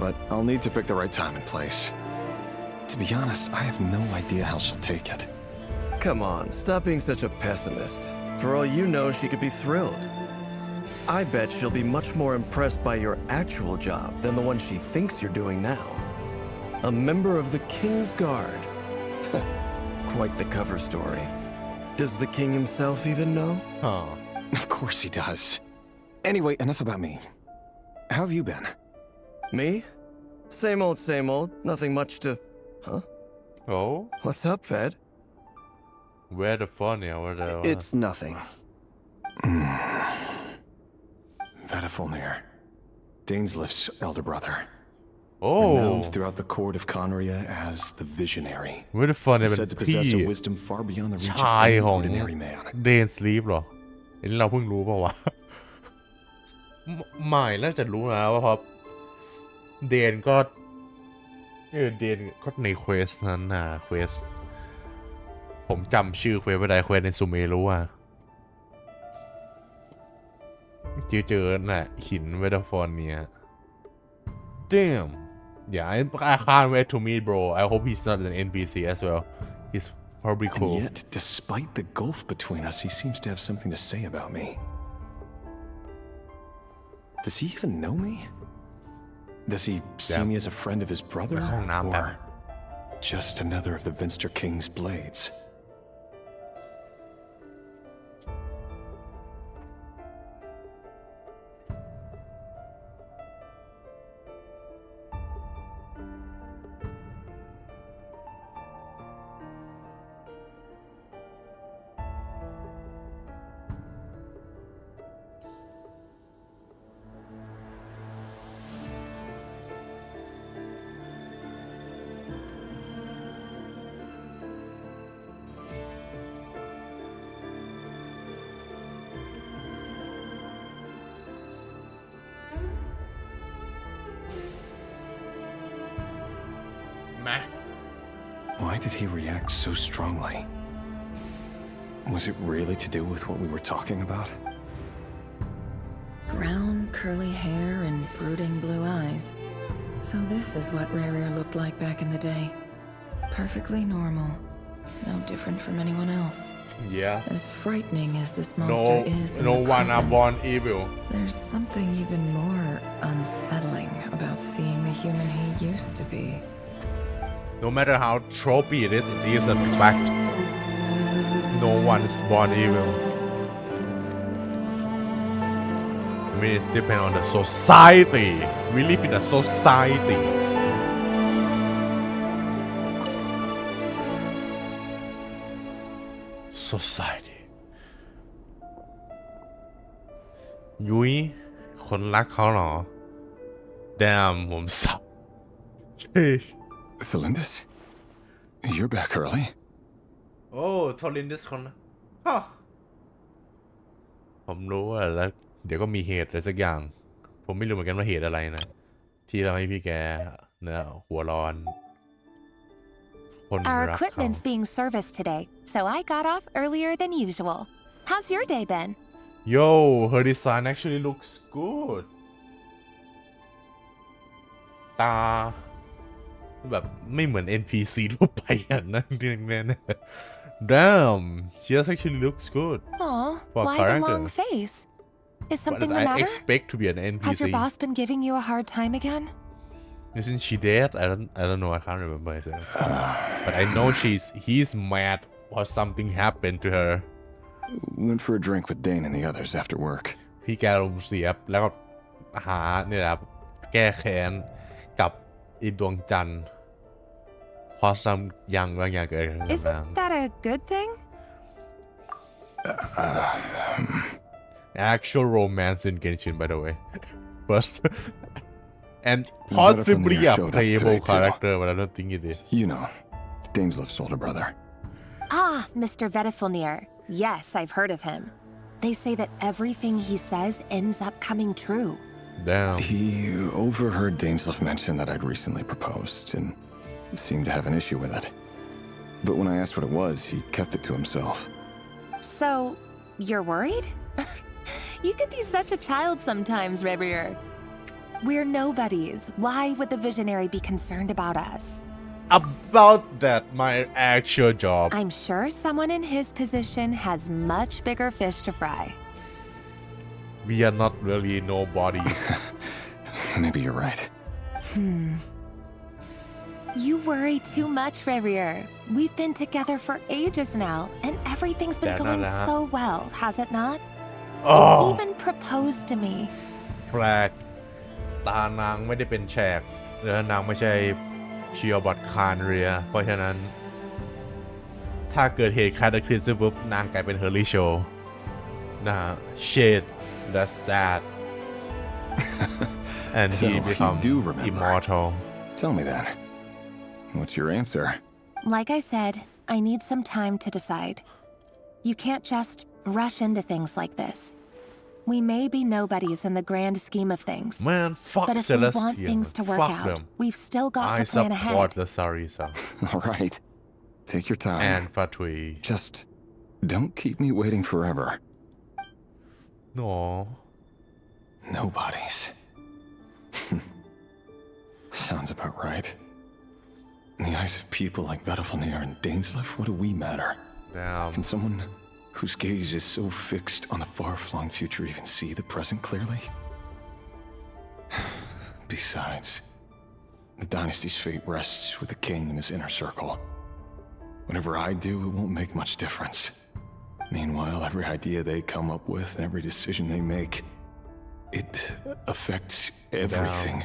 But I'll need to pick the right time and place. To be honest, I have no idea how she'll take it. Come on, stop being such a pessimist. For all you know, she could be thrilled. I bet she'll be much more impressed by your actual job than the one she thinks you're doing now. A member of the King's Guard. Quite the cover story. Does the king himself even know? Oh. Of course he does. Anyway, enough about me. How have you been? Me? Same old, nothing much to... Huh? Oh? What's up, Fed? Where the phone there? Where the... It's nothing. Vedafulnir, Dainslift's elder brother. Oh. Renowned throughout the court of Khanria as the Visionary. Where the phone เนี่ย Said เป็น to possess พี่ a wisdom far beyond the reach ชาย of any ของ ordinary man. เดนสลีปเหรออันนี้เราเพิ่งรู้เปล่าวะ ไม่น่าจะรู้นะว่าเพราะเดนก็เดนก็ในเควสนั้นนะเควสผมจำชื่อเควสไม่ได้เควสในซูเมรู้อ่ะเจอน่ะหินเวดฟอนเนี่ย Damn yeah I can't wait to meet bro I hope he's not an NPC as well he's probably cool And yet despite the gulf between us he seems to have something to say about me. Does he even know me? Does he see me as a friend of his brother or just another of the Vinster King's blades? Why did he react so strongly? Was it really to do with what we were talking about? Brown, curly hair and brooding blue eyes. So this is what Rere looked like back in the day. Perfectly normal. No different from anyone else. Yeah. As frightening as this monster is in No the one are present, born evil. there's something even more unsettling about seeing the human he used to be. No matter how tropey it is a fact. No one is born evil. I mean, it depends on the society. We live in a society. Society. ยุ้ยคนรักเขาเหรอ Damn ผมสับ Felindis? You're back early. โอ้ทอรินดิสคนนะฮะผมรู้ว่าแล้วเดี๋ยวก็มีเหตุอะไรสักอย่าง ผมไม่รู้เหมือนกันว่าเหตุอะไรนะ ที่ทำให้พี่แกเนี่ยหัวร้อนคน Our รักเขา equipment's being serviced today, so I got off earlier than usual. How's your day been? Yo her design actually looks good ตาแบบไม่เหมือน NPC ทั่วไปอ่ะนั่นเนี่ย Damn she actually looks good Aw, for a why the character long face? Is something but the I matter? expect to be an Has your NPC boss been giving you a hard time again? Isn't she dead? I don't know. I can't remember myself. But I know he's mad or something happened to her. Went for a drink with Dane and the others after work. พี่แกลมเสียบแล้วก็หาเนี่ยครับแก้แค้นกับอีดวงจันทร์เพราะบางอย่างเกิดขึ้น Isn't that a good thing? Actual romance in Genshin, by the way. First. And possibly a playable character, but I don't think it is. You know, Dainsleif's older brother. Ah, Mr. Vedifilnir. Yes, I've heard of him. They say that everything he says ends up coming true. Damn. He overheard Dainsleif mention that I'd recently proposed and seemed to have an issue with it. But when I asked what it was, he kept it to himself. So, you're worried? You can be such a child sometimes, Revier. We're nobodies. Why would the visionary be concerned about us? About that, my actual job. I'm sure someone in his position has much bigger fish to fry. We are not really nobodies. Maybe you're right. You worry too much, Revier. We've been together for ages now, and everything's been going so well, has it not? Oh. You've even proposed to me. แปลกตานางไม่ได้เป็นแฉกแล้วนางไม่ใช่เชียร์บอดคานเรียเพราะฉะนั้นถ้าเกิดเหตุคาตาคลิสปุ๊บนางกลายเป็นเฮอร์รี่โชว์นะ shit that's sad and So he become you do remember. immortal Tell me then. What's your answer? Like I said, I need some time to decide. You can't just rush into things like this. We may be nobodies in the grand scheme of things. Man fuck But if we want Celestial things to work fuck out, them we've still got I to plan ahead. support the Sarisa All right. Take your time. and Fatui Just don't keep me waiting forever. no Nobodies. Sounds about right. In the eyes of people like Vedifilnir and Dainsleif, what do we matter? damn Can someone whose gaze is so fixed on the far-flung future even see the present clearly? Besides, the dynasty's fate rests with the king and his inner circle. Whatever I do, it won't make much difference. Meanwhile, every idea they come up with and every decision they make, it affects everything.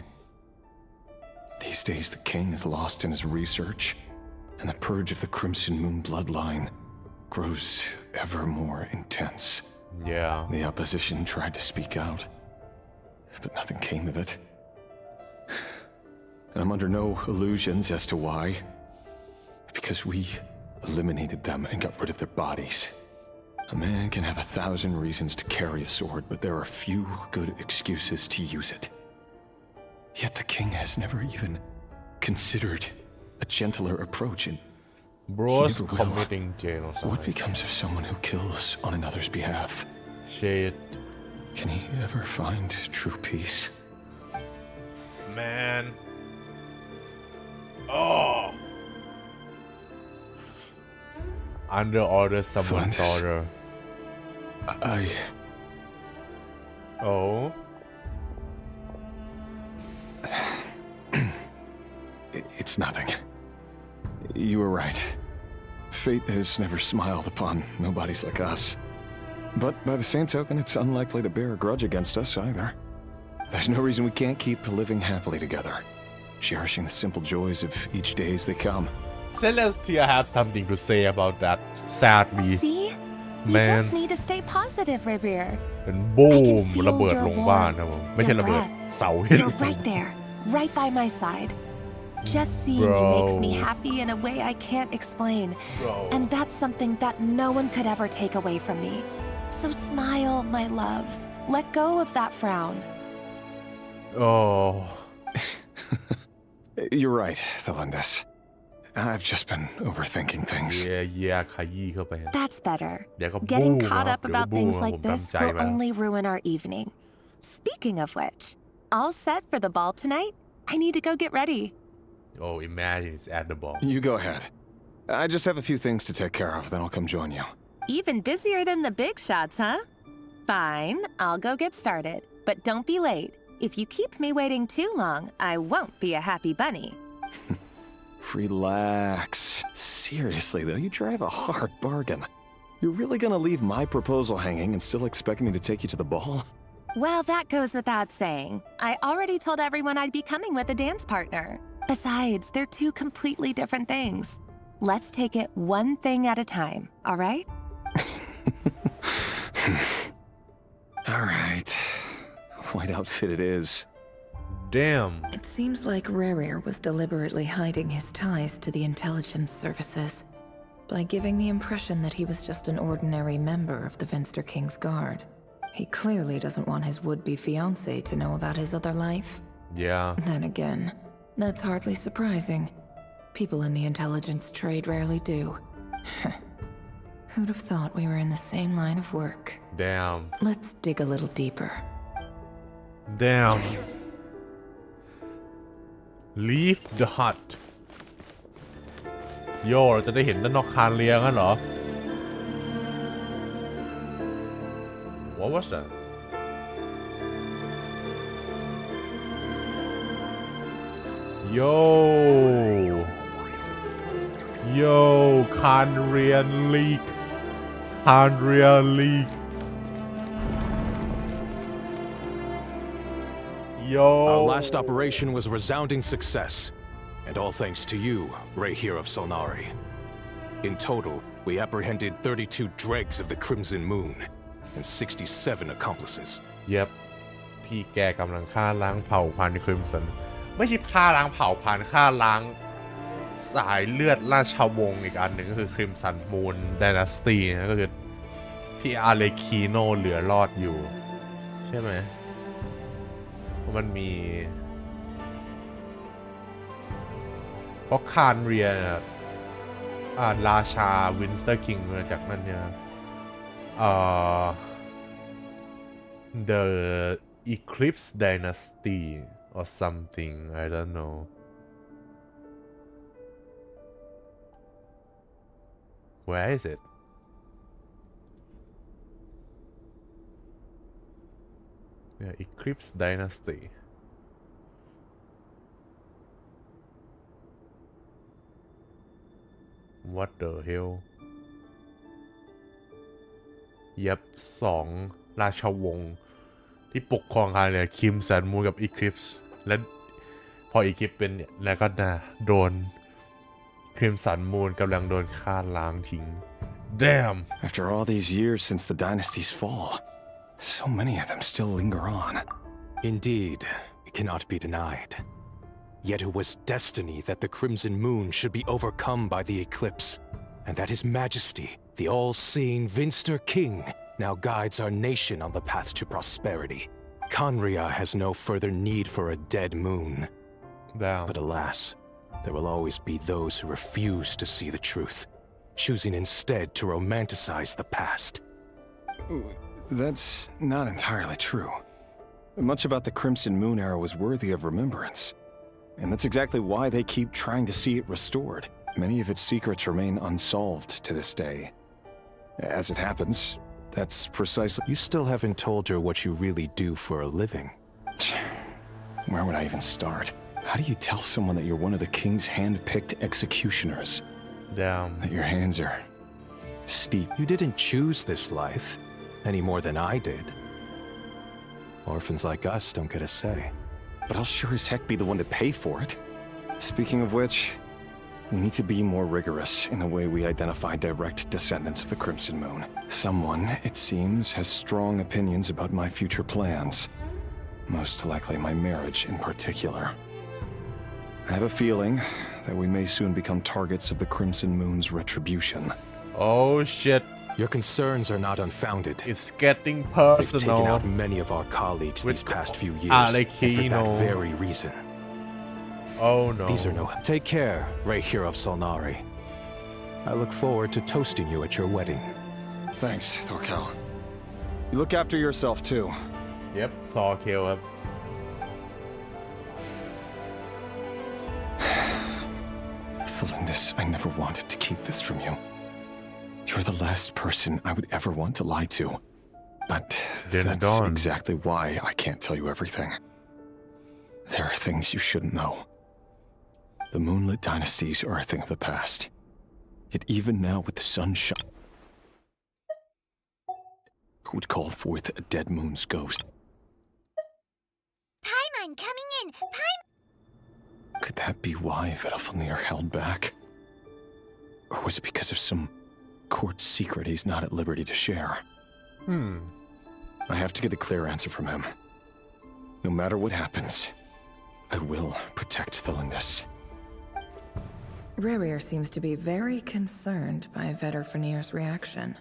These days, the king is lost in his research, and the purge of the Crimson Moon bloodline grows ever more intense. yeah The opposition tried to speak out, but nothing came of it. And I'm under no illusions as to why. Because we eliminated them and got rid of their bodies. A man can have 1,000 reasons to carry a sword, but there are few good excuses to use it. Yet the king has never even considered a gentler approach, and bros he never will. committing genocide What becomes of someone who kills on another's behalf? shit Can he ever find true peace? man oh under order someone's order oh It's nothing. You were right. Fate has never smiled upon nobodies like us. But by the same token, it's unlikely to bear a grudge against us either. There's no reason we can't keep living happily together, cherishing the simple joys of each day as they come. Celestia have something to say about that sadly See? You man just need to stay positive, Revere. เป็นบูม I can feel ระเบิด your ลงบ้าน warmth, นะผมไม่ใช่ your ระเบิด breath. เสา You're right there, right by my side. Just seeing you makes me happy in a way I can't explain. Bro. And that's something that no one could ever take away from me. So smile, my love. Let go of that frown. oh You're right, Thelindis. I've just been overthinking things. yeah ขยี้เข้าไป That's better. เดี๋ยวก็บู Getting ม caught ครั up บเดี๋ยวก็ about บูม things ครับ like ผม this จำใจ will ไปแล้ว only ruin our evening. Speaking of which, all set for the ball tonight? I need to go get ready. oh imagine it's at the ball You go ahead. I just have a few things to take care of, then I'll come join you. Even busier than the big shots, huh? Fine, I'll go get started. But don't be late. If you keep me waiting too long, I won't be a happy bunny. Relax. Seriously, though, you drive a hard bargain. You're really gonna leave my proposal hanging and still expect me to take you to the ball? Well, that goes without saying. I already told everyone I'd be coming with a dance partner. Besides, they're two completely different things. Let's take it one thing at a time, all right? All right. White outfit it is. damn It seems like Rerir was deliberately hiding his ties to the intelligence services by giving the impression that he was just an ordinary member of the Finster King's Guard. He clearly doesn't want his would-be fiancé to know about his other life. yeah Then again, that's hardly surprising. People in the intelligence trade rarely do. Who'd have thought we were in the same line of work? damn Let's dig a little deeper. damn leave the hut โย่เราจะได้เห็นด้านนอกคานเรียงั้นเหรอ What was that yo คานเรียนลีกคานเรียนลีก Our last operation was a resounding success, and all thanks to you, Ray here of Solnari. In total, we apprehended 32 dregs of the Crimson Moon and 67 accomplices. Yep พี่แกกำลังฆ่าล้างเผ่าพันธุ์คริมสันไม่ใช่ฆ่าล้างเผ่าพันธุ์ฆ่าล้างสายเลือดราชวงศ์อีกอันหนึ่งก็คือคริมสันมูนไดนาสตีนะก็คือที่อาเลคีโนเหลือรอดอยู่ใช่ไหมเพราะมันมีเพราะคานเรียราชาวินสเตอร์คิงมาจากนั่นเนี่ยThe Eclipse Dynasty or something I don't know where is it yeah Eclipse Dynasty what the hell ยับสองราชวงศ์ที่ปกครองกันเนี่ยคิมสันมูนกับอีคลิปส์และพออีคลิปเป็นเนี่ยแล้วก็โดนคริมสันมูนกำลังโดนฆ่าล้างทิ้ง Damn After all these years since the dynasty's fall, so many of them still linger on. Indeed, it cannot be denied. Yet it was destiny that the Crimson Moon should be overcome by the eclipse, and that His Majesty, the all-seeing Vinster King, now guides our nation on the path to prosperity. Conria has no further need for a dead moon. Damn. But alas, there will always be those who refuse to see the truth, choosing instead to romanticize the past. That's not entirely true. Much about the Crimson Moon era was worthy of remembrance. And that's exactly why they keep trying to see it restored. Many of its secrets remain unsolved to this day. As it happens, that's precisely... You still haven't told her what you really do for a living. Where would I even start? How do you tell someone that you're one of the king's hand-picked executioners? Damn. That your hands are steep. You didn't choose this life, any more than I did. Orphans like us don't get a say. But I'll sure as heck be the one to pay for it. Speaking of which, we need to be more rigorous in the way we identify direct descendants of the Crimson Moon. Someone, it seems, has strong opinions about my future plans. Most likely my marriage in particular. I have a feeling that we may soon become targets of the Crimson Moon's retribution. Oh shit. Your concerns are not unfounded. It's getting They've taken personal. out many of our colleagues these past few years, and for Alekino. that very reason. Oh no. These are no... Take care, Ray here of Solnari. I look forward to toasting you at your wedding. Thanks, Thorkel. You look after yourself too. Yep, ซอเคลครับ Thelindis, I never wanted to keep this from you. You're the last person I would ever want to lie to. But that's exactly why I can't tell you everything. There are things you shouldn't know. The moonlit dynasties are a thing of the past. Yet even now with the sun shining, who would call forth a dead moon's ghost? Paimon coming in! Could that be why Vedalfnir held back? Or was it because of some court secret he's not at liberty to share? I have to get a clear answer from him. No matter what happens, I will protect Thelindis. Rerir seems to be very concerned by Vedalfnir's reaction.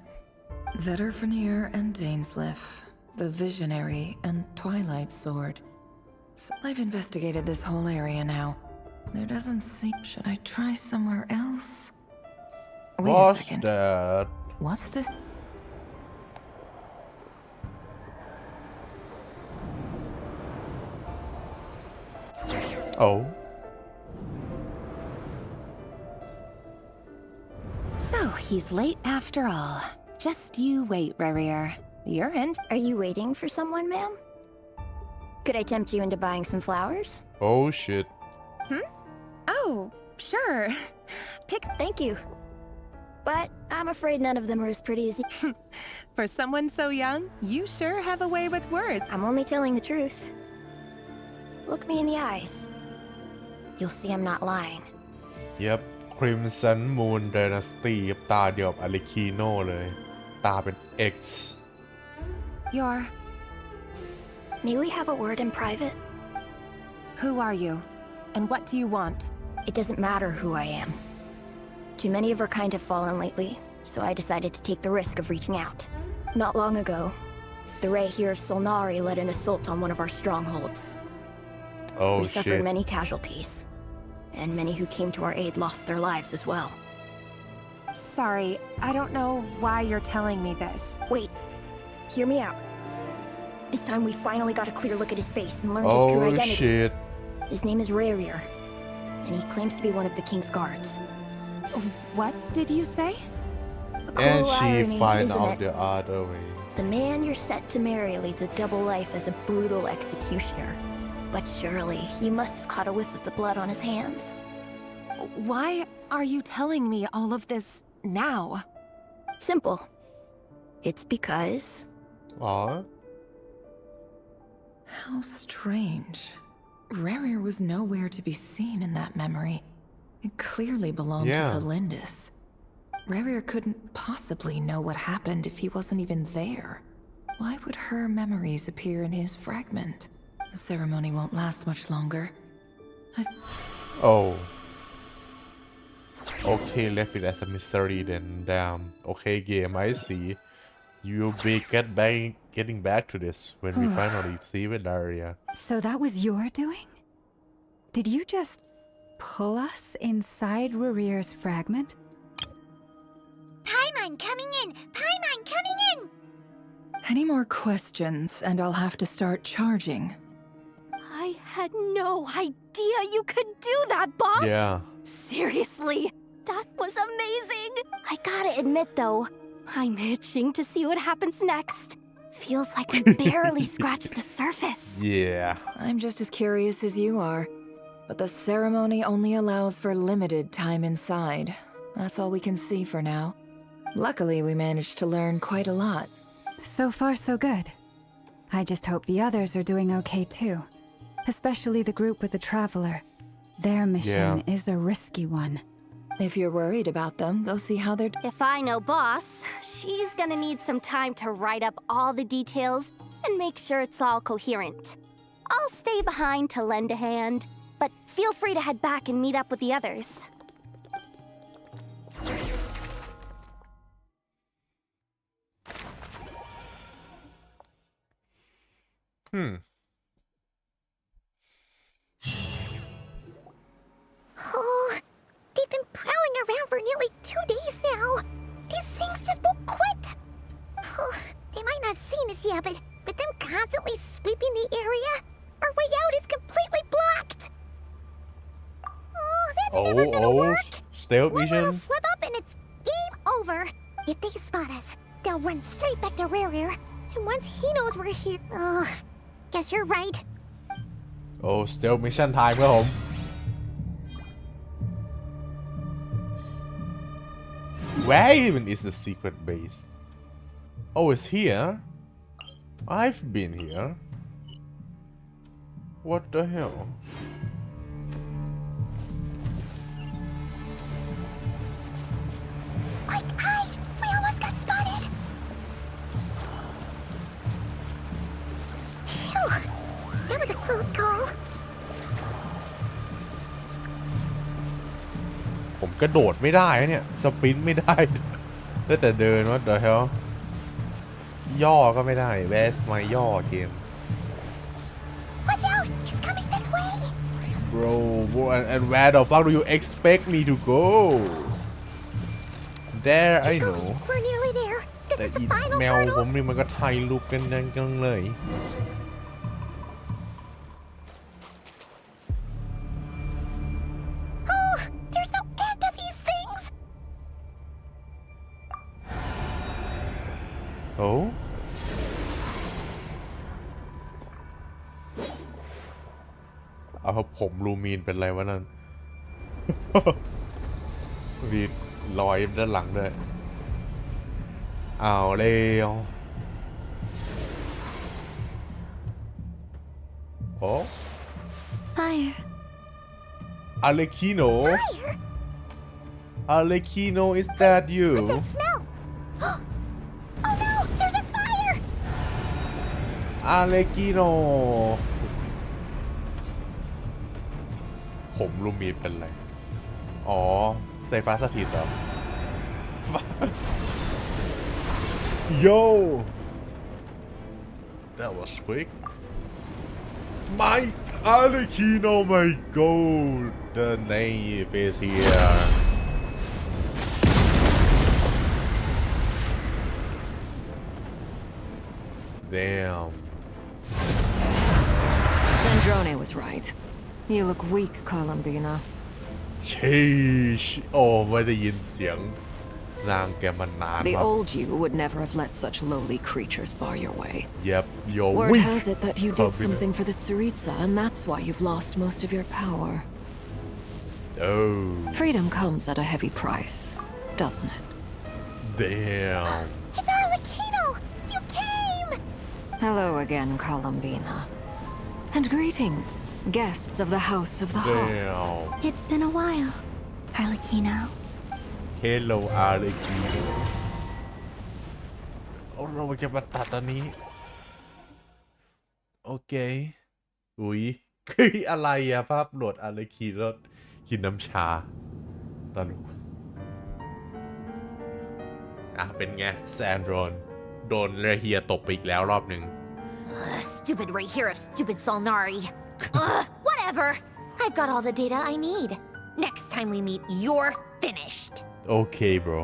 Vedalfnir and Dainsleif, the Visionary and Twilight Sword. So I've investigated this whole area now. There doesn't seem... Should I try somewhere else? Wait a second. That? What's this? Oh. So, he's late after all. Just you wait, Rerir. You're in. Are you waiting for someone, ma'am? Could I tempt you into buying some flowers? Oh shit. Oh, sure. Thank you. But I'm afraid none of them are as pretty as you. For someone so young, you sure have a way with words. I'm only telling the truth. Look me in the eyes. You'll see I'm not lying. Yep. Crimson Moon Dynasty ตาเดียวกับ Alecchino เลย ตาเป็น X You're... May we have a word in private? Who are you? And what do you want? It doesn't matter who I am. Too many of our kind have fallen lately, so I decided to take the risk of reaching out. Not long ago, the Ray here of Solnari led an assault on one of our strongholds. Oh we suffered shit. many casualties, and many who came to our aid lost their lives as well. Sorry, I don't know why you're telling me this. Wait, hear me out. This time we finally got a clear look at his face and learned his true identity. Shit. His name is Rerir, and he claims to be one of the king's guards. What did you say? And she irony, find isn't out it? the other way. The man you're set to marry leads a double life as a brutal executioner. But surely, you must have caught a whiff of the blood on his hands. Why are you telling me all of this now? Simple. It's because... Aww. How strange. Rerir was nowhere to be seen in that memory. It clearly belonged to Thelindis. Rerir couldn't possibly know what happened if he wasn't even there. Why would her memories appear in his fragment? The ceremony won't last much longer. Oh. Okay, left it as a mystery then. Damn. Okay, game, I see. You'll be getting back to this when we finally see the area. So that was your doing? Did you just pull us inside Rerir's fragment? Paimon coming in! Paimon coming in! Any more questions and I'll have to start charging. I had no idea you could do that, boss! Yeah. Seriously? That was amazing! I gotta admit though, I'm itching to see what happens next. Feels like we barely scratched the surface. Yeah. I'm just as curious as you are. But the ceremony only allows for limited time inside. That's all we can see for now. Luckily, we managed to learn quite a lot. So far, so good. I just hope the others are doing okay too. Especially the group with the Traveler. Their mission is a risky one. If you're worried about them, go see how they're... If I know Boss, she's gonna need some time to write up all the details and make sure it's all coherent. I'll stay behind to lend a hand, but feel free to head back and meet up with the others. Oh, they've been prowling around for nearly 2 days now. These things just won't quit. Oh, they might not have seen us yet, but with them constantly sweeping the area, our way out is completely blocked. Oh, that's never gonna work. Stealth One little mission. slip up and it's game over. If they spot us, they'll run straight back to Rare. And once he knows we're here, guess you're right. Oh, stealth mission time ครับผม Where even is the secret base? Oh, it's here. I've been here. What the hell? Quick, hide! We almost got spotted. Phew, that was a close call. ผมกระโดดไม่ได้นะเนี่ยสปรินต์ไม่ได้ ได้แต่เดินว่าเดี๋ยวเฮลย่อก็ไม่ได้ Where's my ย่อเกม Watch out! He's coming this way! Bro and where the fuck do you expect me to go There I know We're nearly there. แต่ This is อี the final แมวผม hurdle. นี่มันก็ไทยลุกกันจังเลย Oh, there's no end to these things. โอ้เอาผมลูมีนเป็นไรวะนั่น มีรอยด้านหลังด้วยอ้าวเร็วโอ้ Fire. Alekino Fire? Alekino is that you What's that smell? Oh no! There's a fire! Alekino ผมลูมีนเป็นไรอ๋อไฟฟ้าสถิตเหรอ Yo That was quick My Alekino my god The name is here Damn Sandrone was right. You look weak, Columbina. Sheesh โอ้ไม่ได้ยินเสียงนางแกมานาน The มาก old you would never have let such lowly creatures bar your way. Yep you're Word weak has it that you did Columbina. something for the Tsaritsa, and that's why you've lost most of your power. Oh Freedom comes at a heavy price, doesn't it? Damn It's Arlecchino! You came! Hello again, Columbina. And greetings, guests of the House of the Hearth. Damn It's been a while, Arlecchino. Hello Alekino เราจะมาตัดอันนี้โอเคอุ๊ยคืออะไรอะภาพโหลดอะไรคีรถกินน้ำชาตลกเป็นไงแซนโดรนโดนเรเฮียตบไปอีกแล้วรอบหนึ่ง Stupid right here of stupid Solnari. Whatever. I've got all the data I need. Next time we meet, you're finished. Okay bro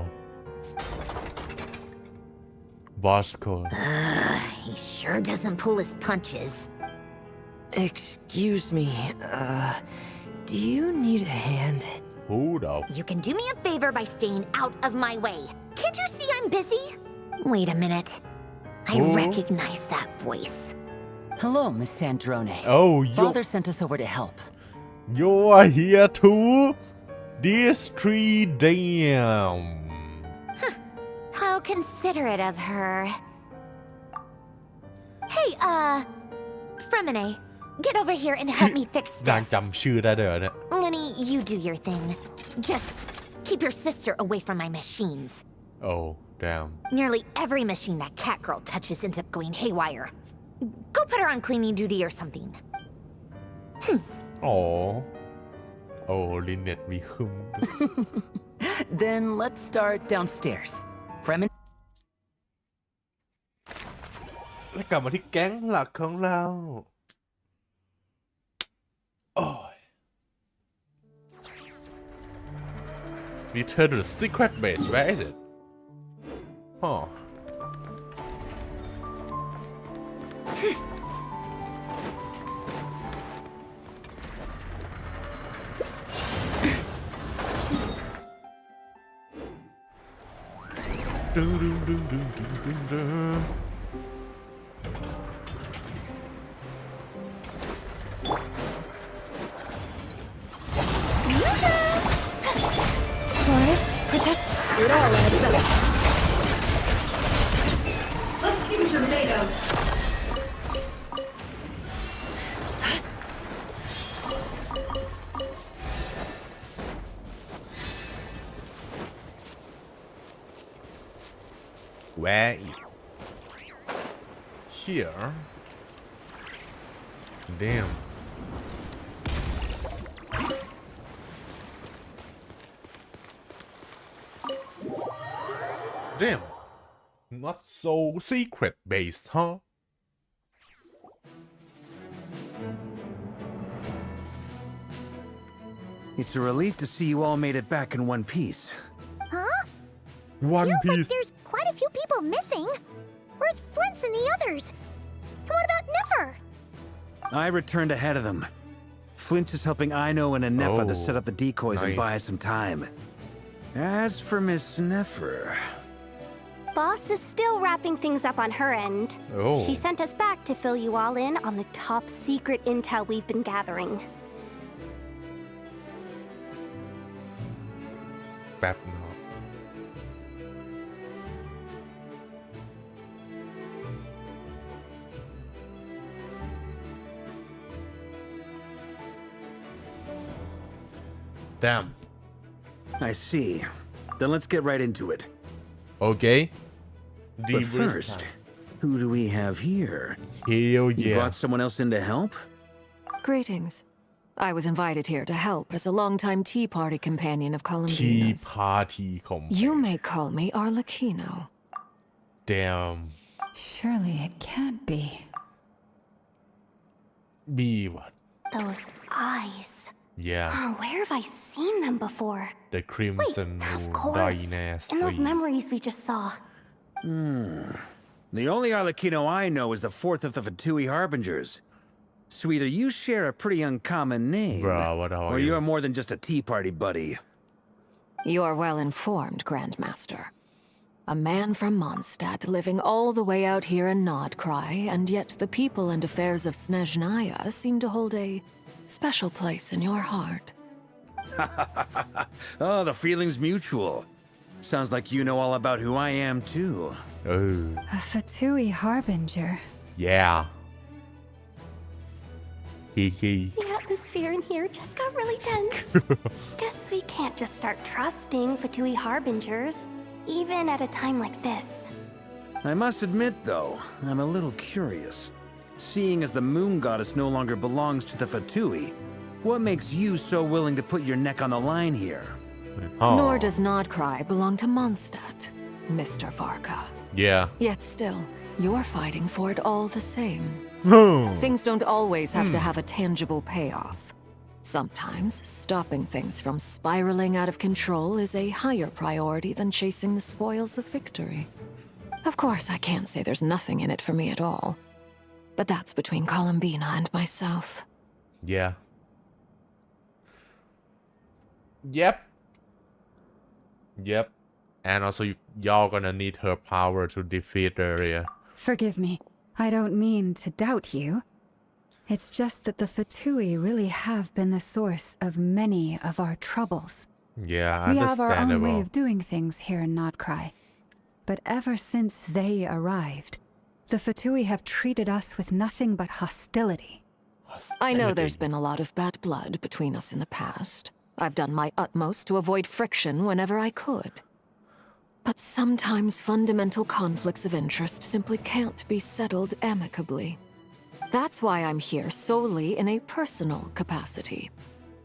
Boss code He sure doesn't pull his punches. Excuse me, do you need a hand? Hold up. You can do me a favor by staying out of my way. Can't you see I'm busy? Wait a minute. I recognize that voice. Hello, Miss Sandrone. Oh, Father sent us over to help. You're here too? This tree damn. How considerate of her. Hey, Fremine, get over here and help me fix นาง this. จำชื่อได้เลยเนี่ย Lenny, you do your thing. Just keep your sister away from my machines. Oh damn. Nearly every machine that cat girl touches ends up going haywire. Go put her on cleaning duty or something. อ๋อโอ้ลินเน็ตมีคึม Then let's start downstairs. Fremen. แล้วกลับมาที่แก๊งหลักของเราโอ้ย Return to the secret base. Where is it? Huh. Forest, protect. It all adds up. Let's see what you're made of. Where is here? Damn. Damn. Not so secret based, huh? It's a relief to see you all made it back in one piece. Huh? One Feels piece. like there's quite a few people missing. Where's Flint's and the others? And what about Nefer? I returned ahead of them. Flint is helping Aino and Anefa to set up the decoys and buy us some time. As for Miss Nefer... Boss is still wrapping things up on her end. Oh. She sent us back to fill you all in on the top secret intel we've been gathering. แป๊บนึง Damn. I see. Then let's get right into it. Okay. But first, who do we have here? Hell You yeah. brought someone else in to help? Greetings. I was invited here to help as a longtime Tea Party companion of Tea Columbina's. Party You may call me Arlecchino. Damn. Surely it can't be. Be what? Those eyes. Yeah. Oh, where have I seen them before? The Crimson Wait, of Moon course. Dynasty. In those memories we just saw. The only Arlecchino I know is the fourth of the Fatui Harbingers. So either you share a pretty uncommon name, Bro, what are or you? you're more than just a Tea Party buddy. You are well informed, Grandmaster. A man from Mondstadt living all the way out here in Nodkrai, and yet the people and affairs of Snezhnaya seem to hold a special place in your heart. Oh, the feeling's mutual. Sounds like you know all about who I am, too. Oh. A Fatui Harbinger. Yeah. Hee. The atmosphere in here just got really tense. Guess we can't just start trusting Fatui Harbingers, even at a time like this. I must admit, though, I'm a little curious. Seeing as the moon goddess no longer belongs to the Fatui, what makes you so willing to put your neck on the line here? Nor does Nodkrai belong to Mondstadt, Mr. Varka. Yeah. Yet still, you're fighting for it all the same. Things don't always have to have a tangible payoff. Sometimes, stopping things from spiraling out of control is a higher priority than chasing the spoils of victory. Of course, I can't say there's nothing in it for me at all. But that's between Columbina and myself. Yeah. Yep. And also y'all gonna need her power to defeat Area. Forgive me. I don't mean to doubt you. It's just that the Fatui really have been the source of many of our troubles. Yeah, We have our own way understandable. of doing things here in Nodkrai. But ever since they arrived, the Fatui have treated us with nothing but hostility. I know there's been a lot of bad blood between us in the past. I've done my utmost to avoid friction whenever I could. But sometimes fundamental conflicts of interest simply can't be settled amicably. That's why I'm here solely in a personal capacity.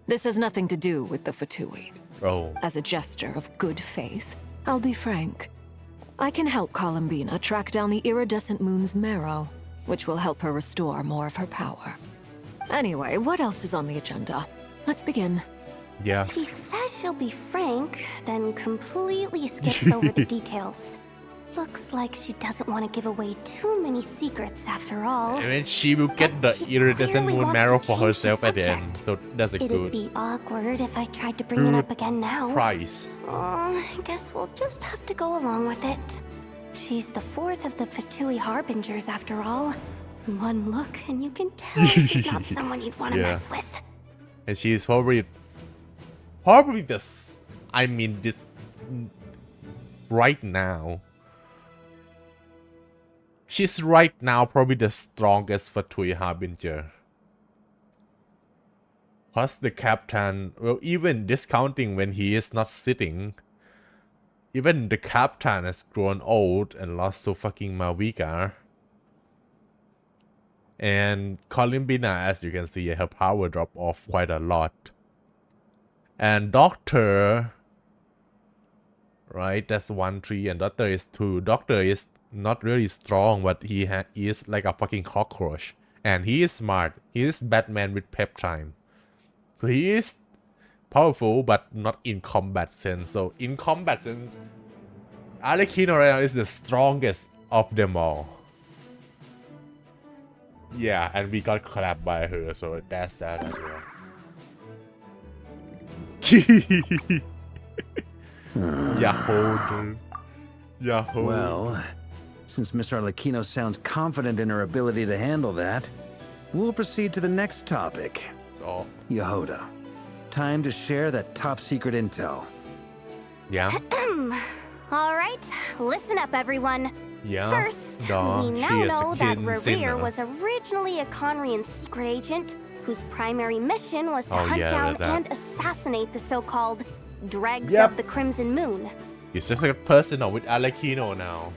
This has nothing to do with the Fatui. Oh. As a gesture of good faith, I'll be frank. I can help Columbina track down the iridescent moon's marrow, which will help her restore more of her power. Anyway, what else is on the agenda? Let's begin. Yeah. She says she'll be frank, then completely skips over the details. Looks like she doesn't want to give away too many secrets after all. And then she will get the iridescent moon marrow for herself at the end. So that's a It'd good be awkward if I tried to bring it up again now. price. I guess we'll just have to go along with it. She's the fourth of the Fatui Harbingers after all. One look and you can tell she's not someone you'd want to Yeah. mess with. And she's probably this right now. She's right now probably the strongest Fatui Harbinger. Plus the captain, well, even discounting when he is not sitting, even the captain has grown old and lost to fucking Malvika. And Columbina, as you can see, her power dropped off quite a lot. And Doctor, right, that's 1-3 and Doctor is 2. Doctor is not really strong, but he is like a fucking cockroach. And he is smart. He is Batman with pep time. So he is powerful, but not in combat sense. So in combat sense, Arlecchino is the strongest of them all. Yeah, and we got clapped by her, so that's that as well. Yahoo, dude. Yahoo. Well, since Miss Arlecchino sounds confident in her ability to handle that, we'll proceed to the next topic. Oh. Yehoda, time to share that top secret intel. Yeah. All right, listen up, everyone. Yeah. First, Duh, we she now is a know that Kinsin, Rerir was originally a Conrian secret agent whose primary mission was to Oh, hunt yeah, down that. and assassinate the so-called dregs Yep. of the Crimson Moon. It's just like personal with Arlecchino now.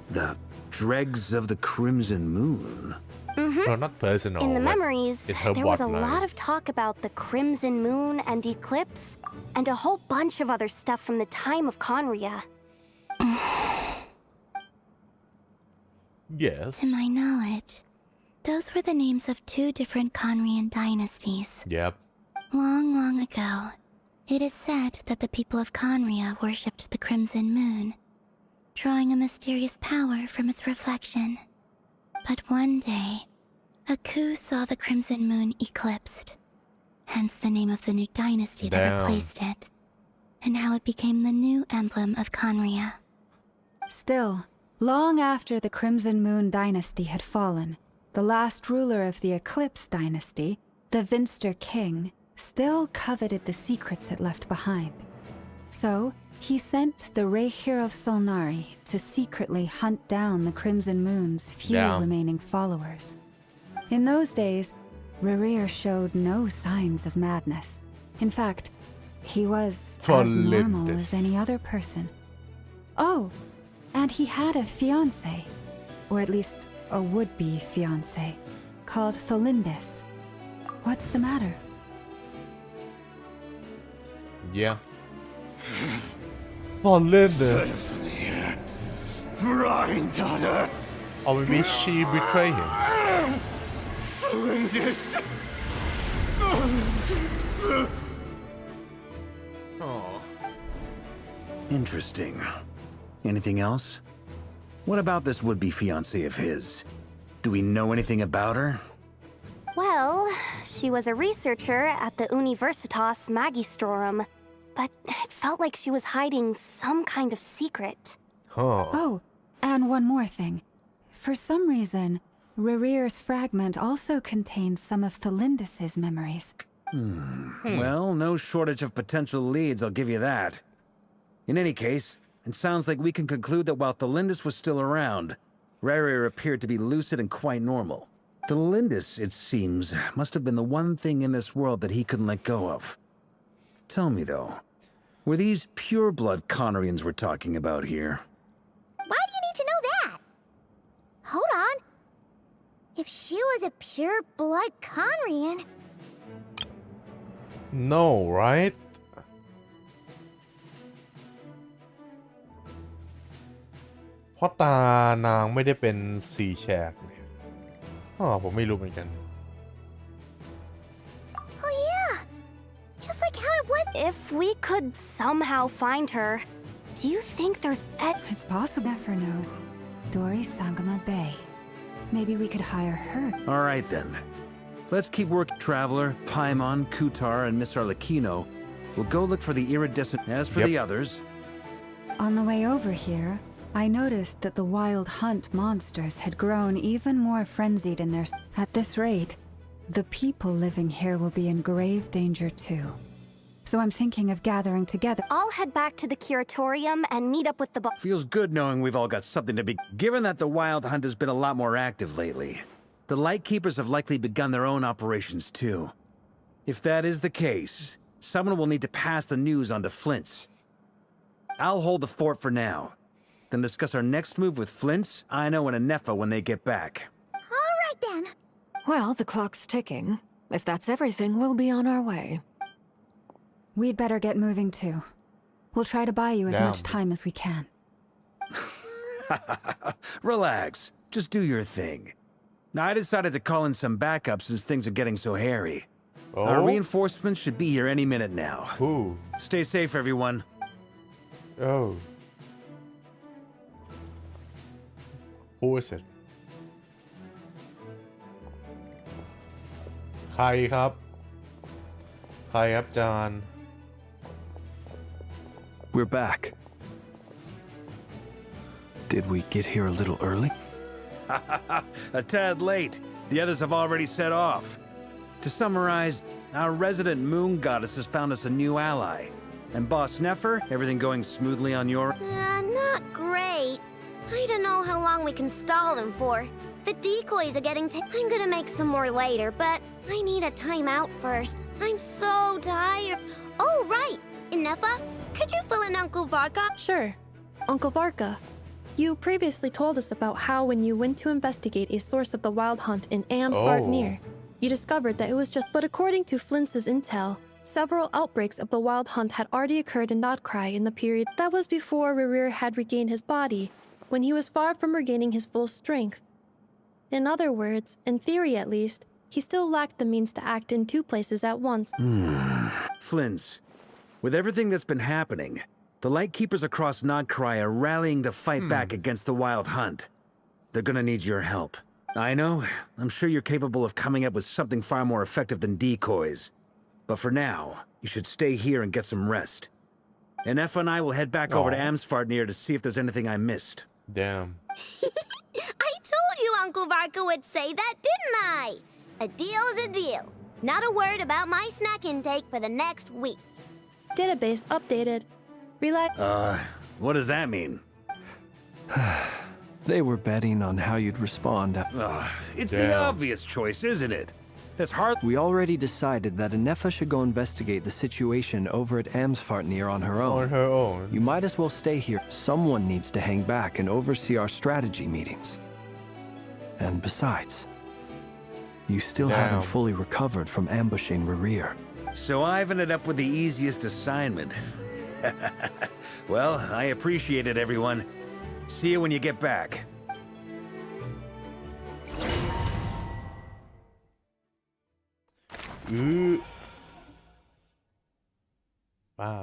The dregs of the Crimson Moon? No, not personal. In the but memories, it's her there was a bloodline. lot of talk about the Crimson Moon and Eclipse, and a whole bunch of other stuff from the time of Conria. Yes. To my knowledge, those were the names of two different Conrian dynasties. Yep. Long, long ago, it is said that the people of Conria worshipped the Crimson Moon, drawing a mysterious power from its reflection. But one day, a coup saw the Crimson Moon eclipsed, hence the name of the new dynasty that Damn. replaced it, and how it became the new emblem of Conria. Still, long after the Crimson Moon dynasty had fallen, the last ruler of the Eclipse dynasty, the Vinster King, still coveted the secrets it left behind. So, he sent the Reikir of Solnari to secretly hunt down the Crimson Moon's few Damn. remaining followers. In those days, Rerir showed no signs of madness. In fact, he was as normal as any other person. Oh, and he had a fiancé, or at least a would-be fiancé, called Tholindis. What's the matter? Yeah. Oh, Linda. Granddaughter. Or maybe she betrayed him. Flinders. Oh. Interesting. Anything else? What about this would-be fiancé of his? Do we know anything about her? Well, she was a researcher at the Universitas Magistrorum, but it felt like she was hiding some kind of secret. Huh. Oh, and one more thing. For some reason, Rerear's fragment also contains some of Thelindis' memories. Well, no shortage of potential leads, I'll give you that. In any case, it sounds like we can conclude that while Thelindis was still around, Rerear appeared to be lucid and quite normal. Thelindis, it seems, must have been the one thing in this world that he couldn't let go of. Tell me, though, were these pure-blood Conorians we're talking about here? Why do you need to know that? Hold on. If she was a pure-blood Conorian... No right เพราะตานางไม่ได้เป็นสีแฉกเนี่ยผมไม่รู้เหมือนกัน Oh yeah, just like how it was. If we could somehow find her, do you think there's It's possible. Never knows. Dori Sangama Bay. Maybe we could hire her. All right, then. Let's keep working. Traveler, Paimon, Kutar, and Miss Arlecchino will go look for the iridescent. As for the others... On the way over here, I noticed that the wild hunt monsters had grown even more frenzied in their... At this rate, the people living here will be in grave danger too. So I'm thinking of gathering together. I'll head back to the curatorium and meet up with the Feels good knowing we've all got something to be... Given that the wild hunt has been a lot more active lately, the Lightkeepers have likely begun their own operations too. If that is the case, someone will need to pass the news on to Flint's. I'll hold the fort for now. Then discuss our next move with Flint's, Ino, and Anefa when they get back. All right then. Well, the clock's ticking. If that's everything, we'll be on our way. We'd better get moving too. We'll try to buy you as much time as we can. Relax. Just do your thing. I decided to call in some backup since things are getting so hairy. Our reinforcements should be here any minute now. Ooh. Stay safe, everyone. Oh. Who is it? ใครครับ ใครครับจาน We're back. Did we get here a little early? A tad late. The others have already set off. To summarize, our resident moon goddess has found us a new ally. And Boss Nefer, everything going smoothly on your... Not great. I don't know how long we can stall them for. The decoys are getting I'm gonna make some more later, but I need a timeout first. I'm so tired. Oh, right. Inefa, could you fill in Uncle Varka? Sure. Uncle Varka, you previously told us about how when you went to investigate a source of the wild hunt in Amsvartnir, you discovered that it was just... But according to Flintz's intel, several outbreaks of the wild hunt had already occurred in Nodkrai in the period that was before Rerear had regained his body, when he was far from regaining his full strength. In other words, in theory at least, he still lacked the means to act in two places at once. Flint's, with everything that's been happening, the Lightkeepers across Nodkrai are rallying to fight back against the wild hunt. They're gonna need your help. I know, I'm sure you're capable of coming up with something far more effective than decoys. But for now, you should stay here and get some rest. Anefa and I will head back over to Amsvartnir to see if there's anything I missed. Damn. I told you Uncle Varka would say that, didn't I? A deal is a deal. Not a word about my snack intake for the next week. Database updated. Relax. What does that mean? They were betting on how you'd respond. It's the obvious choice, isn't it? That's hard. We already decided that Anefa should go investigate the situation over at Amsvartnir on her own. On her own. You might as well stay here. Someone needs to hang back and oversee our strategy meetings. And besides, you still haven't fully recovered from ambushing Rerear. So I've ended up with the easiest assignment. Well, I appreciate it, everyone. See you when you get back.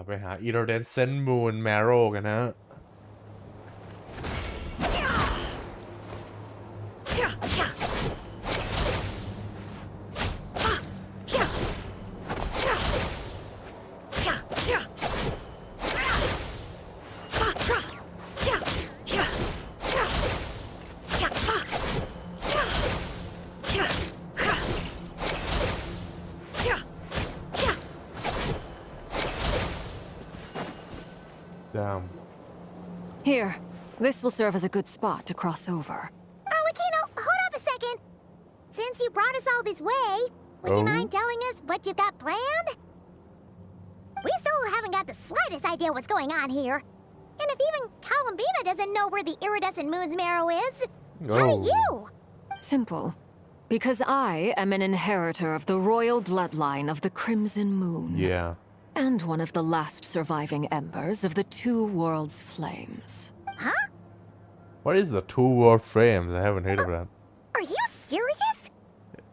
ไปหา Iridescent Moon Marrow กันนะ เ Damn. Here, this will serve as a good spot to cross over. Arlecchino, hold up a second. Since you brought us all this way, would you mind telling us what you've got planned? We still haven't got the slightest idea what's going on here. And if even Columbina doesn't know where the iridescent moon's marrow is, how do you? Simple. Because I am an inheritor of the royal bloodline of the Crimson Moon. Yeah. And one of the last surviving embers of the Two Worlds Flames. Huh? What is the Two World Flames? I haven't heard of that. Are you serious?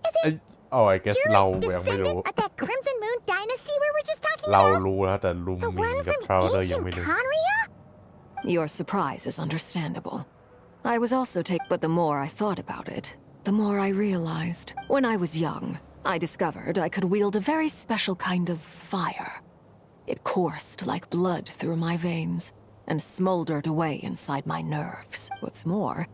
Is it I guess you're เรา a ยังไม่รู้ descendant of that Crimson Moon dynasty we were just talking เรา about? รู้แล้วแต่ลุง The มิน one กับ from ทราวเดอร์ยังไม่ ancient รู้ Conria? Your surprise is understandable. I was also but the more I thought about it, the more I realized. When I was young, I discovered I could wield a very special kind of fire. It coursed like blood through my veins and smoldered away inside my nerves. What's more,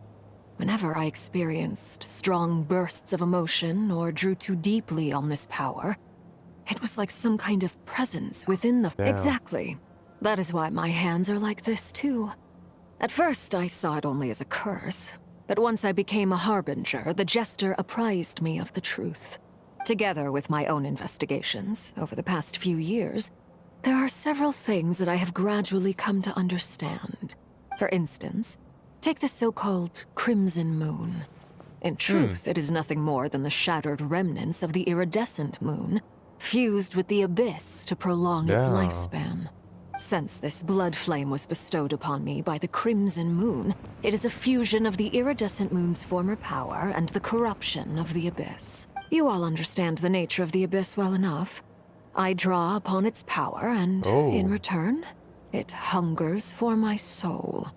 whenever I experienced strong bursts of emotion or drew too deeply on this power, it was like some kind of presence within the... Damn. Exactly. That is why my hands are like this too. At first, I saw it only as a curse, but once I became a harbinger, the jester apprised me of the truth. Together with my own investigations over the past few years, there are several things that I have gradually come to understand. For instance, take the so-called Crimson Moon. In truth, it is nothing more than the shattered remnants of the iridescent moon, fused with the abyss to prolong its Yeah. lifespan. Since this blood flame was bestowed upon me by the Crimson Moon, it is a fusion of the iridescent moon's former power and the corruption of the abyss. You all understand the nature of the abyss well enough. I draw upon its power, and in return, it hungers for my soul.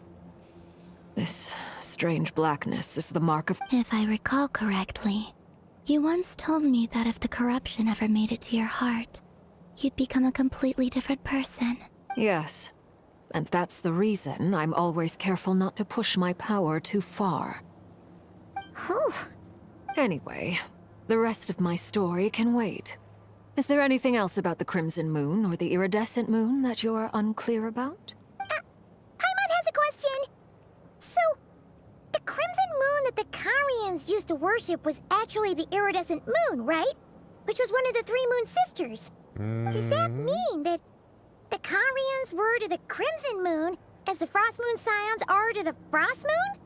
This strange blackness is the mark of... If I recall correctly, you once told me that if the corruption ever made it to your heart, you'd become a completely different person. Yes. And that's the reason I'm always careful not to push my power too far. Whew. Anyway, the rest of my story can wait. Is there anything else about the Crimson Moon or the Iridescent Moon that you are unclear about? Paimon has a question. So, the Crimson Moon that the Carians used to worship was actually the Iridescent Moon, right? Which was one of the three Moon sisters. Does that mean that the Carians were to the Crimson Moon as the Frost Moon Scions are to the Frost Moon?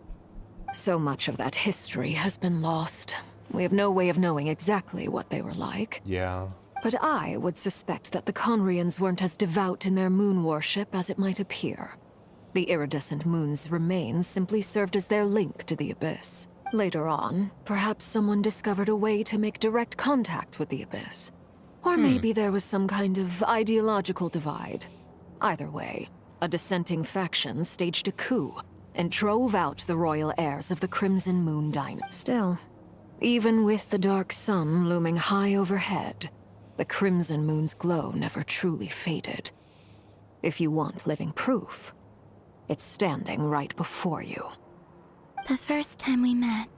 So much of that history has been lost. We have no way of knowing exactly what they were like. Yeah. But I would suspect that the Conrians weren't as devout in their moon worship as it might appear. The iridescent moon's remains simply served as their link to the abyss. Later on, perhaps someone discovered a way to make direct contact with the abyss. Or maybe there was some kind of ideological divide. Either way, a dissenting faction staged a coup and drove out the royal heirs of the Crimson Moon dynasty. Still, even with the dark sun looming high overhead, the Crimson Moon's glow never truly faded. If you want living proof, it's standing right before you. The first time we met,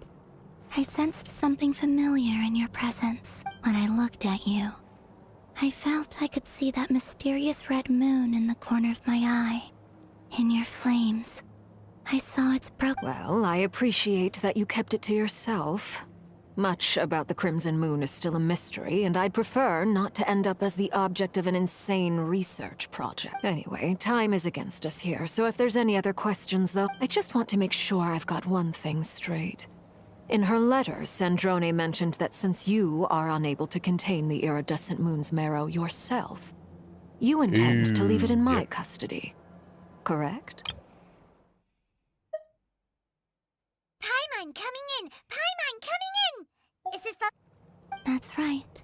I sensed something familiar in your presence when I looked at you. I felt I could see that mysterious red moon in the corner of my eye. In your flames, I saw its Well, I appreciate that you kept it to yourself. Much about the Crimson Moon is still a mystery, and I'd prefer not to end up as the object of an insane research project. Anyway, time is against us here, so if there's any other questions, though, I just want to make sure I've got one thing straight. In her letter, Sandrone mentioned that since you are unable to contain the iridescent moon's marrow yourself, you intend to leave it in my custody. Correct? Paimon coming in! Paimon coming in! Is this the... That's right.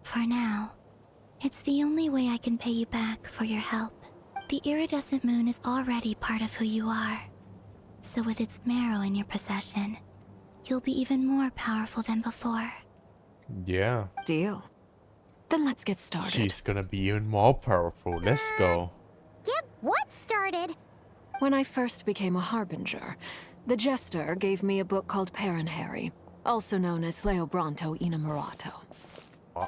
For now, it's the only way I can pay you back for your help. The iridescent moon is already part of who you are. So with its marrow in your possession, you'll be even more powerful than before. Yeah. Deal. Then let's get started. She's gonna be even more powerful. Let's go. Get what started? When I first became a harbinger, the jester gave me a book called Paranhari, also known as Leobranto Inamorato.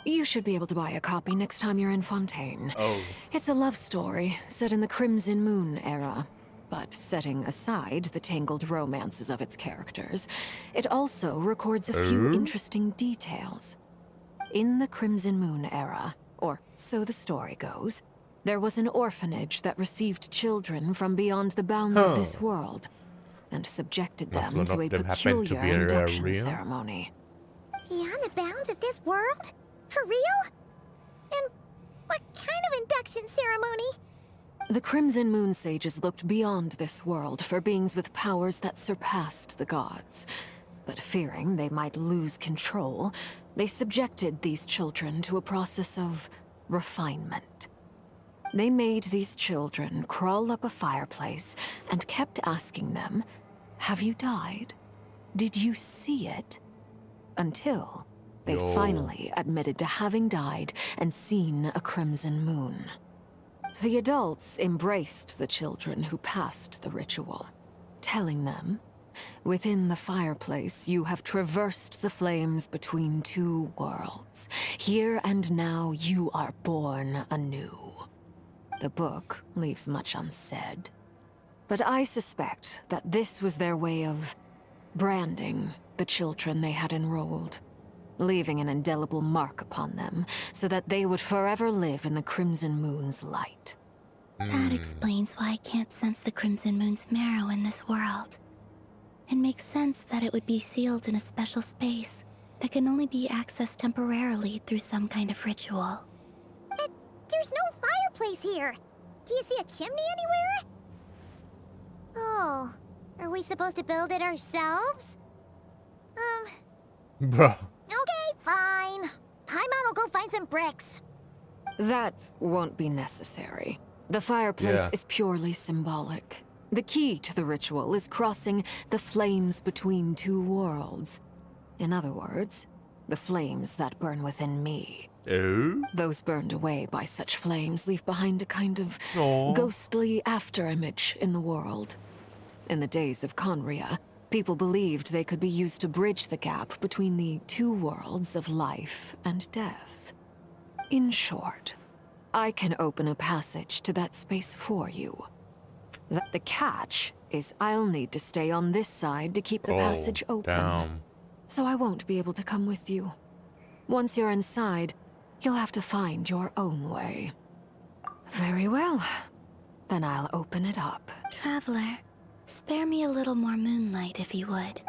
You should be able to buy a copy next time you're in Fontaine. Oh. It's a love story set in the Crimson Moon era, but setting aside the tangled romances of its characters, it also records a few interesting details. In the Crimson Moon era, or so the story goes, there was an orphanage that received children from beyond the bounds of this world and subjected them to a peculiar induction ceremony. Beyond the bounds of this world? For real? And what kind of induction ceremony? The Crimson Moon sages looked beyond this world for beings with powers that surpassed the gods. But fearing they might lose control, they subjected these children to a process of refinement. They made these children crawl up a fireplace and kept asking them, "Have you died? Did you see it?" Until they finally admitted to having died and seen a crimson moon. The adults embraced the children who passed the ritual, telling them, "Within the fireplace, you have traversed the flames between two worlds. Here and now, you are born anew." The book leaves much unsaid, but I suspect that this was their way of branding the children they had enrolled, leaving an indelible mark upon them so that they would forever live in the Crimson Moon's light. That explains why I can't sense the Crimson Moon's marrow in this world. It makes sense that it would be sealed in a special space that can only be accessed temporarily through some kind of ritual. But there's no fireplace here. Do you see a chimney anywhere? Oh, are we supposed to build it ourselves? Bruh. Okay, fine. Paimon will go find some bricks. That won't be necessary. The fireplace is purely symbolic. The key to the ritual is crossing the flames between two worlds. In other words, the flames that burn within me. Those burned away by such flames leave behind a kind of ghostly afterimage in the world. In the days of Conria, people believed they could be used to bridge the gap between the two worlds of life and death. In short, I can open a passage to that space for you. The catch is I'll need to stay on this side to keep the passage open. So I won't be able to come with you. Once you're inside, you'll have to find your own way. Very well. Then I'll open it up. Traveler, spare me a little more moonlight if you would.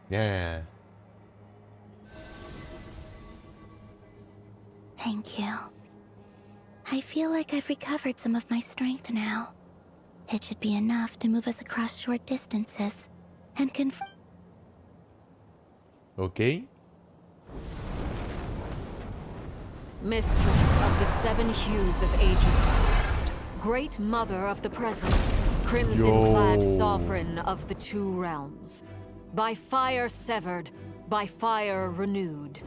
Yeah. Thank you. I feel like I've recovered some of my strength now. It should be enough to move us across short distances and Okay. Mistress of the seven hues of ages past, great mother of the present, crimson-clad sovereign of the two realms, by fire severed, by fire renewed,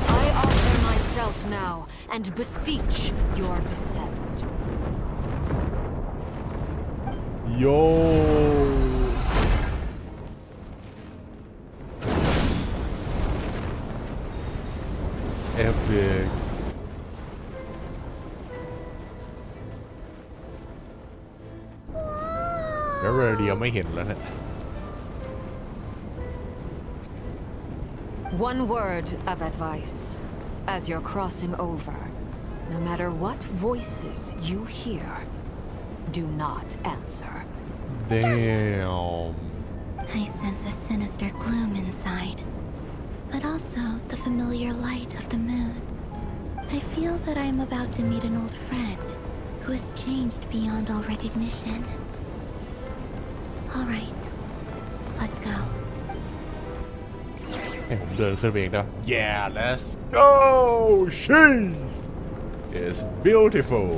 I offer myself now and beseech your descent. Yo. Epic. Rất là điều mới hiện lên đấy. One word of advice. As you're crossing over, no matter what voices you hear, do not answer. Damn. I sense a sinister gloom inside, but also the familiar light of the moon. I feel that I am about to meet an old friend who has changed beyond all recognition. All right, let's go. ให้ผมเดินขึ้นไปเองนะ Yeah let's go she is beautiful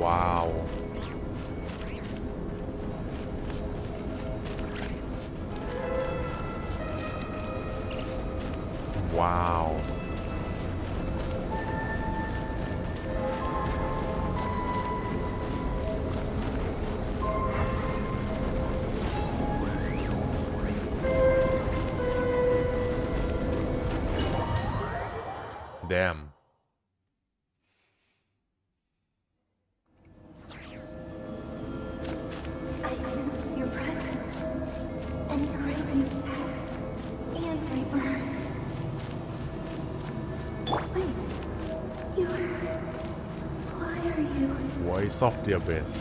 Wow ว้าว Damn. I sense your presence and crave you death and rebirth. Wait, why are you? Voice of the Abyss.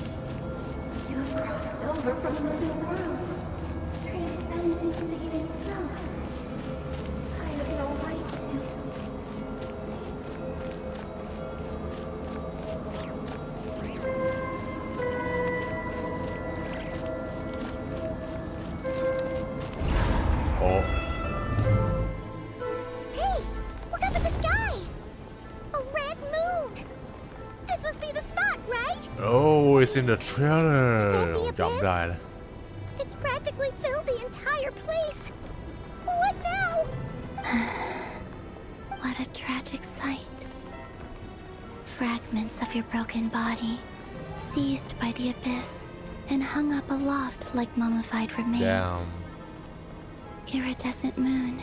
You have crossed over from another world, transcending fate itself. I have no right to. Oh. Hey, look up at the sky! A red moon! This must be the spot, right? Oh, it's in the trailer. จำได้แล้ว It's practically filled the entire place. What now? What a tragic sight. Fragments of your broken body, seized by the abyss, and hung up aloft like mummified remains. Damn. Iridescent moon.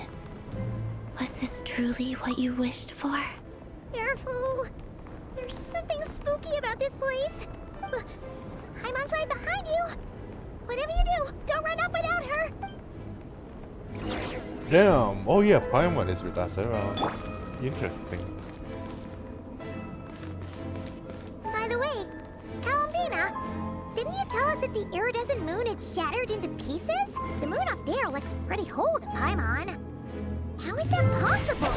Was this truly what you wished for? Careful. There's something spooky about this place. Haimon's right behind you. Whatever you do, don't run off without her. Damn. Oh yeah, Paimon is with us around. Interesting. By the way, Columbina, didn't you tell us that the iridescent moon had shattered into pieces? The moon up there looks pretty whole to Paimon. How is that possible?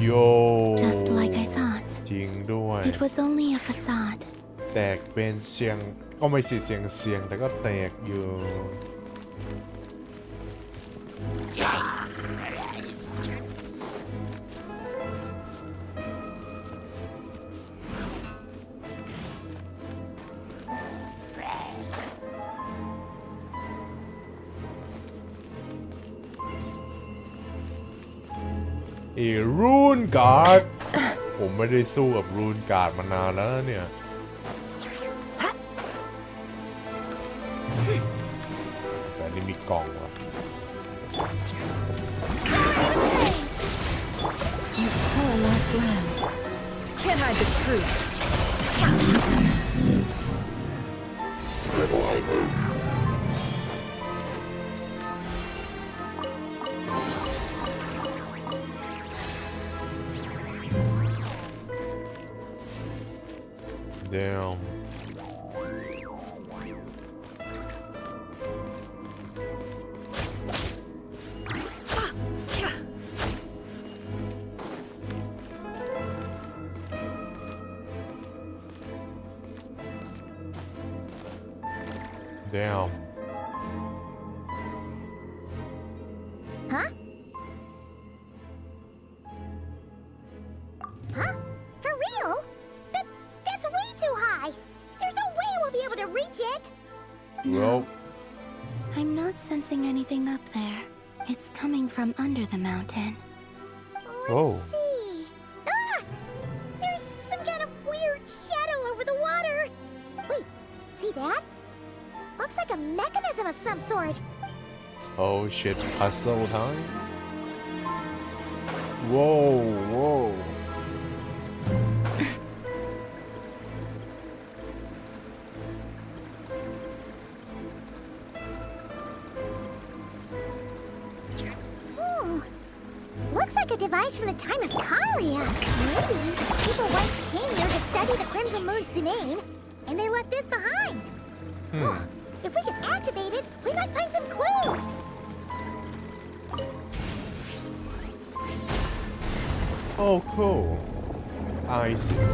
Yo. Just like I thought. จริงด้วย It was only a facade. แตกเป็นเสียงก็ไม่ใช่เสียงแต่ก็แตกอยู่ รูนการ์ด ผมไม่ได้สู้กับรูนการ์ดมานานแล้วเนี่ยแต่นี่มีกล่องว่ะ You poor lost lamb. Can't hide the truth. Damn. Damn. Huh? Huh? For real? That's way too high. There's no way we'll be able to reach it. Well. I'm not sensing anything up there. It's coming from under the mountain. Oh. Let's see. Ah! There's some kind of weird shadow over the water. Wait, see that? Looks like a mechanism of some sort. Oh shit, puzzle time? Whoa, whoa. Looks like a device from the time of Karia. Maybe people once came here to study the Crimson Moon's domain, and they left this behind. If we can activate it, we might find some clues. Oh cool I see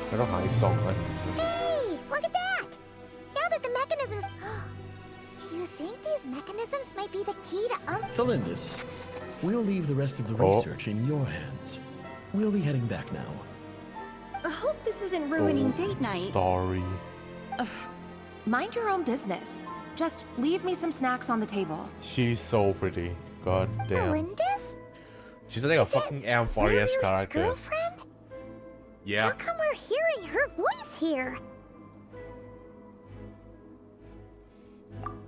เราต้องหาอีก2 อัน Hey, look at that! Now that the mechanisms... Do you think these mechanisms might be the key to Felindis, we'll leave the rest of the research in your hands. We'll be heading back now. I hope this isn't ruining date night. Story Mind your own business. Just leave me some snacks on the table. She's so pretty god damn Felindis? She's like a fucking Am Forest character Girlfriend? Yeah How come we're hearing her voice here?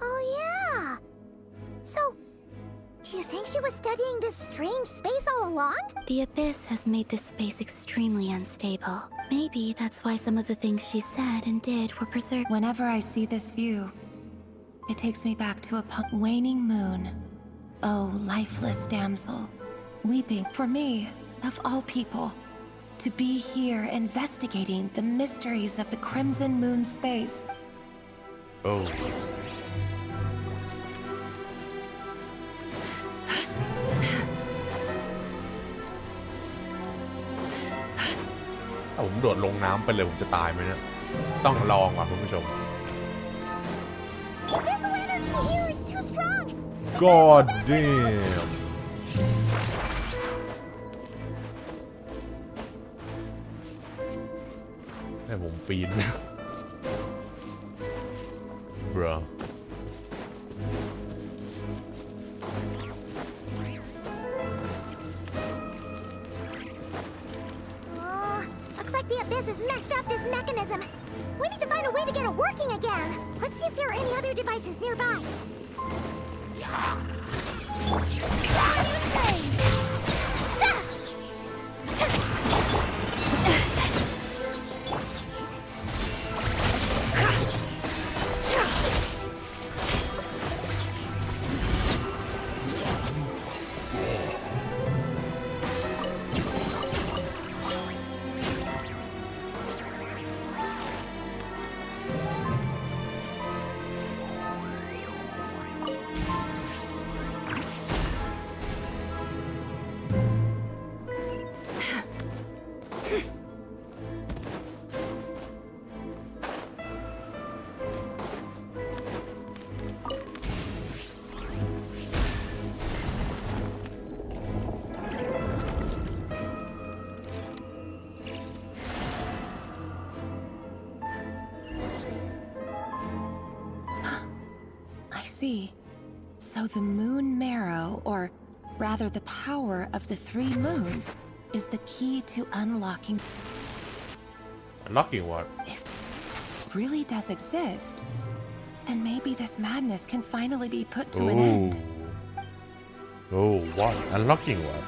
Oh yeah. So, do you think she was studying this strange space all along? The Abyss has made this space extremely unstable. Maybe that's why some of the things she said and did were preserved. Whenever I see this view, it takes me back to a waning moon. Oh, lifeless damsel, weeping for me, of all people, to be here investigating the mysteries of the Crimson Moon space. Ohถ้าผมโดดลงน้ำไปเลยผมจะตายไหมเนี่ยต้องลองว่ะคุณผู้ชม The missile energy here is too strong. God damn ให้ผมปีน bro Looks like the Abyss has messed up this mechanism. We need to find a way to get it working again. Let's see if there are any other devices nearby. So the moon marrow, or rather the power of the 3 moons, is the key to unlocking... Unlocking what? If it really does exist, then maybe this madness can finally be put to an end. Oh, what? Unlocking what?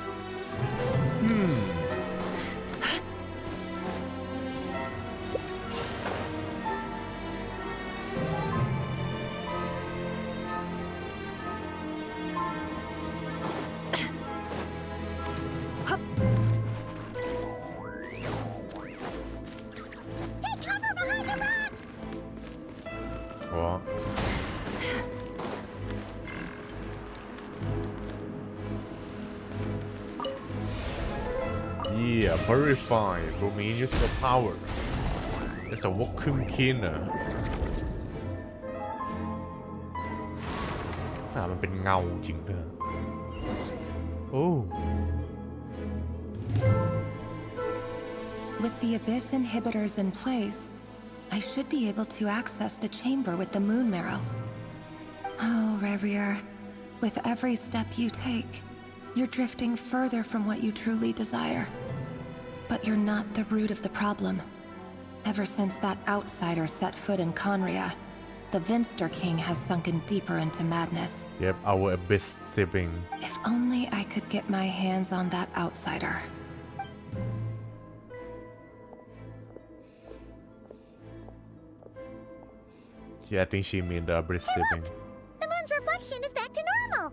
Yeah, purify Romanian power. It's a vacuum cleaner. มันเป็นเงาจริงเด้อ Oh. With the Abyss inhibitors in place, I should be able to access the chamber with the moon marrow. Oh, Revier, with every step you take, you're drifting further from what you truly desire. But you're not the root of the problem. Ever since that outsider set foot in Conria, the Vinster King has sunken deeper into madness. Yep, our Abyss sibling. If only I could get my hands on that outsider. Yeah, I think she means the Abyss sibling. The moon's reflection is back to normal.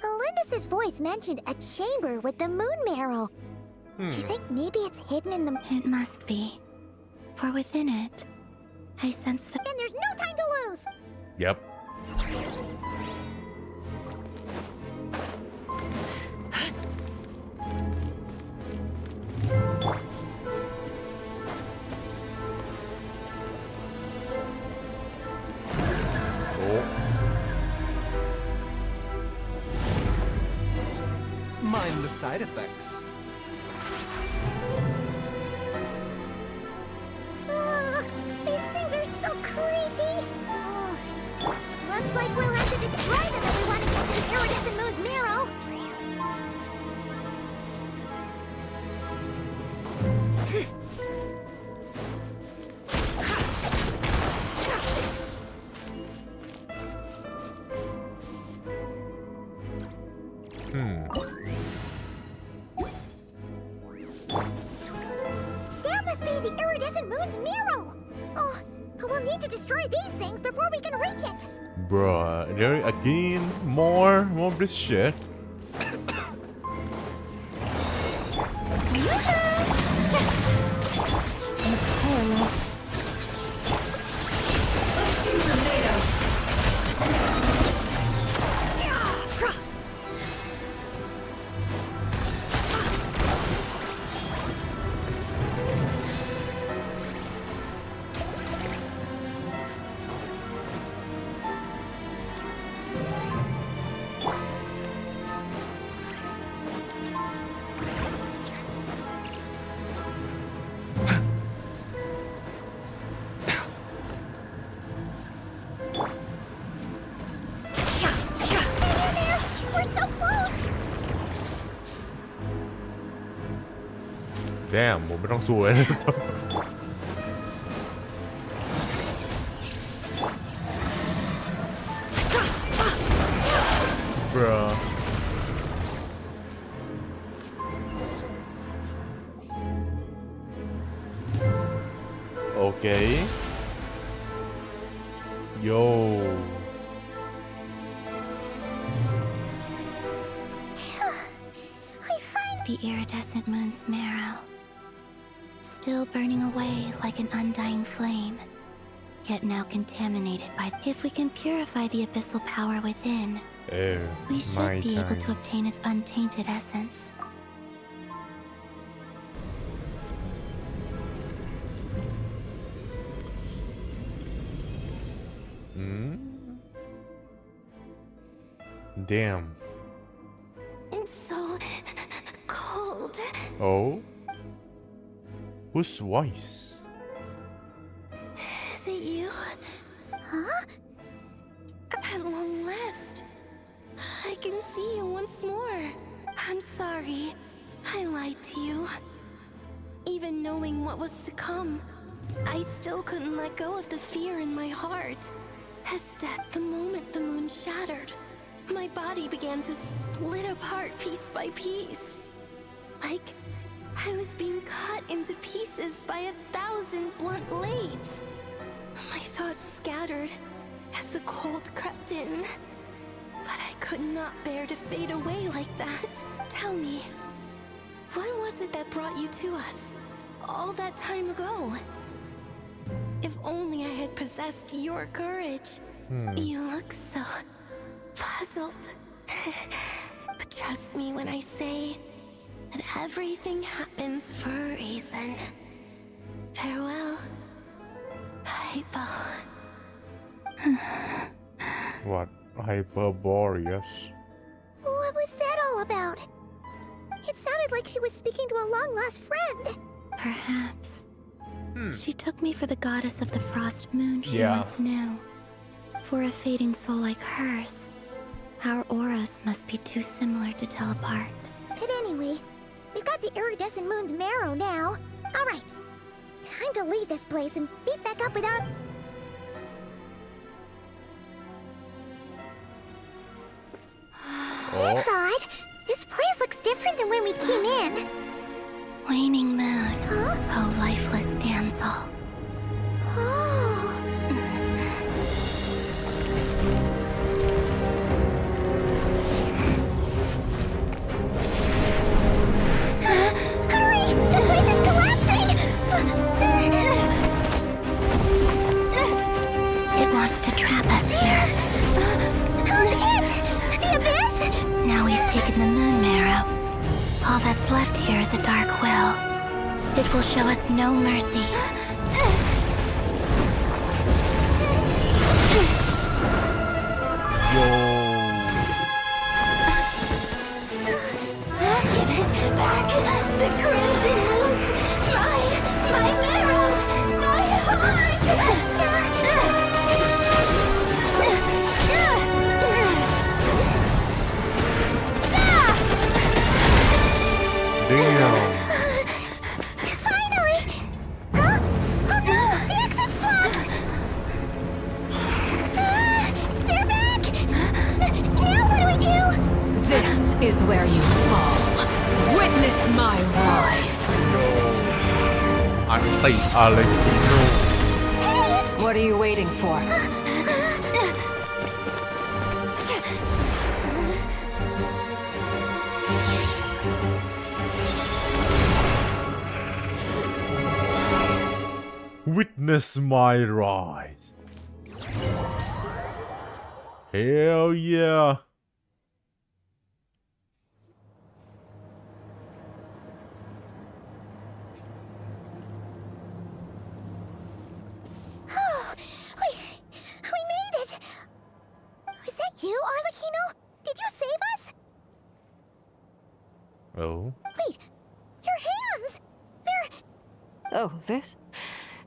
Felindis' voice mentioned a chamber with the moon marrow. Do you think maybe it's hidden in the... It must be. For within it, I sense the... Then there's no time to lose! Yep. Mind the side effects. These things are so creepy. Looks like we'll have to destroy them if we want to get to the iridescent moon's marrow. That must be the iridescent moon's marrow. Oh, we'll need to destroy these things before we can reach it. Bruh, there again, more of this shit. Damn, ผมไม่ต้องสู้เลย Bruh. Okay. Yo. The iridescent moon's marrow, still burning away like an undying flame, yet now contaminated by... If we can purify the abyssal power within, we should be able to obtain its untainted essence. Damn. It's so cold. Oh? Whose voice? Is it you? Huh? At long last, I can see you once more. I'm sorry. I lied to you. Even knowing what was to come, I still couldn't let go of the fear in my heart. As at the moment the moon shattered, my body began to split apart piece by piece. Like I was being cut into pieces by 1,000 blunt blades. My thoughts scattered as the cold crept in. But I could not bear to fade away like that. Tell me, what was it that brought you to us all that time ago? If only I had possessed your courage. You look so puzzled. But trust me when I say that everything happens for a reason. Farewell, Hypo. What? Hyperboreus? What was that all about? It sounded like she was speaking to a long-lost friend. Perhaps. She took me for the goddess of the frost moon she once knew. For a fading soul like hers, our auras must be too similar to tell apart. But anyway, we've got the iridescent moon's marrow now. All right, time to leave this place and meet back up with our... That's odd. This place looks different than when we came in. Waning moon, oh lifeless damsel. Oh. Hurry! The place is collapsing! It wants to trap us here. is a dark will. It will show us no mercy. Give it back, the crimson moons, my marrow, my heart. Damn. Finally! Huh? Oh no! The exit's blocked! They're back! Now what do we do? This is where you fall. Witness my rise. อันติอะไรกิโน What are you waiting for? Witness my rise. Hell yeah. We made it! Was that you, Arlecchino? Did you save us? Oh. Wait, your hands! They're... Oh, this?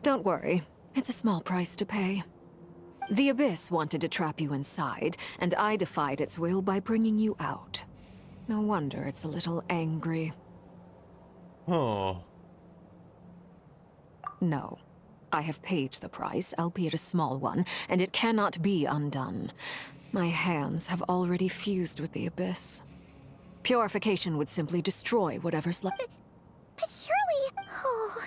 Don't worry. It's a small price to pay. The Abyss wanted to trap you inside, and I defied its will by bringing you out. No wonder it's a little angry. Huh. No. I have paid the price, albeit a small one, and it cannot be undone. My hands have already fused with the Abyss. Purification would simply destroy whatever's left. But surely... Oh...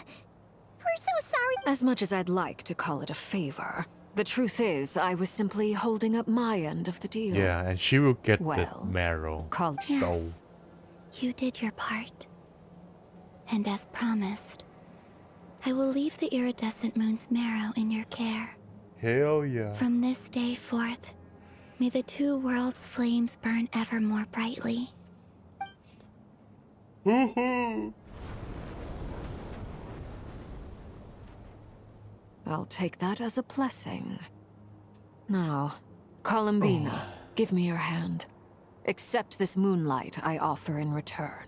We're so sorry... As much as I'd like to call it a favor, the truth is I was simply holding up my end of the deal. Yeah, and she will get well, the marrow. Yes. You did your part. And as promised, I will leave the iridescent moon's marrow in your care. Hell yeah. From this day forth, may the two worlds' flames burn ever more brightly. Woohoo! I'll take that as a blessing. Now, Columbina, give me your hand. Accept this moonlight I offer in return.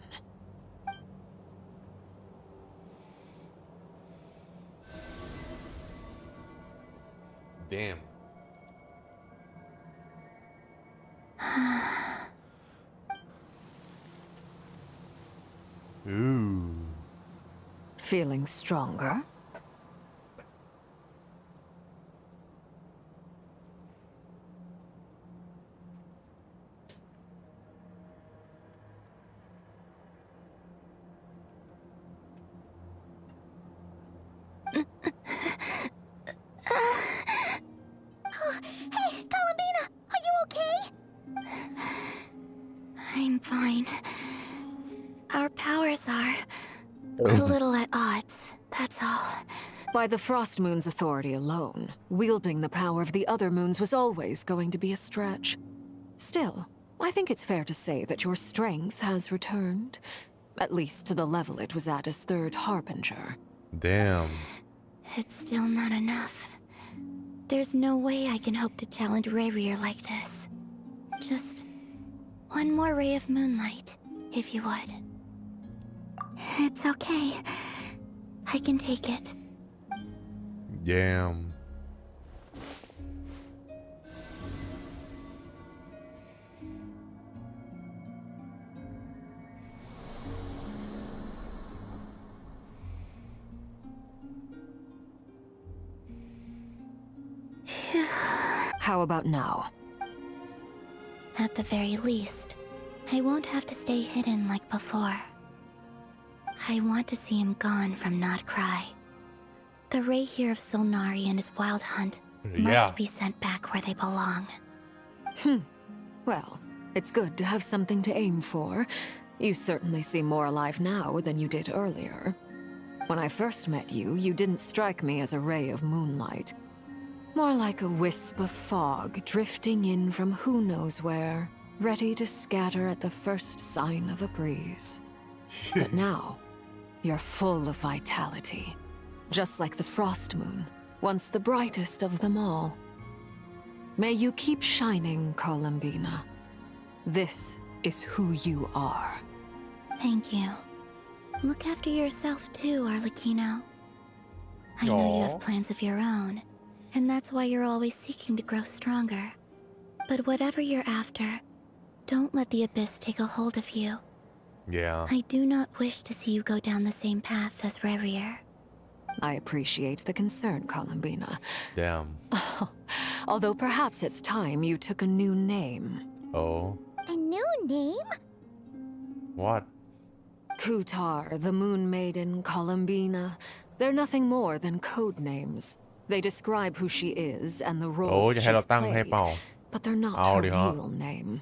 Damn. Ooh. Feeling stronger? Hey, Columbina! Are you okay? I'm fine. Our powers are... a little at odds, that's all. By the Frost Moon's authority alone, wielding the power of the other moons was always going to be a stretch. Still, I think it's fair to say that your strength has returned. At least to the level it was at as Third Harbinger. Damn. It's still not enough. There's no way I can hope to challenge Rayrier like this. Just one more ray of moonlight, if you would. It's okay. I can take it. Damn. How about now? At the very least, I won't have to stay hidden like before. I want to see him gone from Nodkrai. The Rayheir of Solnari and his wild hunt must be sent back where they belong. Well, it's good to have something to aim for. You certainly seem more alive now than you did earlier. When I first met you, you didn't strike me as a ray of moonlight. More like a wisp of fog drifting in from who knows where, ready to scatter at the first sign of a breeze. But now, you're full of vitality, just like the frost moon, once the brightest of them all. May you keep shining, Columbina. This is who you are. Thank you. Look after yourself too, Arlecchino. I know you have plans of your own, and that's why you're always seeking to grow stronger. But whatever you're after, don't let the abyss take a hold of you. Yeah. I do not wish to see you go down the same path as Revier. I appreciate the concern, Columbina. Damn. Although perhaps it's time you took a new name. Oh. A new name? What? Kutar, the Moon Maiden, Columbina. They're nothing more than code names. They describe who she is and the roles she's played, but they're not her real name.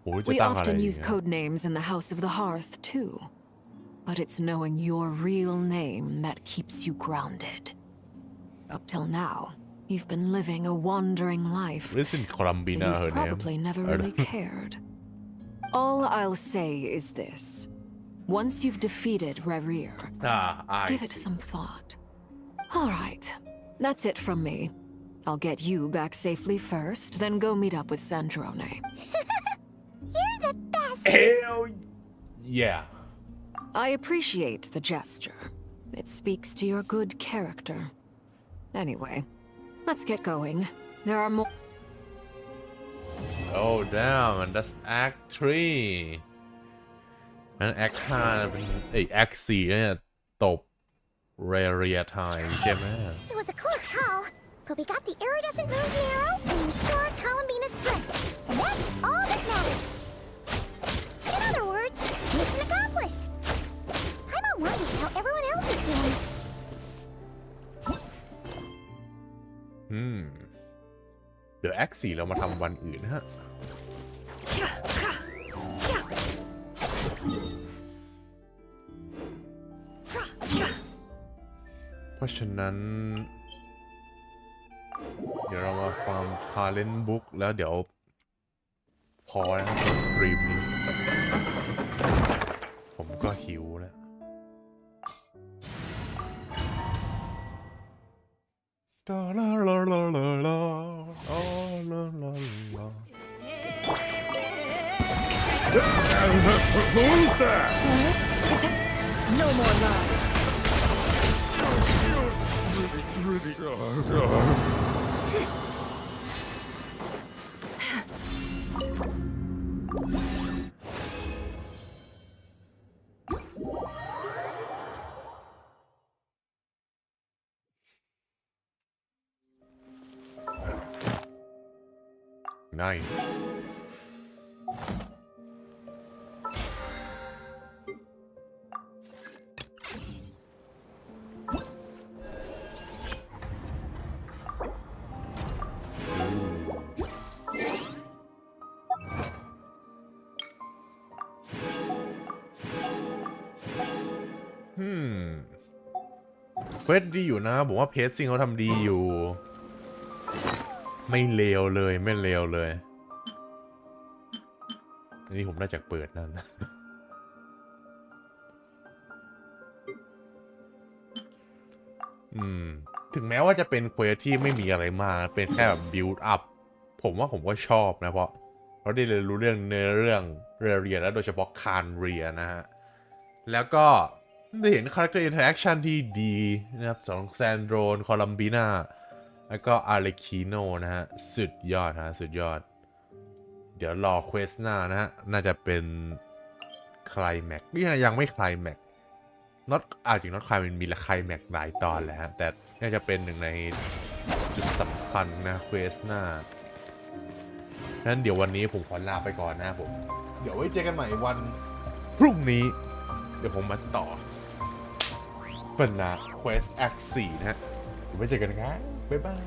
We often use code names in the House of the Hearth, too. But it's knowing your real name that keeps you grounded. Up till now, you've been living a wandering life. Listen, Columbina, so you've probably never really cared. All I'll say is this. Once you've defeated Revier, give it some thought. All right, that's it from me. I'll get you back safely first, then go meet up with Sandrone. You're the best! Hell yeah. I appreciate the gesture. It speaks to your good character. Anyway, let's get going. There are more. Oh damn, and that's Act 3. And Act 5 เป็นAct 4เนี่ยตบ Revier ไทยใช่ไหม It was a close call, but we got the iridescent moon's arrow and restored Columbina's strength. And that's all that matters. In other words, mission accomplished. I'm not wondering how everyone else is doing. เดี๋ยว Act 4เรามาทำวันอื่นนะฮะเพราะฉะนั้นเดี๋ยวเรามาฟาร์มทาเลนต์บุ๊กแล้วเดี๋ยวพอนะครับสตรีมนี้ผมก็หิวแล้วลาลาลาลาลาลาลาลาลา Who's that? No more lies. Nice.เควสดีอยู่นะผมว่าเพจซิ่งเขาทำดีอยู่ ไม่เลวเลยไม่เลวเลยอันนี้ผมน่าจะเปิดนั่นนะถึงแม้ว่าจะเป็นเควสที่ไม่มีอะไรมากเป็นแค่แบบบิลด์อัพผมว่าผมก็ชอบนะเพราะเราได้เรียนรู้เรื่องเนื้อเรื่องเรียและโดยเฉพาะคานเรียนะฮะแล้วก็ได้เห็น character interaction ที่ดีนะครับสองแซนโดรนคอลัมบีนาแล้วก็อาร์เลคิโนนะฮะสุดยอดฮะสุดยอดเดี๋ยวรอเควสหน้านะฮะน่าจะเป็นไคลแม็กนี่ยังไม่ไคลแม็กน็อตจริงน็อตไคลมันมีละไคลแม็กหลายตอนแล้วฮะแต่น่าจะเป็นหนึ่งในจุดสำคัญนะเควสหน้านั้นเดี๋ยววันนี้ผมขอลาไปก่อนนะผมเดี๋ยวไว้เจอกันใหม่วันพรุ่งนี้เดี๋ยวผมมาต่อเป็นนะ Quest Act 4 นะฮะไว้เจอกันนะครับบ๊ายบาย